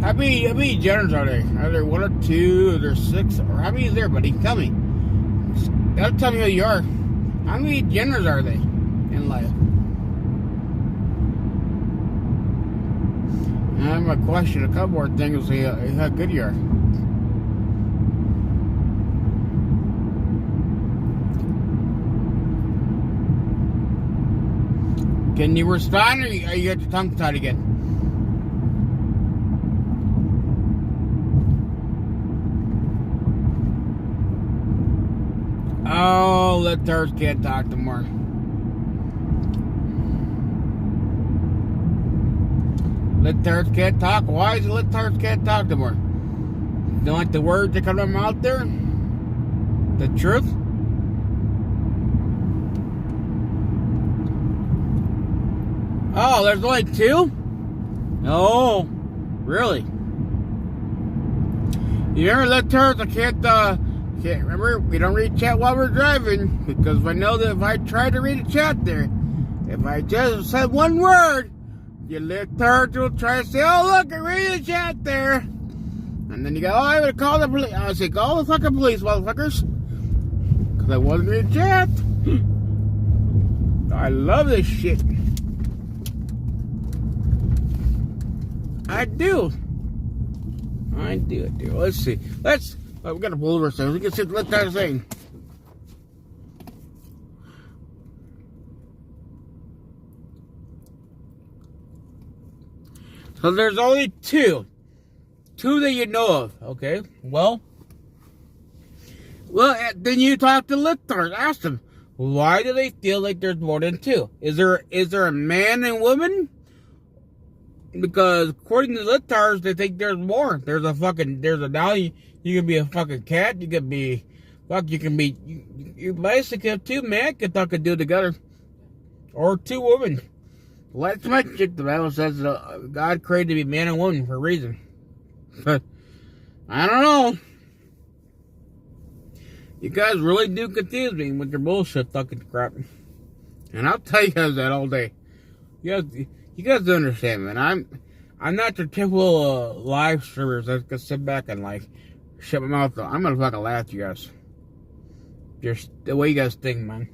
How many genders are there? Are there 1 or 2? Are there 6? Or how many is there, buddy? Tell me. Gotta tell me who you are. How many genders are they in life? And I'm gonna question a couple more things. See how good you are. Can you respond, or you got your tongue tied again? Oh, litards can't talk no more. Litards can't talk. Why is it litards can't talk no more? Don't like the words that come from out there? The truth? Oh, there's only 2? Oh, really? You ever litards? I can't remember. We don't read chat while we're driving, because I know that if I try to read a chat there, if I just said one word, you litards will try to say, "Oh, look, I read the chat there," and then you go, "Oh, I would call the police." I say, "Call the fucking police, motherfuckers," because I wasn't reading chat. I love this shit. I do. Let's see. We got to pull over so we can see what that thing. So there's only 2 that you know of. Okay. Well, then you talk to litards. Ask them, why do they feel like there's more than 2? Is there a man and woman? Because according to litards, they think there's more. There's a now you can be a fucking cat. You can be, you basically have 2 men can talk and do together. Or 2 women. Let's mention it. The Bible says God created to be man and woman for a reason. But, I don't know. You guys really do confuse me with your bullshit fucking crap. And I'll tell you guys that all day. You guys don't understand, man. I'm not your typical live streamers that can sit back and shut my mouth. I'm gonna fucking laugh at you guys. Just the way you guys think, man.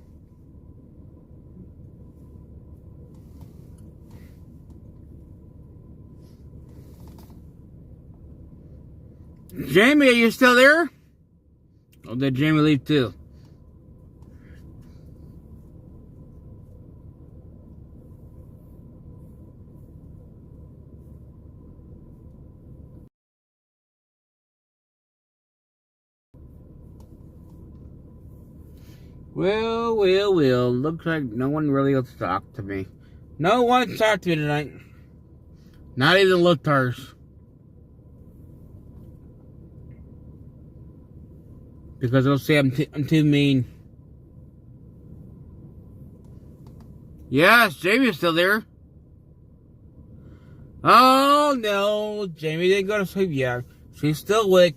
Jamie, are you still there? Or did Jamie leave too? Well. Looks like no one really wants to talk to me. No one wants to talk to me tonight. Not even litards. Because they'll say I'm too mean. Yes, Jamie's still there. Oh, no. Jamie didn't go to sleep yet. She's still awake.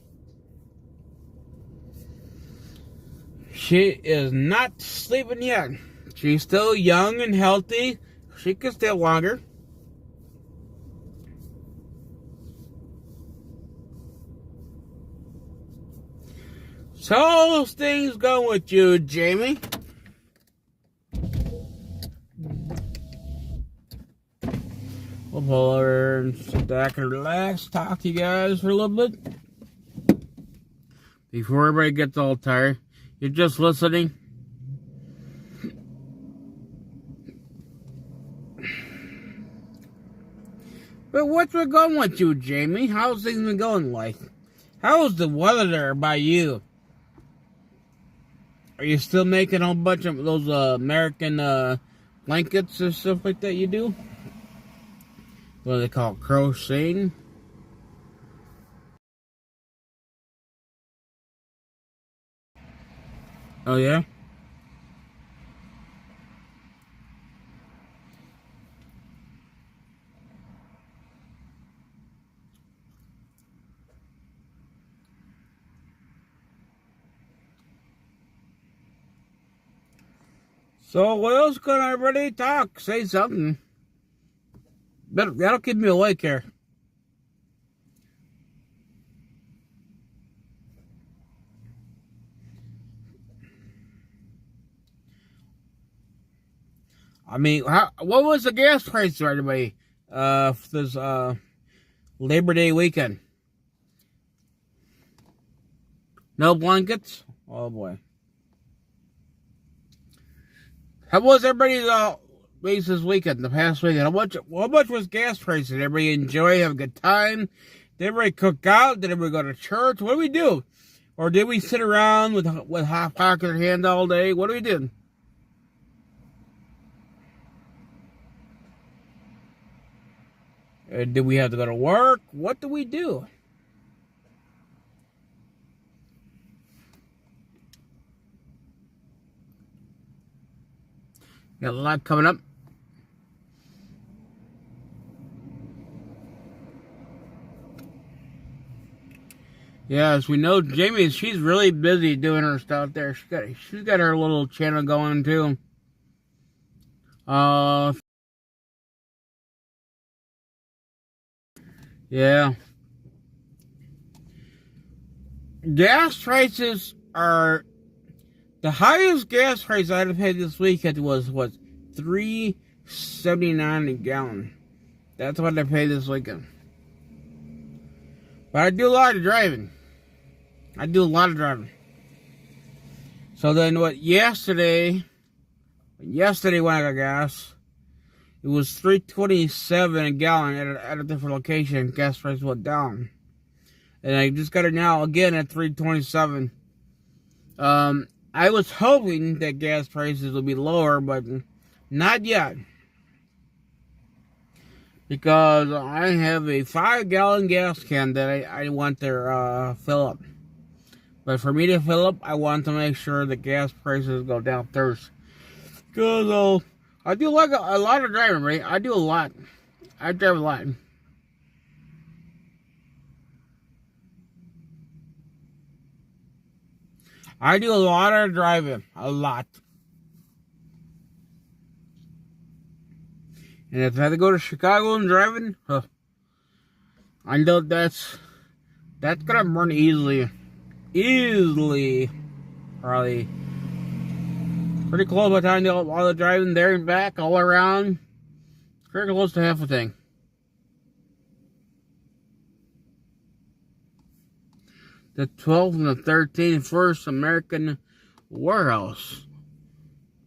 She is not sleeping yet. She's still young and healthy. She can stay longer. So all those things going with you, Jamie. We'll pull over and sit back and relax, talk to you guys for a little bit. Before everybody gets all tired. You're just listening. But what's been going with you, Jamie? How's things been going like? How's the weather there by you? Are you still making a whole bunch of those American blankets and stuff like that you do? What do they call it? Crocheting? Oh, yeah? So, what else can everybody talk? Say something. That'll keep me awake here. I mean, what was the gas price right away for this Labor Day weekend? No blankets? Oh boy. How was everybody's race this weekend, the past weekend? How much was gas prices? Did everybody enjoy, have a good time? Did everybody cook out? Did everybody go to church? What did we do? Or did we sit around with hot pocket in hand all day? What did we do? Did we have to go to work? What did we do? Got a lot coming up. Yeah, as we know, Jamie, she's really busy doing her stuff there. She's got her little channel going too. Yeah. Gas prices are the highest gas price I had to pay this weekend was $3.79 a gallon. That's what I paid this weekend. But I do a lot of driving. So then yesterday when I got gas, it was $3.27 a gallon at a different location. Gas price went down. And I just got it now again at $3.27. I was hoping that gas prices would be lower, but not yet. Because I have a 5-gallon gas can that I want to fill up. But for me to fill up, I want to make sure the gas prices go down first. Because I do like a lot of driving, right? I do a lot. I drive a lot. I do a lot of driving. A lot. And if I had to go to Chicago and driving, I know that's gonna burn easily. Probably pretty close by the time all the driving there and back, all around. Pretty close to half a thing. The 12th and the 13th First American Warehouse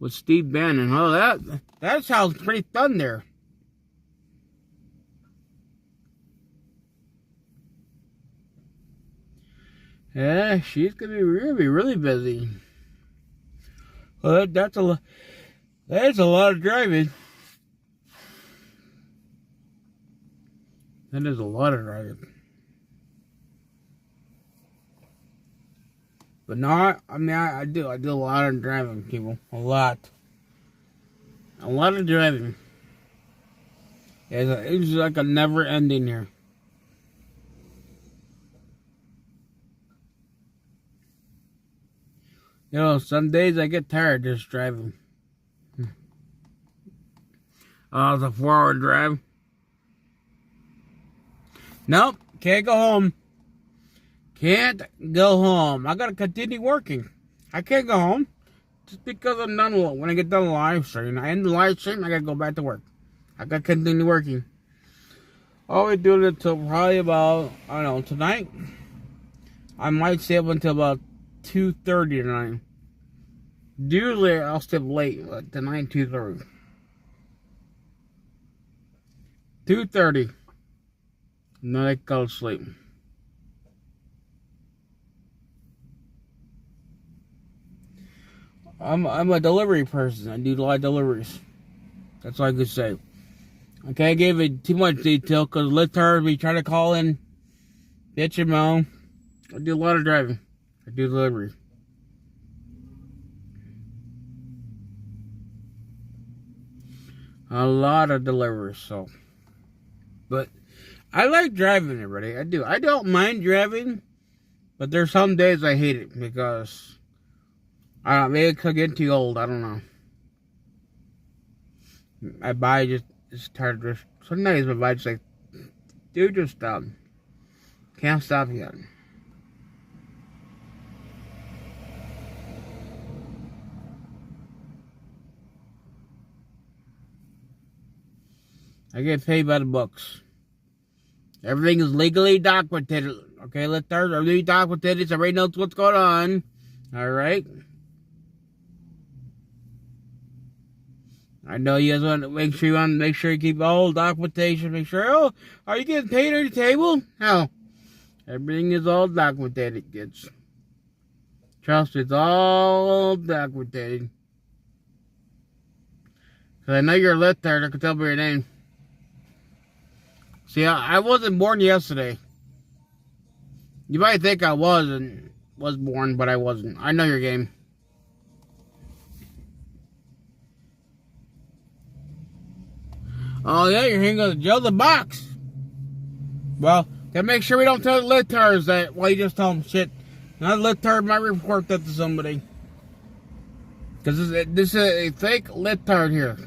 with Steve Bannon. Oh, that sounds pretty fun there. Yeah, she's gonna be really busy. Well, that's a lot of driving. That is a lot of driving. But no, I mean, I do a lot of driving, people. A lot of driving. It's like a never ending here. You know, some days I get tired just driving. It's a 4-hour drive. Nope, can't go home. Can't go home. I gotta continue working. I can't go home just because I'm done. When I get done the live stream, I end the live stream, I gotta go back to work. I gotta continue working. I'll be doing it until probably about, I don't know, tonight. I might stay up until about 2:30 tonight. Usually I'll stay up late, like tonight 2:30. 2:30. And then I go to sleep. I'm a delivery person. I do a lot of deliveries. That's all I could say. I can't give it too much detail because listeners be trying to call in, bitch and moan. I do a lot of driving. I do deliveries. A lot of deliveries, so. But I like driving, everybody. I do. I don't mind driving, but there's some days I hate it because I don't know, maybe it's getting too old. I don't know. My body just tired of. Sometimes my body's like, dude, just stop. Can't stop yet. I get paid by the books. Everything is legally documented. Okay, let's start. Legally documented. So everybody knows what's going on. All right. I know you guys want to make sure you keep all documentation. Make sure. Oh, are you getting paid on your table? No. Everything is all documented, kids. Trust me, it's all documented. Cause I know you're lit there. I can tell by your name. See, I wasn't born yesterday. You might think I was born, but I wasn't. I know your game. Oh yeah, you're hanging on the Joe the Box. Well, gotta make sure we don't tell the litards that. Well, you just tell them shit. Not a litard might report that to somebody. Because this is a fake litard here.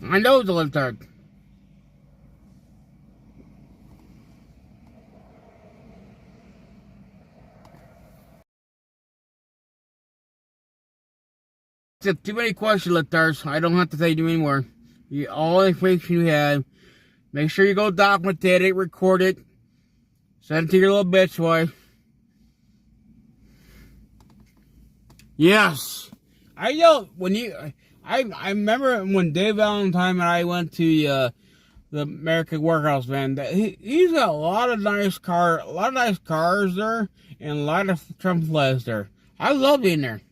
I know it's a litard. It's too many questions, litards. I don't have to tell you anymore. All the information you have. Make sure you go document it, record it. Send it to your little bitch boy. Yes. I know when I remember when Dave Valentine and I went to the American Warehouse, man. He's got a lot of nice cars there, and a lot of Trump flags there. I love being there.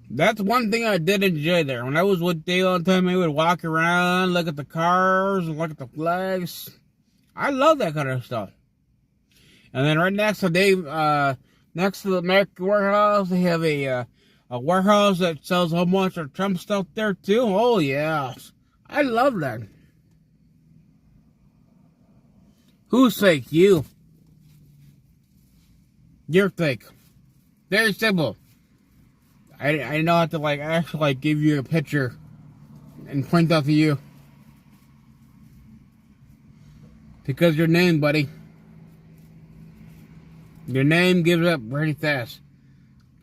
That's one thing I did enjoy there. When I was with Dave Valentine, I would walk around, look at the cars, look at the flags. I love that kind of stuff. And then right next to Dave, next to the American Warehouse, they have a warehouse that sells a whole bunch of Trump stuff there too. Oh yeah, I love that. Who's fake? You. You're fake. Very simple. I know how to actually give you a picture and point out to you. Because your name, buddy. Your name gives up pretty fast.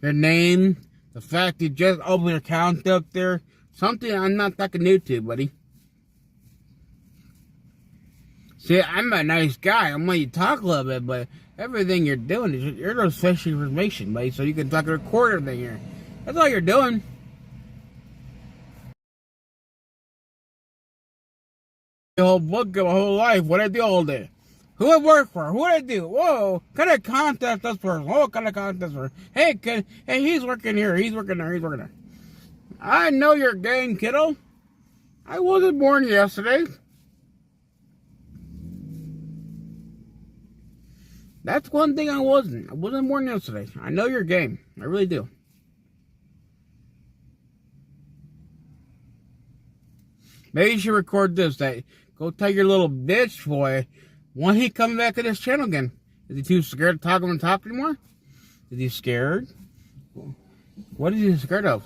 Your name, the fact you just opened an account up there, something I'm not fucking new to, buddy. See, I'm a nice guy. I'm letting you talk a little bit, but everything you're doing is you're just special information, buddy, so you can talk and record everything here. That's all you're doing. The whole book of my whole life, what I do all day. Who I work for, who I do. Whoa, can I contact this person? Oh, can I contact this person? Hey, he's working here, he's working there, he's working there. I know your game, kiddo. I wasn't born yesterday. That's one thing I wasn't. I wasn't born yesterday. I know your game. I really do. Maybe you should record this. Go tell your little bitch boy, when he coming back to this channel again? Is he too scared to talk anymore? Is he scared? What is he scared of?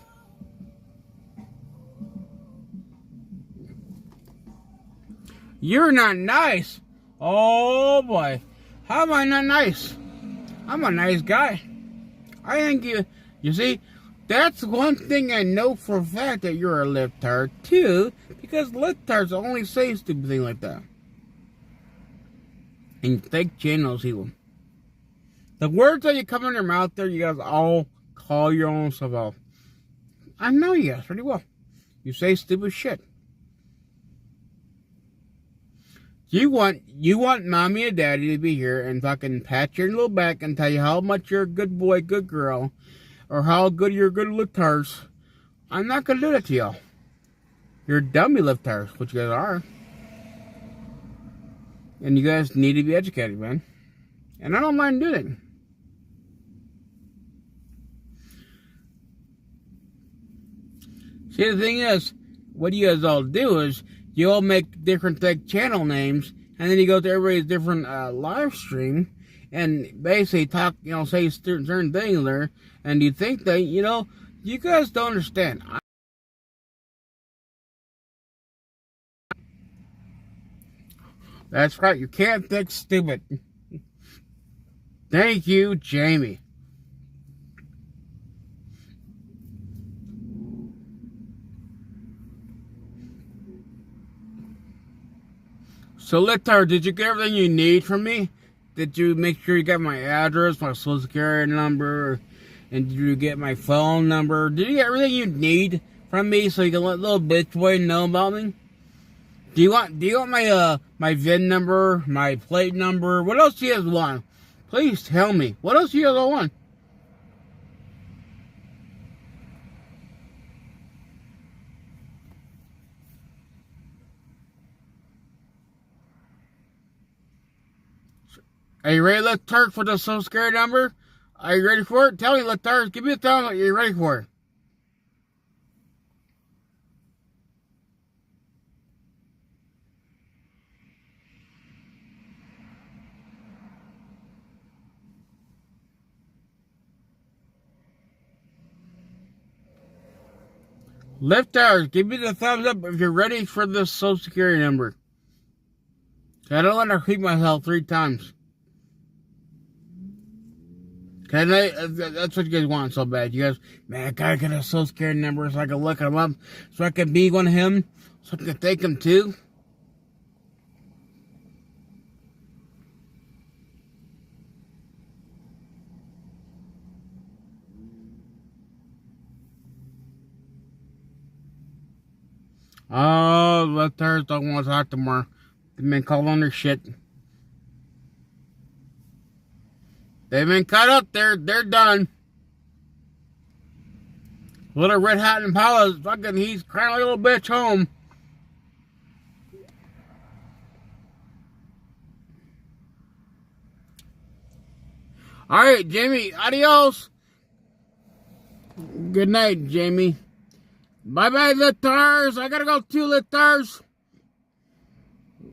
You're not nice. Oh boy. How am I not nice? I'm a nice guy. I think you see, that's one thing I know for a fact that you're a libtard too, because libtards only say stupid things like that. And fake channels, evil. The words that you come in your mouth there, you guys all call your own stuff out. I know you guys pretty well. You say stupid shit. You want mommy and daddy to be here and fucking pat your little back and tell you how much you're a good boy, good girl, or how good you're good libtards. I'm not gonna do that to y'all. You're dummy libtards, which you guys are. And you guys need to be educated, man. And I don't mind doing it. See, the thing is, what you guys all do is, you all make different fake channel names, and then you go to everybody's different live stream, and basically talk, say certain things there, and you think that, you guys don't understand. That's right, you can't think stupid. Thank you, Jamie. So, Litar, did you get everything you need from me? Did you make sure you got my address, my social security number, and did you get my phone number? Did you get everything you need from me so you can let little bitch boy know about me? Do you want my my VIN number, my plate number? What else do you guys want? Please tell me. What else do you guys want? Are you ready, Litar, for the social security number? Are you ready for it? Tell me, Litar. Give me a thumbs up. You're ready for it. Lifters, give me the thumbs up if you're ready for the social security number. I don't want to repeat myself 3 times. That's what you guys want so bad. You guys, man, I gotta get a social security number so I can look him up, so I can be one of him, so I can thank him too. Oh, lifters don't want to talk to more. They've been called on their shit. They've been cut up. They're done. Little Red Hat Impala's fucking, he's crying like a little bitch home. Alright, Jamie, adios. Good night, Jamie. Bye-bye, Litars. I gotta go too, Litars.